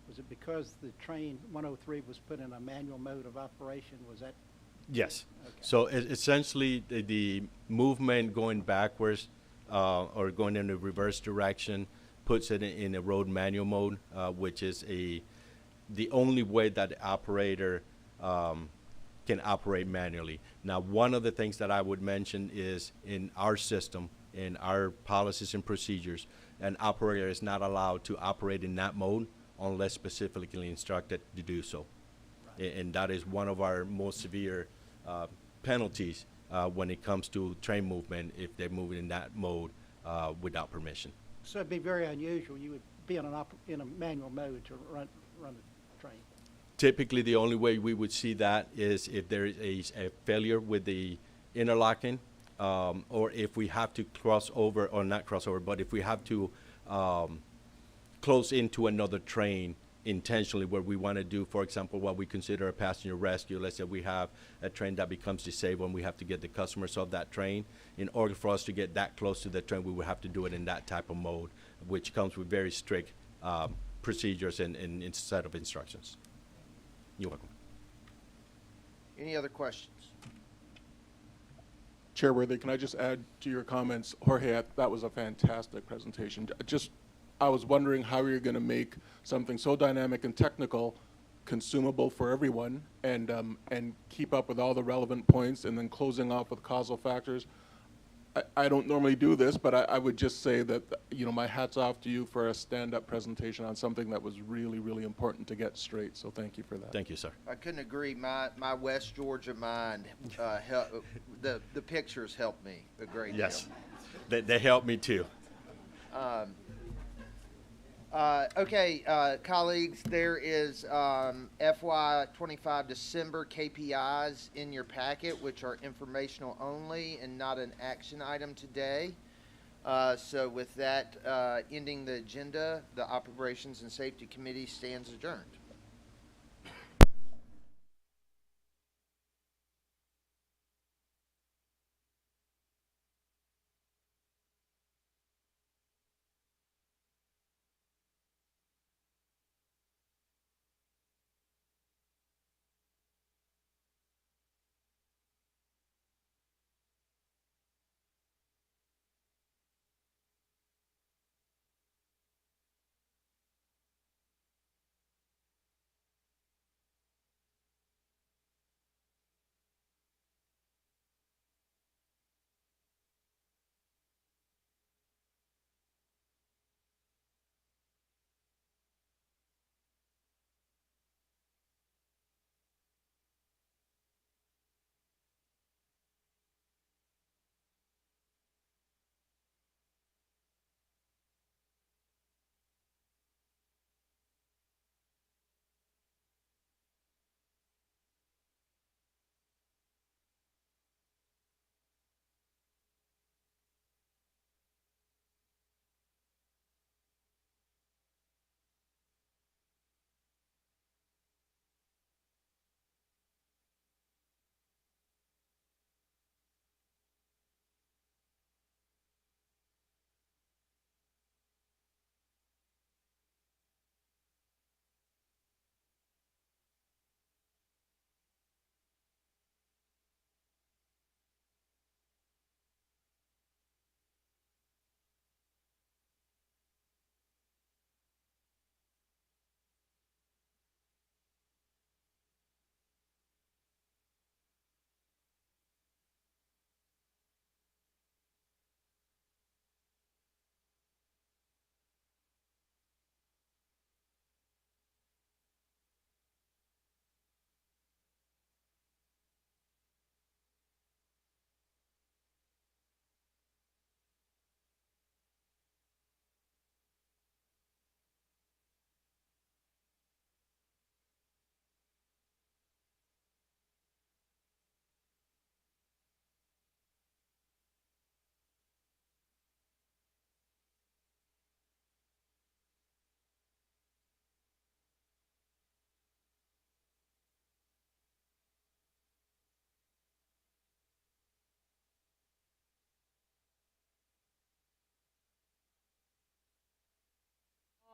was it because the train 103 was put in a manual mode of operation? Was that? Yes. Okay. So essentially, the movement going backwards or going in a reverse direction puts it in a road manual mode, which is the only way that the operator can operate manually. Now, one of the things that I would mention is in our system, in our policies and procedures, an operator is not allowed to operate in that mode unless specifically instructed to do so. And that is one of our most severe penalties when it comes to train movement if they're moving in that mode without permission. So it'd be very unusual. You would be in a manual mode to run the train. Typically, the only way we would see that is if there is a failure with the interlocking, or if we have to cross over, or not cross over, but if we have to close into another train intentionally, where we want to do, for example, what we consider a passenger rescue. Let's say we have a train that becomes disabled and we have to get the customers off that train. In order for us to get that close to the train, we would have to do it in that type of mode, which comes with very strict procedures and set of instructions. You're welcome. Any other questions? Chairworthy, can I just add to your comments? Jorge, that was a fantastic presentation. I was wondering how you're going to make something so dynamic and technical consumable for everyone, and keep up with all the relevant points, and then closing off with causal factors. I don't normally do this, but I would just say that, my hat's off to you for a stand-up presentation on something that was really, really important to get straight. So thank you for that. Thank you, sir. I couldn't agree. My West Georgia mind, the pictures helped me a great deal. Yes, they helped me too. Okay, colleagues, there is FY25 December KPIs in your packet, which are informational only and not an action item today. So with that ending the agenda, the Operations and Safety Committee stands adjourned.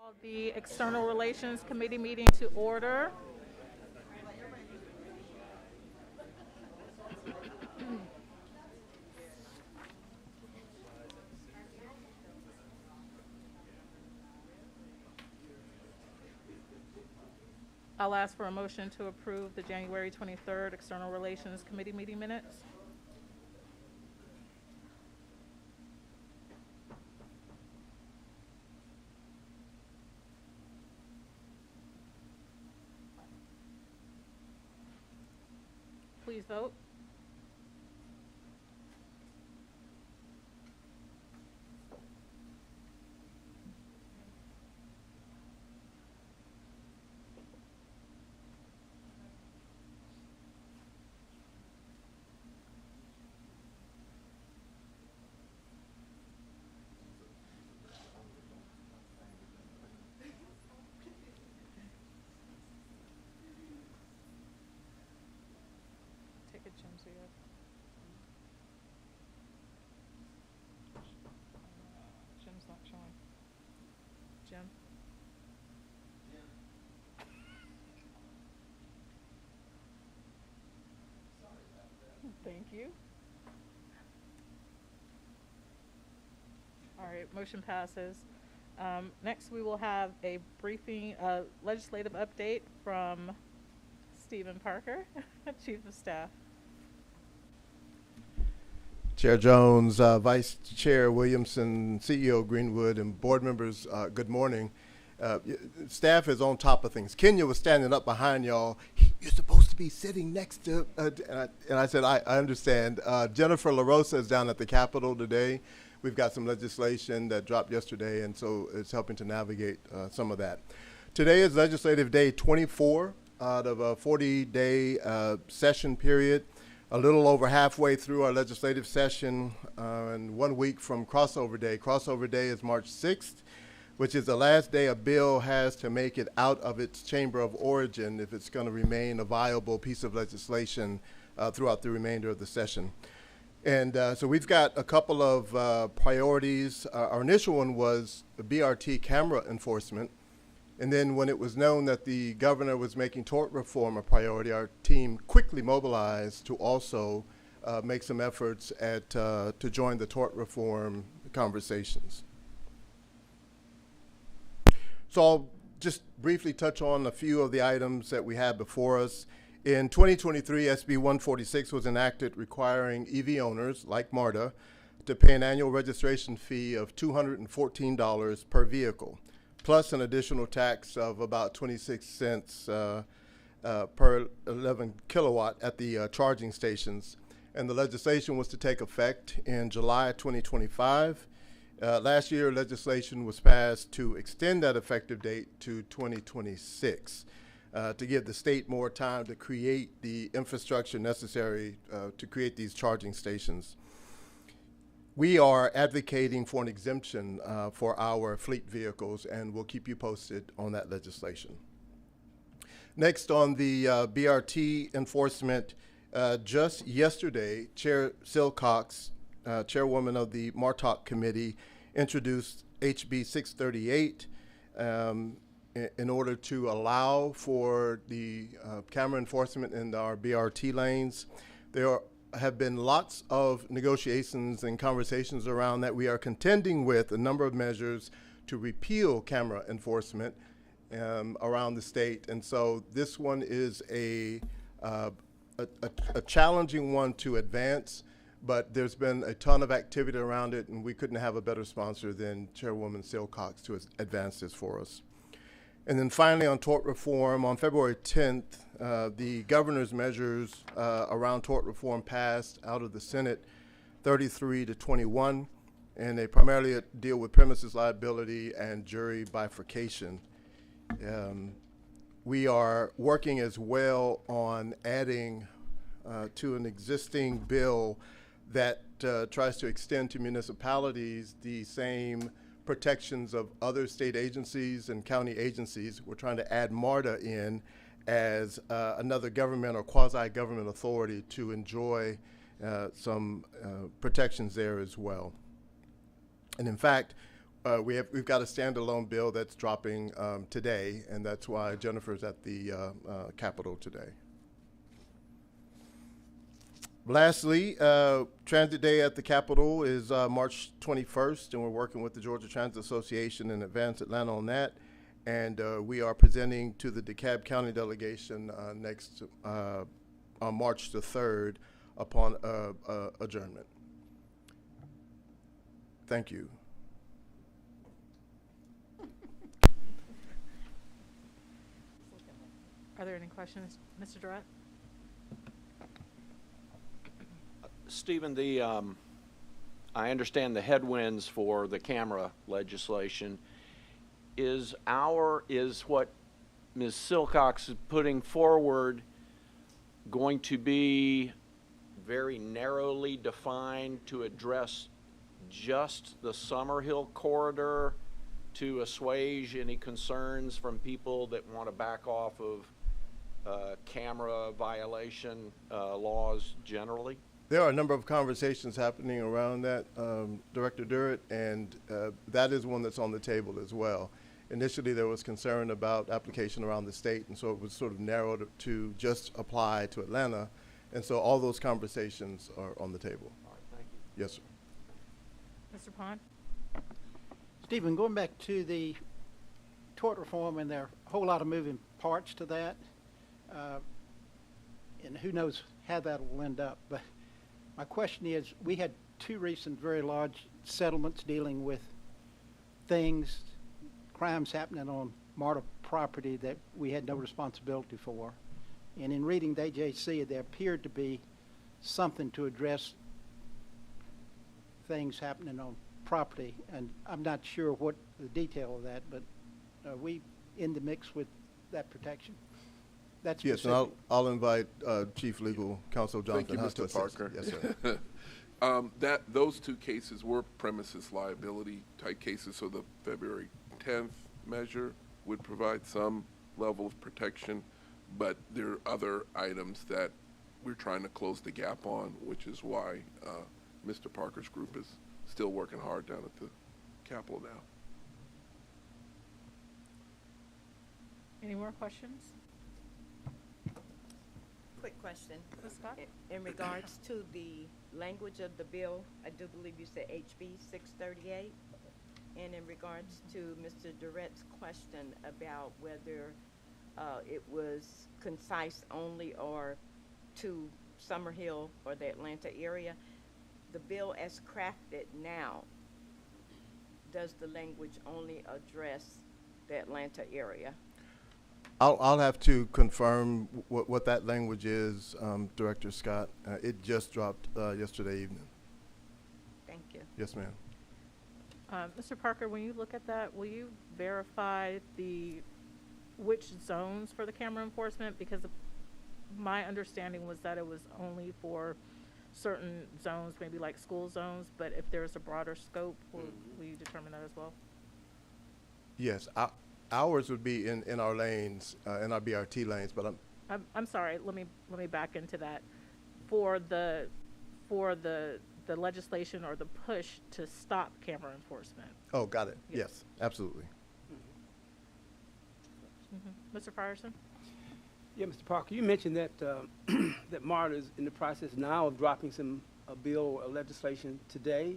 Call the External Relations Committee meeting to order. I'll ask for a motion to approve the January 23rd External Relations Committee meeting minutes. Please vote. Take it, Jim's here. Jim's not showing. Jim? Thank you. All right, motion passes. Next, we will have a briefing, legislative update from Stephen Parker, Chief of Staff. Chair Jones, Vice Chair Williamson, CEO Greenwood, and board members, good morning. Staff is on top of things. Kenya was standing up behind y'all. You're supposed to be sitting next to, and I said, I understand. Jennifer LaRosa is down at the Capitol today. We've got some legislation that dropped yesterday, and so it's helping to navigate some of that. Today is Legislative Day 24 out of a 40-day session period. A little over halfway through our legislative session and 1 week from crossover day. Crossover day is March 6th, which is the last day a bill has to make it out of its chamber of origin if it's going to remain a viable piece of legislation throughout the remainder of the session. And so we've got a couple of priorities. Our initial one was the BRT camera enforcement. And then when it was known that the governor was making tort reform a priority, our team quickly mobilized to also make some efforts at to join the tort reform conversations. So I'll just briefly touch on a few of the items that we have before us. In 2023, SB 146 was enacted requiring EV owners, like MARTA, to pay an annual registration fee of $214 per vehicle, plus an additional tax of about 26 cents per 11 kilowatt at the charging stations. And the legislation was to take effect in July 2025. Last year, legislation was passed to extend that effective date to 2026 to give the state more time to create the infrastructure necessary to create these charging stations. We are advocating for an exemption for our fleet vehicles, and we'll keep you posted on that legislation. Next, on the BRT enforcement, just yesterday, Chair Silcox, chairwoman of the MARTA committee, introduced HB 638 in order to allow for the camera enforcement in our BRT lanes. There have been lots of negotiations and conversations around that. We are contending with a number of measures to repeal camera enforcement around the state. And so this one is a challenging one to advance, but there's been a ton of activity around it, and we couldn't have a better sponsor than Chairwoman Silcox to advance this for us. And then finally, on tort reform, on February 10th, the governor's measures around tort reform passed out of the Senate 33 to 21, and they primarily deal with premises liability and jury bifurcation. We are working as well on adding to an existing bill that tries to extend to municipalities the same protections of other state agencies and county agencies. We're trying to add MARTA in as another government or quasi-government authority to enjoy some protections there as well. And in fact, We've got a standalone bill that's dropping today, and that's why Jennifer's at the Capitol today. Lastly, Transit Day at the Capitol is March 21st, and we're working with the Georgia Transit Association and Advance Atlanta on that. And we are presenting to the DeKalb County delegation next on March the 3rd upon adjournment. Thank you. Are there any questions, Mr. Durrett? Stephen, I understand the headwinds for the camera legislation. Is what Ms. Silcox is putting forward going to be very narrowly defined to address just the Summerhill corridor to assuage any concerns from people that want to back off of camera violation laws generally? There are a number of conversations happening around that, Director Durrett, and that is one that's on the table as well. Initially, there was concern about application around the state, and so it was sort of narrowed to just apply to Atlanta. And so all those conversations are on the table. All right, thank you. Yes, sir. Mr. Pond? Stephen, going back to the tort reform, and there are a whole lot of moving parts to that, and who knows how that will end up. But my question is, we had two recent very large settlements dealing with things, crimes happening on MARTA property that we had no responsibility for. And in reading the AJC, there appeared to be something to address things happening on property. And I'm not sure what the detail of that, but are we in the mix with that protection? That's yes, and I'll invite Chief Legal Counsel Jonathan Hunt to Thank you, assist. Mr. Parker. Yes, sir. Those two cases were premises liability type cases, so the February 10th measure would provide some level of protection, but there are other items that we're trying to close the gap on, which is why Mr. Parker's group is still working hard down at the Capitol now. Any more questions? Quick question. Ms. Scott? In regards to the language of the bill, I do believe you said HB 638. And in regards to Mr. Durrett's question about whether it was concise only or to Summerhill or the Atlanta area, the bill as crafted now, does the language only address the Atlanta area? I'll have to confirm what that language is, Director Scott. It just dropped yesterday evening. Thank you. Yes, ma'am. Mr. Parker, when you look at that, will you verify which zones for the camera enforcement? Because my understanding was that it was only for certain zones, maybe like school zones, but if there's a broader scope, will you determine that as well? Yes, ours would be in our lanes, in our BRT lanes, but I'm sorry, let me back into that. For the legislation or the push to stop camera enforcement. oh, got it. Yes. Yes, absolutely. Mr. Frierson? Yeah, Mr. Parker, you mentioned that that MARTA is in the process now of dropping a bill or legislation today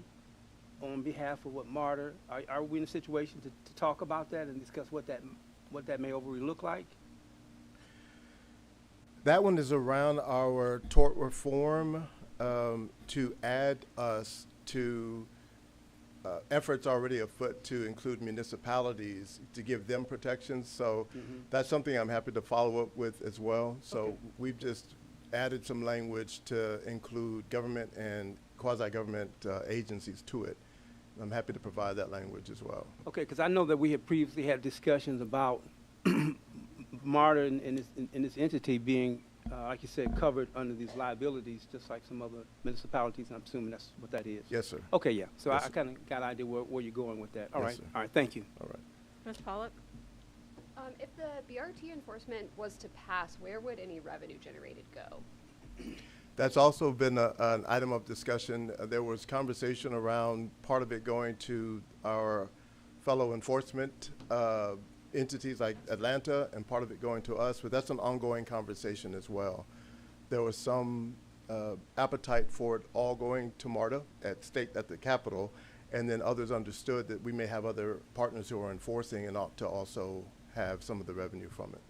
on behalf of what MARTA. Are we in a situation to talk about that and discuss what that may overly look like? That one is around our tort reform to add us to efforts already afoot to include municipalities to give them protections. So that's something I'm happy to follow up with as well. So we've just added some language to include government and quasi-government agencies to it. I'm happy to provide that language as well. Okay, because I know that we had previously had discussions about MARTA and its entity being, like you said, covered under these liabilities, just like some other municipalities, and I'm assuming that's what that is. Yes, sir. Okay, yeah. So Yes, I sir. kind of got an idea where you're going with that. All Yes, right. sir. All right. Thank you. All right. Ms. Pollock? If the BRT enforcement was to pass, where would any revenue generated go? That's also been an item of discussion. There was conversation around part of it going to our fellow enforcement entities like Atlanta, and part of it going to us, but that's an ongoing conversation as well. There was some appetite for it all going to MARTA at the Capitol, and then others understood that we may have other partners who are enforcing and ought to also have some of the revenue from it.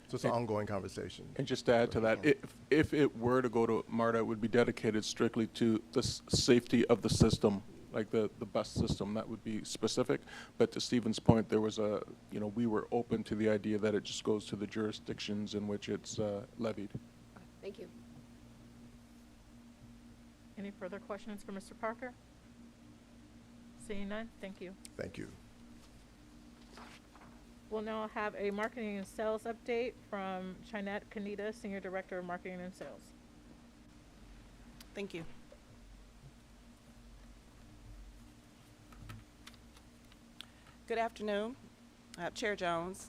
So it's an ongoing conversation. And just to add to that, if it were to go to MARTA, it would be dedicated strictly to the safety of the system, like the bus system. That would be specific. But to Stephen's point, there was we were open to the idea that it just goes to the jurisdictions in which it's levied. Thank you. Any further questions for Mr. Parker? Seeing none, thank you. Thank you. We'll now have a marketing and sales update from Chinette Kanita, Senior Director of Marketing and Sales. Thank you. Good afternoon, Chair Jones,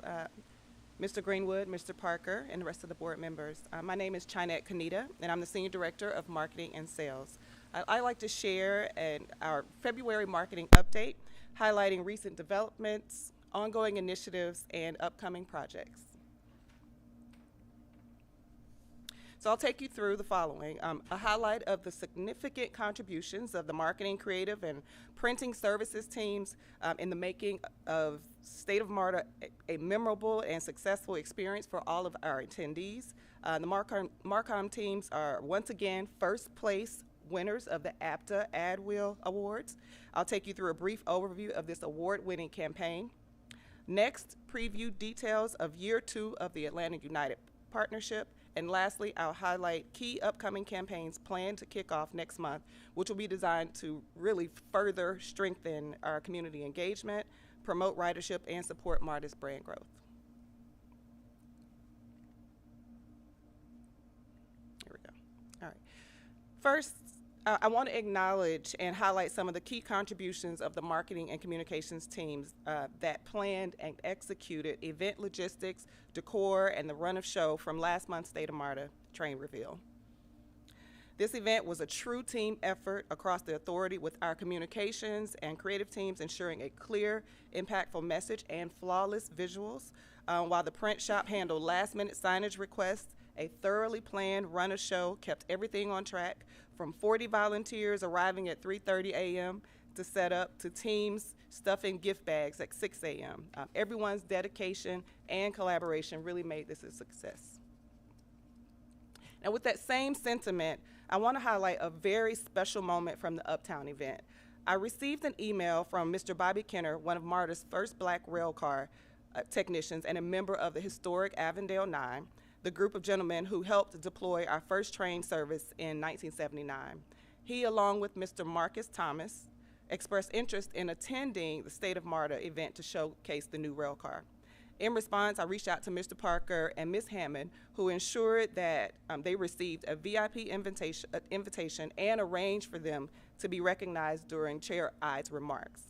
Mr. Greenwood, Mr. Parker, and the rest of the board members. My name is Chinette Kanita, and I'm the Senior Director of Marketing and Sales. I'd like to share our February marketing update, highlighting recent developments, ongoing initiatives, and upcoming projects. So I'll take you through the following. A highlight of the significant contributions of the marketing, creative, and printing services teams in the making of State of MARTA a memorable and successful experience for all of our attendees. The Marcom teams are once again first place winners of the APTA AdWheel Awards. I'll take you through a brief overview of this award-winning campaign. Next, preview details of year 2 of the Atlantic United Partnership. And lastly, I'll highlight key upcoming campaigns planned to kick off next month, which will be designed to really further strengthen our community engagement, promote ridership, and support MARTA's brand growth. Here we go. All right. First, I want to acknowledge and highlight some of the key contributions of the marketing and communications teams that planned and executed event logistics, decor, and the run of show from last month's State of MARTA train reveal. This event was a true team effort across the authority, with our communications and creative teams ensuring a clear, impactful message and flawless visuals, while the print shop handled last-minute signage requests. A thoroughly planned run of show kept everything on track, from 40 volunteers arriving at 3:30 a.m. to set up, to teams stuffing gift bags at 6 a.m. Everyone's dedication and collaboration really made this a success. Now, with that same sentiment, I want to highlight a very special moment from the Uptown event. I received an email from Mr. Bobby Kenner, one of MARTA's first black rail car technicians and a member of the historic Avondale 9, the group of gentlemen who helped deploy our first train service in 1979. He, along with Mr. Marcus Thomas, expressed interest in attending the State of MARTA event to showcase the new rail car. In response, I reached out to Mr. Parker and Ms. Hammond, who ensured that they received a VIP invitation and arranged for them to be recognized during Chair Ide's remarks,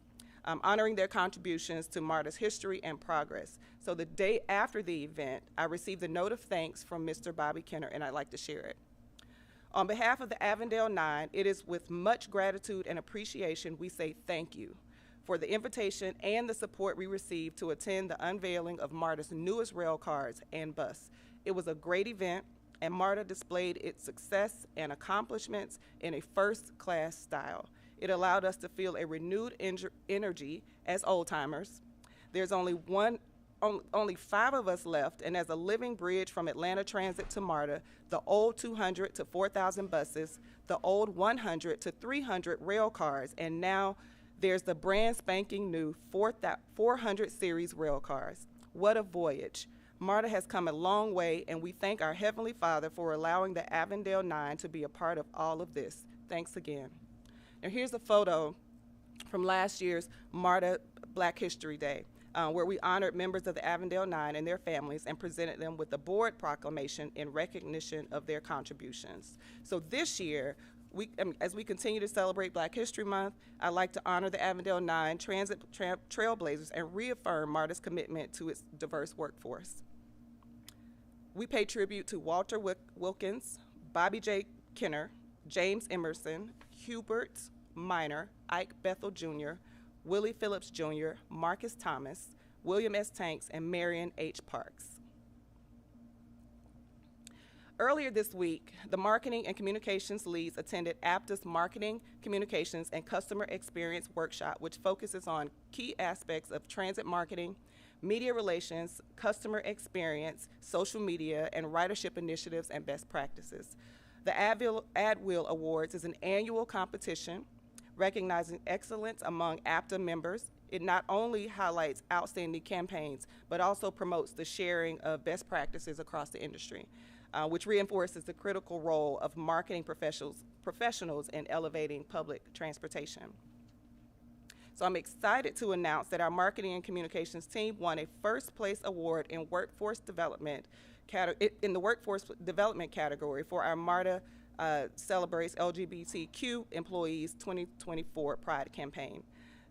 honoring their contributions to MARTA's history and progress. So the day after the event, I received a note of thanks from Mr. Bobby Kenner, and I'd like to share it. On behalf of the Avondale 9, it is with much gratitude and appreciation we say thank you for the invitation and the support we received to attend the unveiling of MARTA's newest rail cars and bus. It was a great event, and MARTA displayed its success and accomplishments in a first-class style. It allowed us to feel a renewed energy as old-timers. There's only 5 of us left, and as a living bridge from Atlanta Transit to MARTA, the old 200 to 4,000 buses, the old 100 to 300 rail cars, and now there's the brand spanking new 400 series rail cars. What a voyage. MARTA has come a long way, and we thank our Heavenly Father for allowing the Avondale 9 to be a part of all of this. Thanks again. Now here's a photo from last year's MARTA Black History Day, where we honored members of the Avondale 9 and their families and presented them with a board proclamation in recognition of their contributions. So this year, as we continue to celebrate Black History Month, I'd like to honor the Avondale 9 transit trailblazers and reaffirm MARTA's commitment to its diverse workforce. We pay tribute to Walter Wilkins, Bobby J. Kenner, James Emerson, Hubert Minor, Ike Bethel Jr., Willie Phillips Jr., Marcus Thomas, William S. Tanks, and Marion H. Parks. Earlier this week, the marketing and communications leads attended APTA's Marketing, Communications, and Customer Experience Workshop, which focuses on key aspects of transit marketing, media relations, customer experience, social media, and ridership initiatives and best practices. The AdWheel Awards is an annual competition recognizing excellence among APTA members. It not only highlights outstanding campaigns, but also promotes the sharing of best practices across the industry, which reinforces the critical role of marketing professionals in elevating public transportation. So I'm excited to announce that our marketing and communications team won a first place award in workforce development category for our MARTA Celebrates LGBTQ Employees 2024 Pride campaign.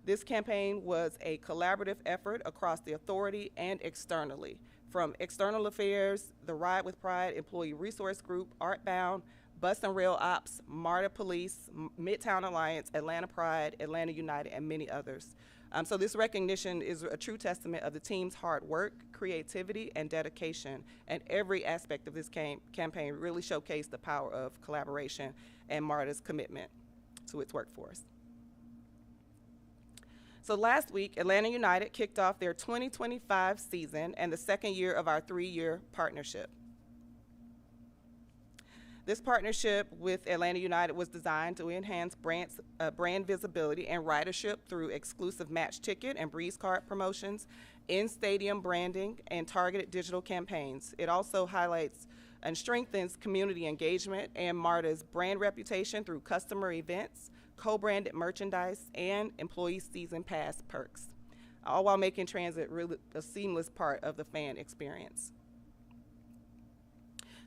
This campaign was a collaborative effort across the authority and externally, from external affairs, the Ride with Pride Employee Resource Group, Artbound, Bus and Rail Ops, MARTA Police, Midtown Alliance, Atlanta Pride, Atlanta United, and many others. So this recognition is a true testament of the team's hard work, creativity, and dedication, and every aspect of this campaign really showcased the power of collaboration and MARTA's commitment to its workforce. So last week, Atlanta United kicked off their 2025 season and the second year of our 3-year partnership. This partnership with Atlanta United was designed to enhance brand visibility and ridership through exclusive match ticket and breeze card promotions, in-stadium branding, and targeted digital campaigns. It also highlights and strengthens community engagement and MARTA's brand reputation through customer events, co-branded merchandise, and employee season pass perks, all while making transit really a seamless part of the fan experience.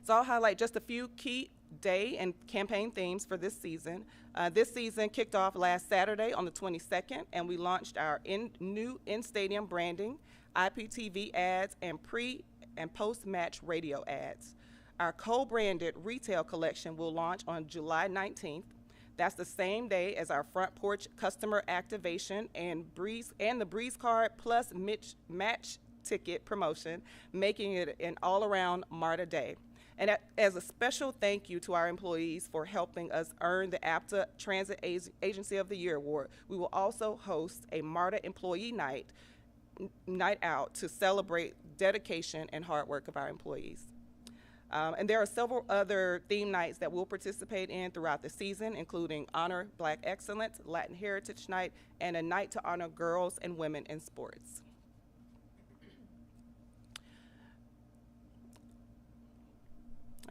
So I'll highlight just a few key day and campaign themes for this season. This season kicked off last Saturday on the 22nd, and we launched our new in-stadium branding, IPTV ads, and pre- and post-match radio ads. Our co-branded retail collection will launch on July 19th. That's the same day as our front porch customer activation and the Breeze Card plus match ticket promotion, making it an all-around MARTA day. And as a special thank you to our employees for helping us earn the APTA Transit Agency of the Year award, we will also host a MARTA Employee Night out to celebrate dedication and hard work of our employees. And there are several other theme nights that we'll participate in throughout the season, including Honor Black Excellence, Latin Heritage Night, and a night to honor girls and women in sports.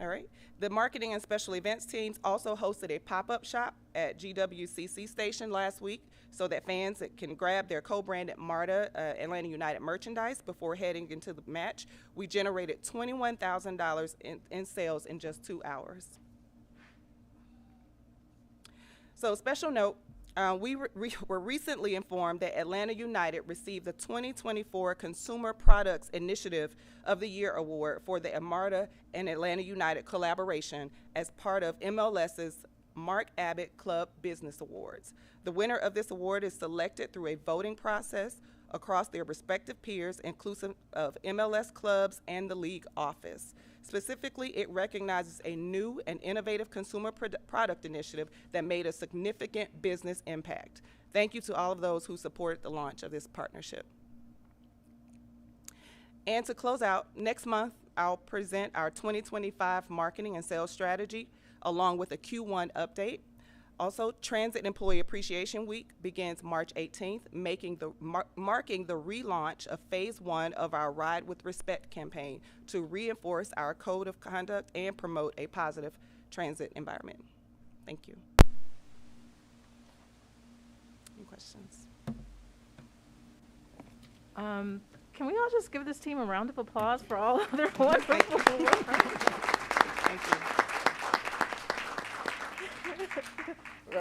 All right. The marketing and special events teams also hosted a pop-up shop at GWCC station last week so that fans can grab their co-branded MARTA Atlanta United merchandise before heading into the match. We generated $21,000 in sales in just 2 hours. So special note, we were recently informed that Atlanta United received the 2024 Consumer Products Initiative of the Year Award for the MARTA and Atlanta United collaboration as part of MLS's Mark Abbott Club Business Awards. The winner of this award is selected through a voting process across their respective peers, inclusive of MLS clubs and the league office. Specifically, it recognizes a new and innovative consumer product initiative that made a significant business impact. Thank you to all of those who supported the launch of this partnership. And to close out, next month, I'll present our 2025 marketing and sales strategy along with a Q1 update. Also, Transit Employee Appreciation Week begins March 18th, marking the relaunch of Phase 1 of our Ride with Respect campaign to reinforce our code of conduct and promote a positive transit environment. Thank you. Any questions? Can we all just give this team a round of applause for all of their wonderful work? Thank you.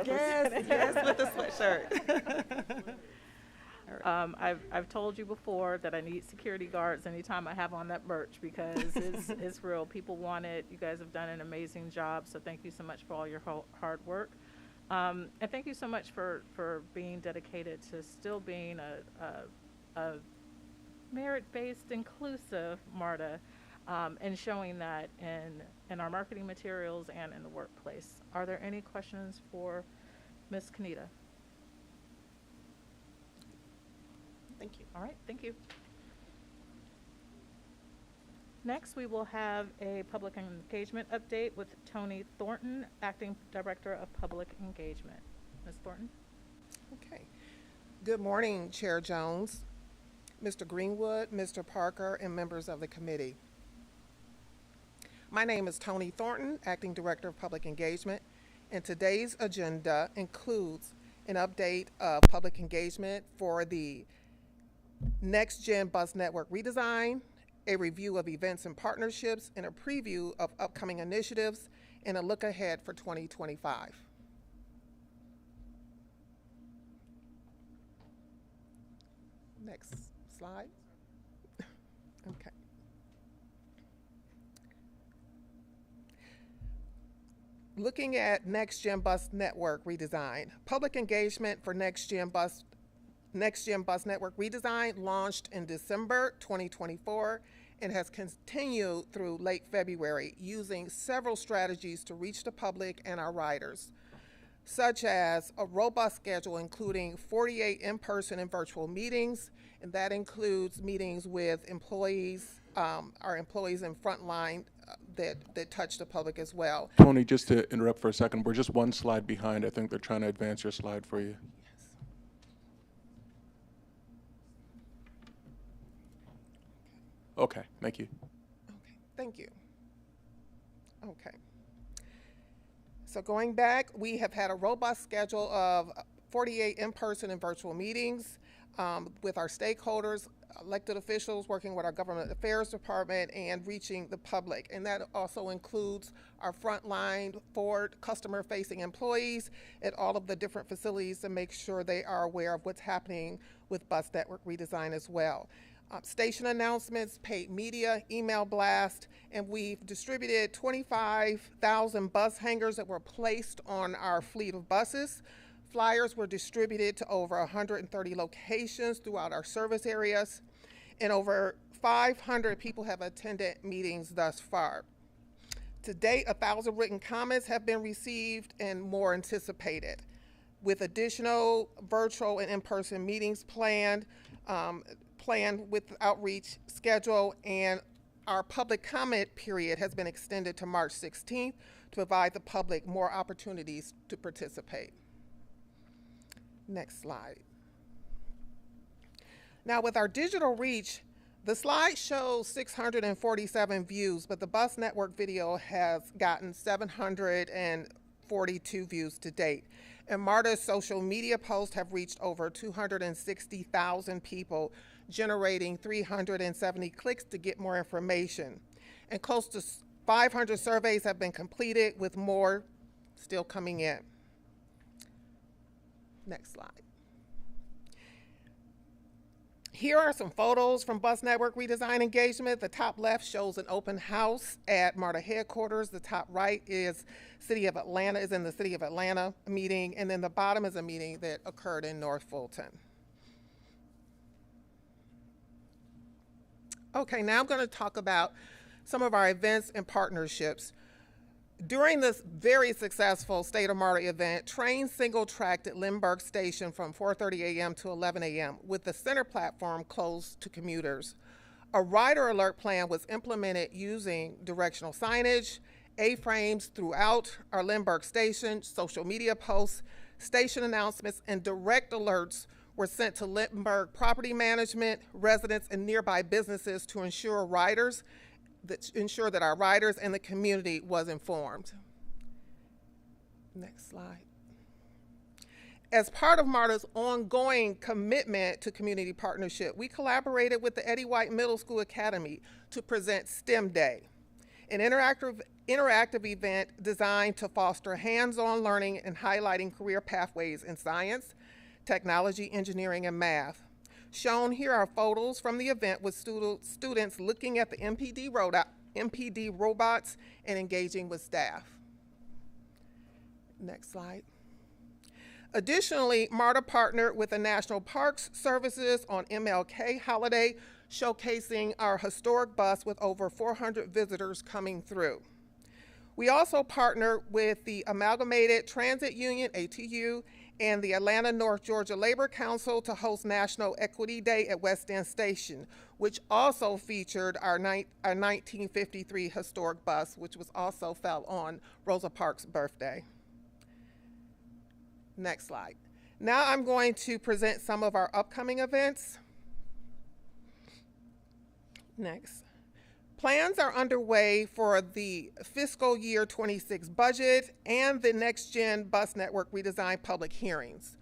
Yes, with the sweatshirt. I've told you before that I need security guards anytime I have on that merch because it's real. People want it. You guys have done an amazing job, so thank you so much for all your hard work. And thank you so much for being dedicated to still being a merit-based, inclusive MARTA, and showing that in our marketing materials and in the workplace. Are there any questions for Ms. Kanita? Thank you. All right, thank you. Next, we will have a public engagement update with Tony Thornton, Acting Director of Public Engagement. Ms. Thornton? Okay. Good morning, Chair Jones, Mr. Greenwood, Mr. Parker, and members of the committee. My name is Tony Thornton, Acting Director of Public Engagement, and today's agenda includes an update of public engagement for the Next Gen Bus Network redesign, a review of events and partnerships, and a preview of upcoming initiatives, and a look ahead for 2025. Next slide. Okay. Looking at Next Gen Bus Network redesign, public engagement for Next Gen Bus Network redesign launched in December 2024 and has continued through late February, using several strategies to reach the public and our riders, such as a robust schedule including 48 in-person and virtual meetings, and that includes meetings with employees, our employees in frontline that touch the public as well. Tony, just to interrupt for a second, we're just one slide behind. I think they're trying to advance your slide for you. Okay, thank you. Okay, thank you. Okay. So going back, we have had a robust schedule of 48 in-person and virtual meetings with our stakeholders, elected officials, working with our government affairs department, and reaching the public. And that also includes our frontline forward customer-facing employees at all of the different facilities to make sure they are aware of what's happening with bus network redesign as well. Station announcements, paid media, email blast, and we've distributed 25,000 bus hangers that were placed on our fleet of buses. Flyers were distributed to over 130 locations throughout our service areas, and over 500 people have attended meetings thus far. To date, 1,000 written comments have been received and more anticipated, with additional virtual and in-person meetings planned with outreach schedule, and our public comment period has been extended to March 16th to provide the public more opportunities to participate. Next slide. Now with our digital reach, the slide shows 647 views, but the bus network video has gotten 742 views to date. And MARTA's social media posts have reached over 260,000 people, generating 370 clicks to get more information. And close to 500 surveys have been completed, with more still coming in. Next slide. Here are some photos from bus network redesign engagement. The top left shows an open house at MARTA headquarters. The top right is in the City of Atlanta meeting, and then the bottom is a meeting that occurred in North Fulton. Okay, now I'm going to talk about some of our events and partnerships. During this very successful State of MARTA event, trains single-tracked at Lindbergh Station from 4:30 a.m. to 11 a.m. with the center platform closed to commuters. A rider alert plan was implemented using directional signage, A-frames throughout our Lindbergh Station, social media posts, station announcements, and direct alerts were sent to Lindbergh property management, residents, and nearby businesses to ensure that our riders and the community was informed. Next slide. As part of MARTA's ongoing commitment to community partnership, we collaborated with the Eddie White Middle School Academy to present STEM Day, an interactive event designed to foster hands-on learning and highlighting career pathways in science, technology, engineering, and math. Shown here are photos from the event with students looking at the MPD robots and engaging with staff. Next slide. Additionally, MARTA partnered with the National Parks Services on MLK holiday, showcasing our historic bus with over 400 visitors coming through. We also partnered with the Amalgamated Transit Union, ATU, and the Atlanta North Georgia Labor Council to host National Equity Day at West End Station, which also featured our 1953 historic bus, which was also fell on Rosa Parks' birthday. Next slide. Now I'm going to present some of our upcoming events. Next. Plans are underway for the fiscal year 26 budget and the Next Gen Bus Network redesign public hearings.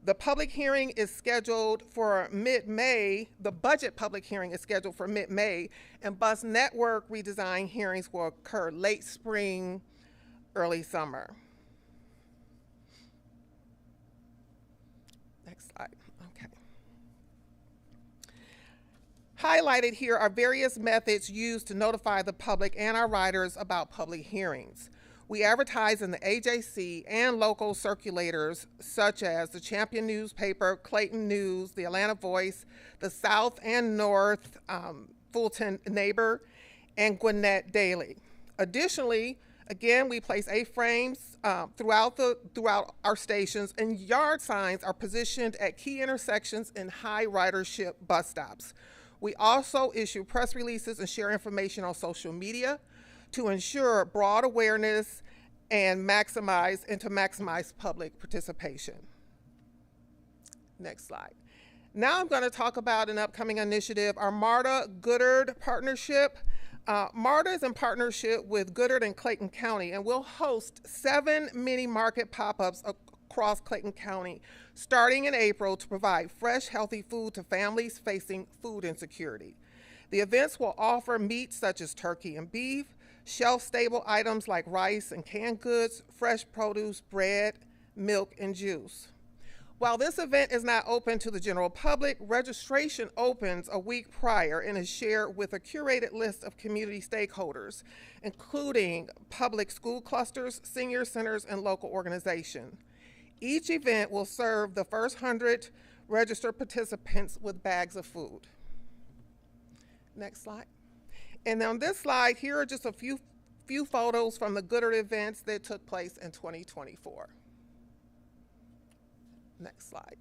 The public hearing is scheduled for mid-May. The budget public hearing is scheduled for mid-May, and bus network redesign hearings will occur late spring, early summer. Next slide. Okay. Highlighted here are various methods used to notify the public and our riders about public hearings. We advertise in the AJC and local circulators such as the Champion newspaper, Clayton News, the Atlanta Voice, the South and North Fulton Neighbor, and Gwinnett Daily. Additionally, again, we place A-frames throughout our stations, and yard signs are positioned at key intersections and high ridership bus stops. We also issue press releases and share information on social media to ensure broad awareness and to maximize public participation. Next slide. Now I'm going to talk about an upcoming initiative, our MARTA Goodard partnership. MARTA is in partnership with Goodard and Clayton County, and we'll host 7 mini market pop-ups across Clayton County starting in April to provide fresh, healthy food to families facing food insecurity. The events will offer meats such as turkey and beef, shelf-stable items like rice and canned goods, fresh produce, bread, milk, and juice. While this event is not open to the general public, registration opens a week prior and is shared with a curated list of community stakeholders, including public school clusters, senior centers, and local organizations. Each event will serve the first 100 registered participants with bags of food. Next slide. And on this slide, here are just a few photos from the Goodard events that took place in 2024. Next slide.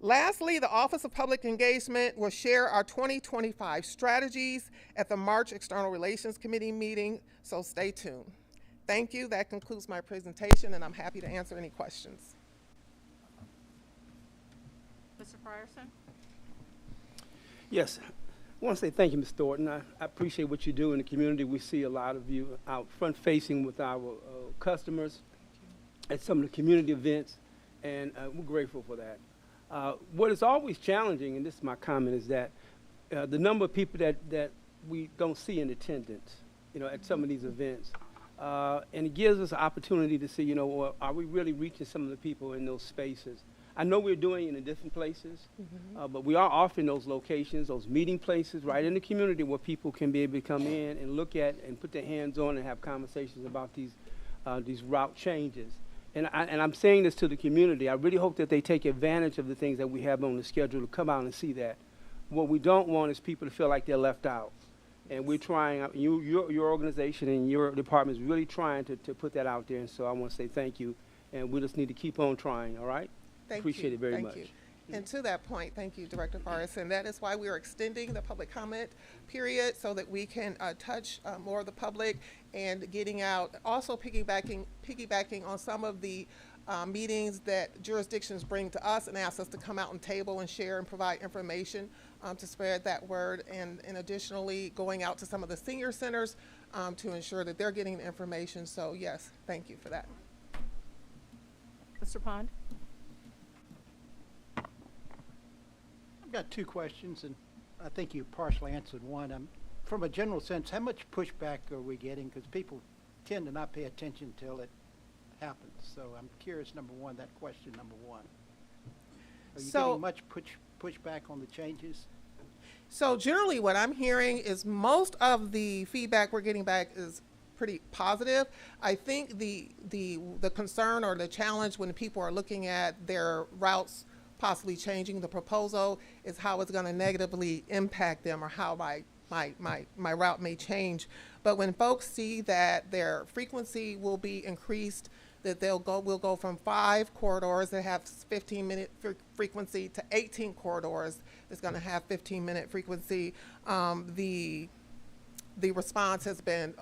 Lastly, the Office of Public Engagement will share our 2025 strategies at the March External Relations Committee meeting, so stay tuned. Thank you. That concludes my presentation, and I'm happy to answer any questions. Mr. Frierson? Yes. I want to say thank you, Ms. Thornton. I appreciate what you do in the community. We see a lot of you out front-facing with our customers at some of the community events, and we're grateful for that. What is always challenging, and this is my comment, is that the number of people that we don't see in attendance, at some of these events. And it gives us an opportunity to see, well, are we really reaching some of the people in those spaces? I know we're doing it in different places, but we are offering those locations, those meeting places right in the community where people can be able to come in and look at and put their hands on and have conversations about these route changes. And I'm saying this to the community. I really hope that they take advantage of the things that we have on the schedule to come out and see that. What we don't want is people to feel like they're left out. And we're trying, your organization and your department is really trying to put that out there. And so I want to say thank you. And we just need to keep on trying, all right? Appreciate it very much. Thank you. And to that point, thank you, Director Forrest. And that is why we are extending the public comment period so that we can touch more of the public and getting out. Also piggybacking on some of the meetings that jurisdictions bring to us and ask us to come out and table and share and provide information to spread that word, and additionally going out to some of the senior centers to ensure that they're getting the information. So yes, thank you for that. Mr. Pond? I've got 2 questions, and I think you partially answered one. From a general sense, how much pushback are we getting? Because people tend to not pay attention until it happens. So I'm curious, number one, that question, number one. Are you getting much pushback on the changes? So generally what I'm hearing is most of the feedback we're getting back is pretty positive. I think the concern or the challenge when people are looking at their routes possibly changing the proposal is how it's going to negatively impact them, or how my route may change. But when folks see that their frequency will be increased, that we'll go from 5 corridors that have 15-minute frequency to 18 corridors that's going to have 15-minute frequency, the response has been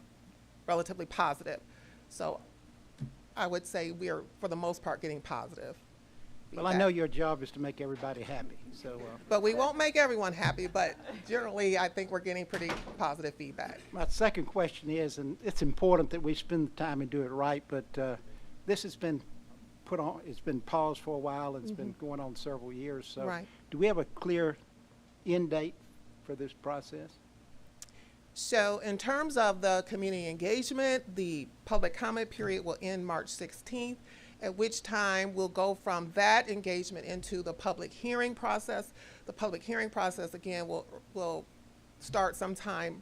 relatively positive. So I would say we're, for the most part, getting positive Well, I know your job is to make everybody happy, so. But we won't make everyone happy, but generally, I think we're getting pretty positive feedback. My second question is, and it's important that we spend the time and do it right, but this has been put on, it's been paused for a while, and it's been going on several years, so. Right. Do we have a clear end date for this process? So in terms of the community engagement, the public comment period will end March 16th, at which time we'll go from that engagement into the public hearing process. The public hearing process, again, will start sometime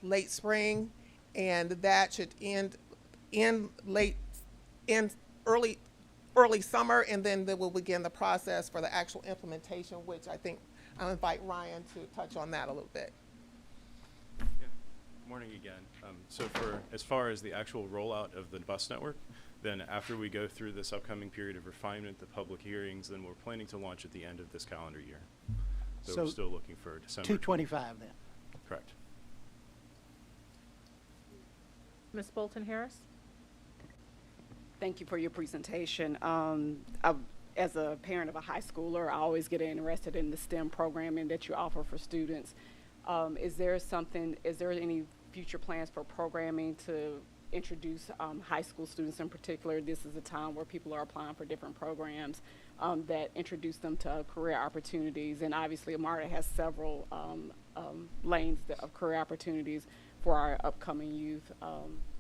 late spring, and that should end early summer, and then we'll begin the process for the actual implementation, which I think I'll invite Ryan to touch on that a little bit. Morning again. So as far as the actual rollout of the bus network, then after we go through this upcoming period of refinement, the public hearings, then we're planning to launch at the end of this calendar year. So we're still looking for December. 225 then? Correct. Ms. Bolton Harris? Thank you for your presentation. As a parent of a high schooler, I always get interested in the STEM programming that you offer for students. Is there any future plans for programming to introduce high school students in particular? This is a time where people are applying for different programs that introduce them to career opportunities, and obviously MARTA has several lanes of career opportunities for our upcoming youth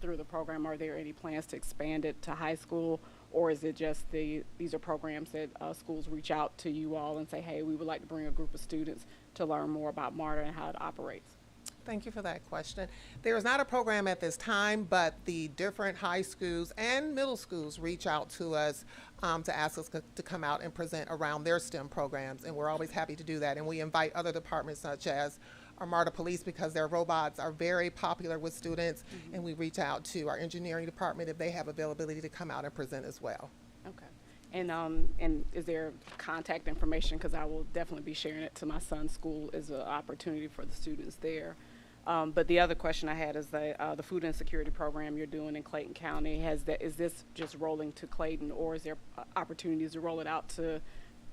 through the program. Are there any plans to expand it to high school, or is it just these are programs that schools reach out to you all and say, hey, we would like to bring a group of students to learn more about MARTA and how it operates? Thank you for that question. There is not a program at this time, but the different high schools and middle schools reach out to us to ask us to come out and present around their STEM programs, and we're always happy to do that. And we invite other departments such as our MARTA police, because their robots are very popular with students, and we reach out to our engineering department if they have availability to come out and present as well. Okay. And is there contact information? Because I will definitely be sharing it to my son's school as an opportunity for the students there. But the other question I had is the food insecurity program you're doing in Clayton County. Is this just rolling to Clayton, or is there opportunities to roll it out to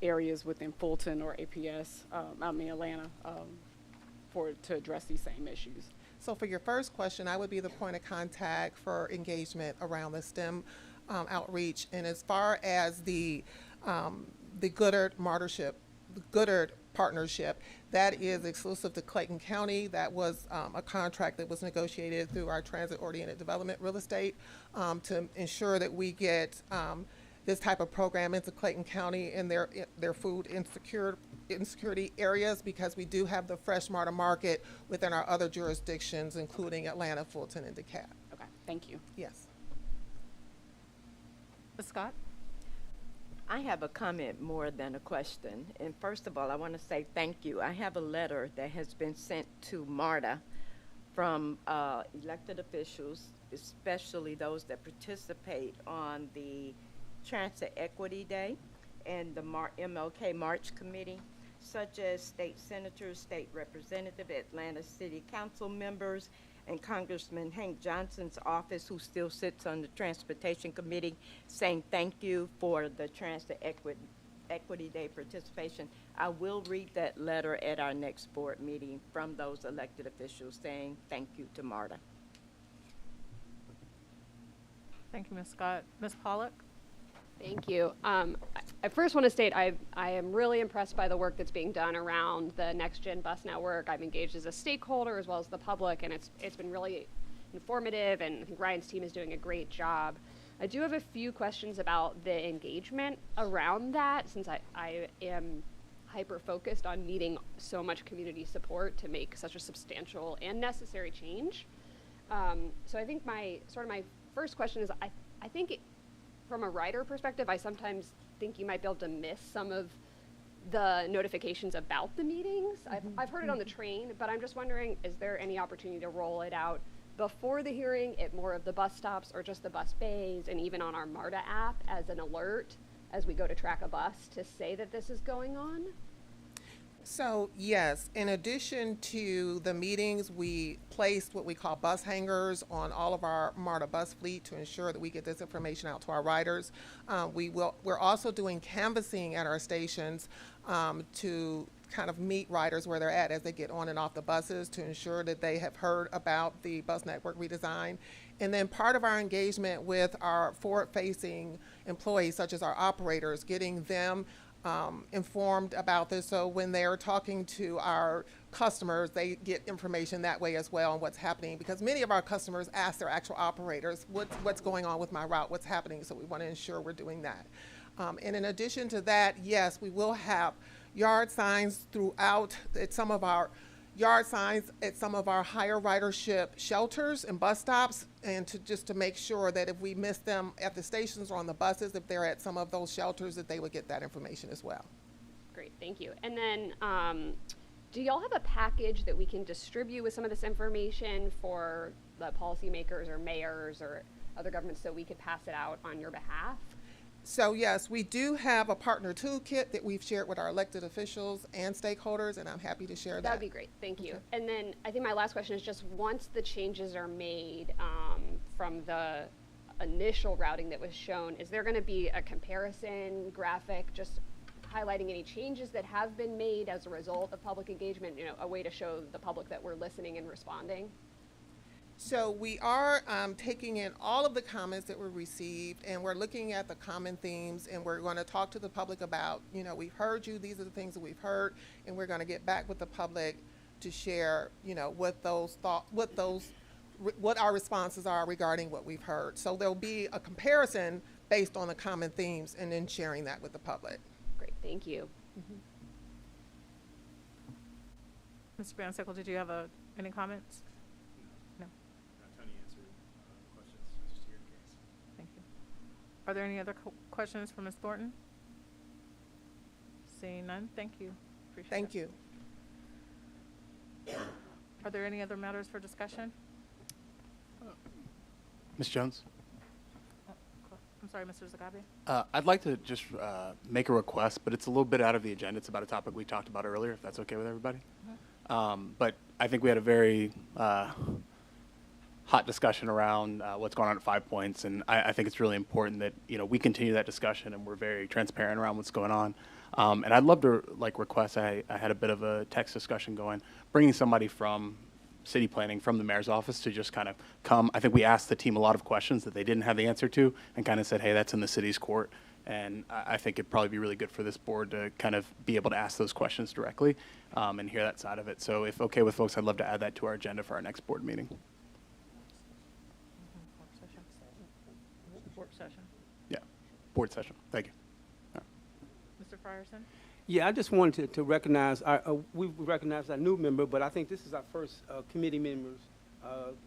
areas within Fulton or APS, Atlanta, to address these same issues? So for your first question, I would be the point of contact for engagement around the STEM outreach. And as far as the Goddard partnership, that is exclusive to Clayton County. That was a contract that was negotiated through our transit-oriented development real estate to ensure that we get this type of program into Clayton County in their food insecurity areas, because we do have the fresh MARTA market within our other jurisdictions, including Atlanta, Fulton, and DeKalb. Okay, thank you. Yes. Ms. Scott? I have a comment more than a question. And first of all, I want to say thank you. I have a letter that has been sent to MARTA from elected officials, especially those that participate on the Transit Equity Day and the MLK March Committee, such as state senators, state representative, Atlanta City Council members, and Congressman Hank Johnson's office, who still sits on the Transportation Committee, saying thank you for the Transit Equity Day participation. I will read that letter at our next board meeting from those elected officials saying thank you to MARTA. Thank you, Ms. Scott. Ms. Pollock? Thank you. I first want to state I am really impressed by the work that's being done around the Next Gen Bus Network. I'm engaged as a stakeholder as well as the public, and it's been really informative, and I think Ryan's team is doing a great job. I do have a few questions about the engagement around that, since I am hyper-focused on needing so much community support to make such a substantial and necessary change. So I think my first question is, I think from a rider perspective, I sometimes think you might be able to miss some of the notifications about the meetings. I've heard it on the train, but I'm just wondering, is there any opportunity to roll it out before the hearing at more of the bus stops or just the bus bays, and even on our MARTA app as an alert as we go to track a bus to say that this is going on? So yes, in addition to the meetings, we placed what we call bus hangers on all of our MARTA bus fleet to ensure that we get this information out to our riders. We're also doing canvassing at our stations to kind of meet riders where they're at as they get on and off the buses to ensure that they have heard about the bus network redesign. And then part of our engagement with our forward-facing employees, such as our operators, getting them informed about this, so when they're talking to our customers, they get information that way as well on what's happening, because many of our customers ask their actual operators, what's going on with my route, what's happening, so we want to ensure we're doing that. And in addition to that, yes, we will have yard signs throughout at some of our higher ridership shelters and bus stops, and to make sure that if we miss them at the stations or on the buses, if they're at some of those shelters, that they would get that information as well. Great, thank you. And then do y'all have a package that we can distribute with some of this information for the policymakers or mayors or other governments so we could pass it out on your behalf? So yes, we do have a partner toolkit that we've shared with our elected officials and stakeholders, and I'm happy to share that. That would be great, thank you. Okay. And then I think my last question is just, once the changes are made from the initial routing that was shown, is there going to be a comparison graphic just highlighting any changes that have been made as a result of public engagement, you know, a way to show the public that we're listening and responding? So we are taking in all of the comments that were received, and we're looking at the common themes, and we're going to talk to the public about, you know, we've heard you, these are the things that we've heard, and we're going to get back with the public to share, you know, what our responses are regarding what we've heard. So there'll be a comparison based on the common themes, and then sharing that with the public. Great, thank you. Mr. Van Sickle, did you have any comments? Are there any other questions for Ms. Thornton? Seeing none, thank you. Appreciate it. Thank you. Are there any other matters for discussion? Ms. Jones? I'm sorry, Mr. Zagabi. I'd like to just make a request, but it's a little bit out of the agenda. It's about a topic we talked about earlier, if that's okay with everybody. But I think we had a very hot discussion around what's going on at 5 Points, and I think it's really important that, you know, we continue that discussion and we're very transparent around what's going on. And I'd love to request, I had a bit of a text discussion going, bringing somebody from city planning, from the mayor's office, to just kind of come. I think we asked the team a lot of questions that they didn't have the answer to, and kind of said, hey, that's in the city's court. And I think it'd probably be really good for this board to kind of be able to ask those questions directly and hear that side of it. So if okay with folks, I'd love to add that to our agenda for our next board meeting. Work session. Yeah, board session. Thank you. Mr. Frierson? Yeah, I just wanted to recognize, we recognized our new member, but I think this is our first committee members,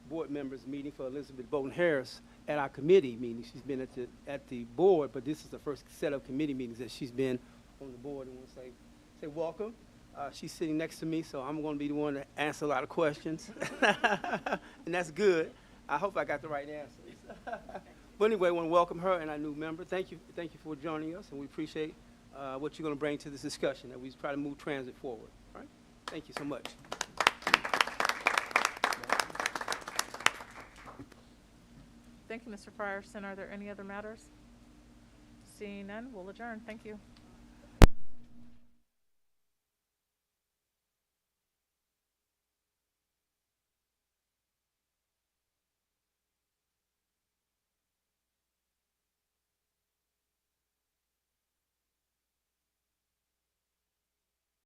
board members meeting for Elizabeth Bolton Harris at our committee meeting. She's been at the board, but this is the first set of committee meetings that she's been on the board. And want to say welcome. She's sitting next to me, so I'm going to be the one to answer a lot of questions. And that's good. I hope I got the right answers. But anyway, I want to welcome her and our new member. Thank you for joining us, and we appreciate what you're going to bring to this discussion, and we try to move transit forward. All right? Thank you so much. Thank you, Mr. Frierson. Are there any other matters? Seeing none, we'll adjourn. Thank you.